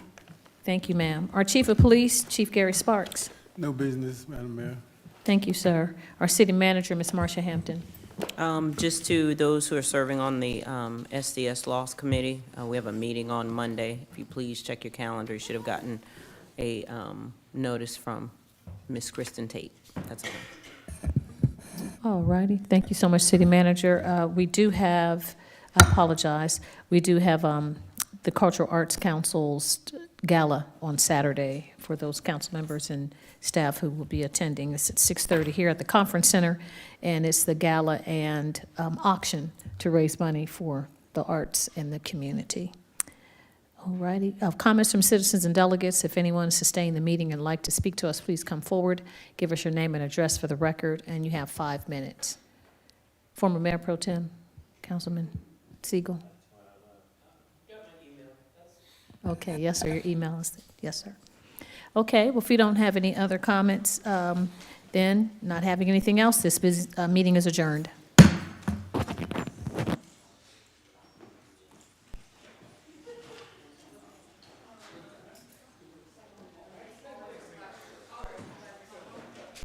F: Thank you, ma'am. Our chief of police, Chief Gary Sparks.
S: No business, Madam Mayor.
F: Thank you, sir. Our city manager, Ms. Marcia Hampton.
C: Just to those who are serving on the SDS Loss Committee, we have a meeting on Monday. If you please check your calendar, you should have gotten a notice from Ms. Kristen Tate. That's all.
F: All righty. Thank you so much, city manager. We do have, I apologize, we do have the Cultural Arts Council's gala on Saturday for those council members and staff who will be attending. It's at 6:30 here at the Conference Center, and it's the gala and auction to raise money for the arts in the community. All righty. Comments from citizens and delegates. If anyone is sustaining the meeting and would like to speak to us, please come forward. Give us your name and address for the record, and you have 5 minutes. Former Mayor Pro Tem, Councilman Siegel. Okay, yes, sir, your email is, yes, sir. Okay, well, if we don't have any other comments, then not having anything else, this meeting is adjourned.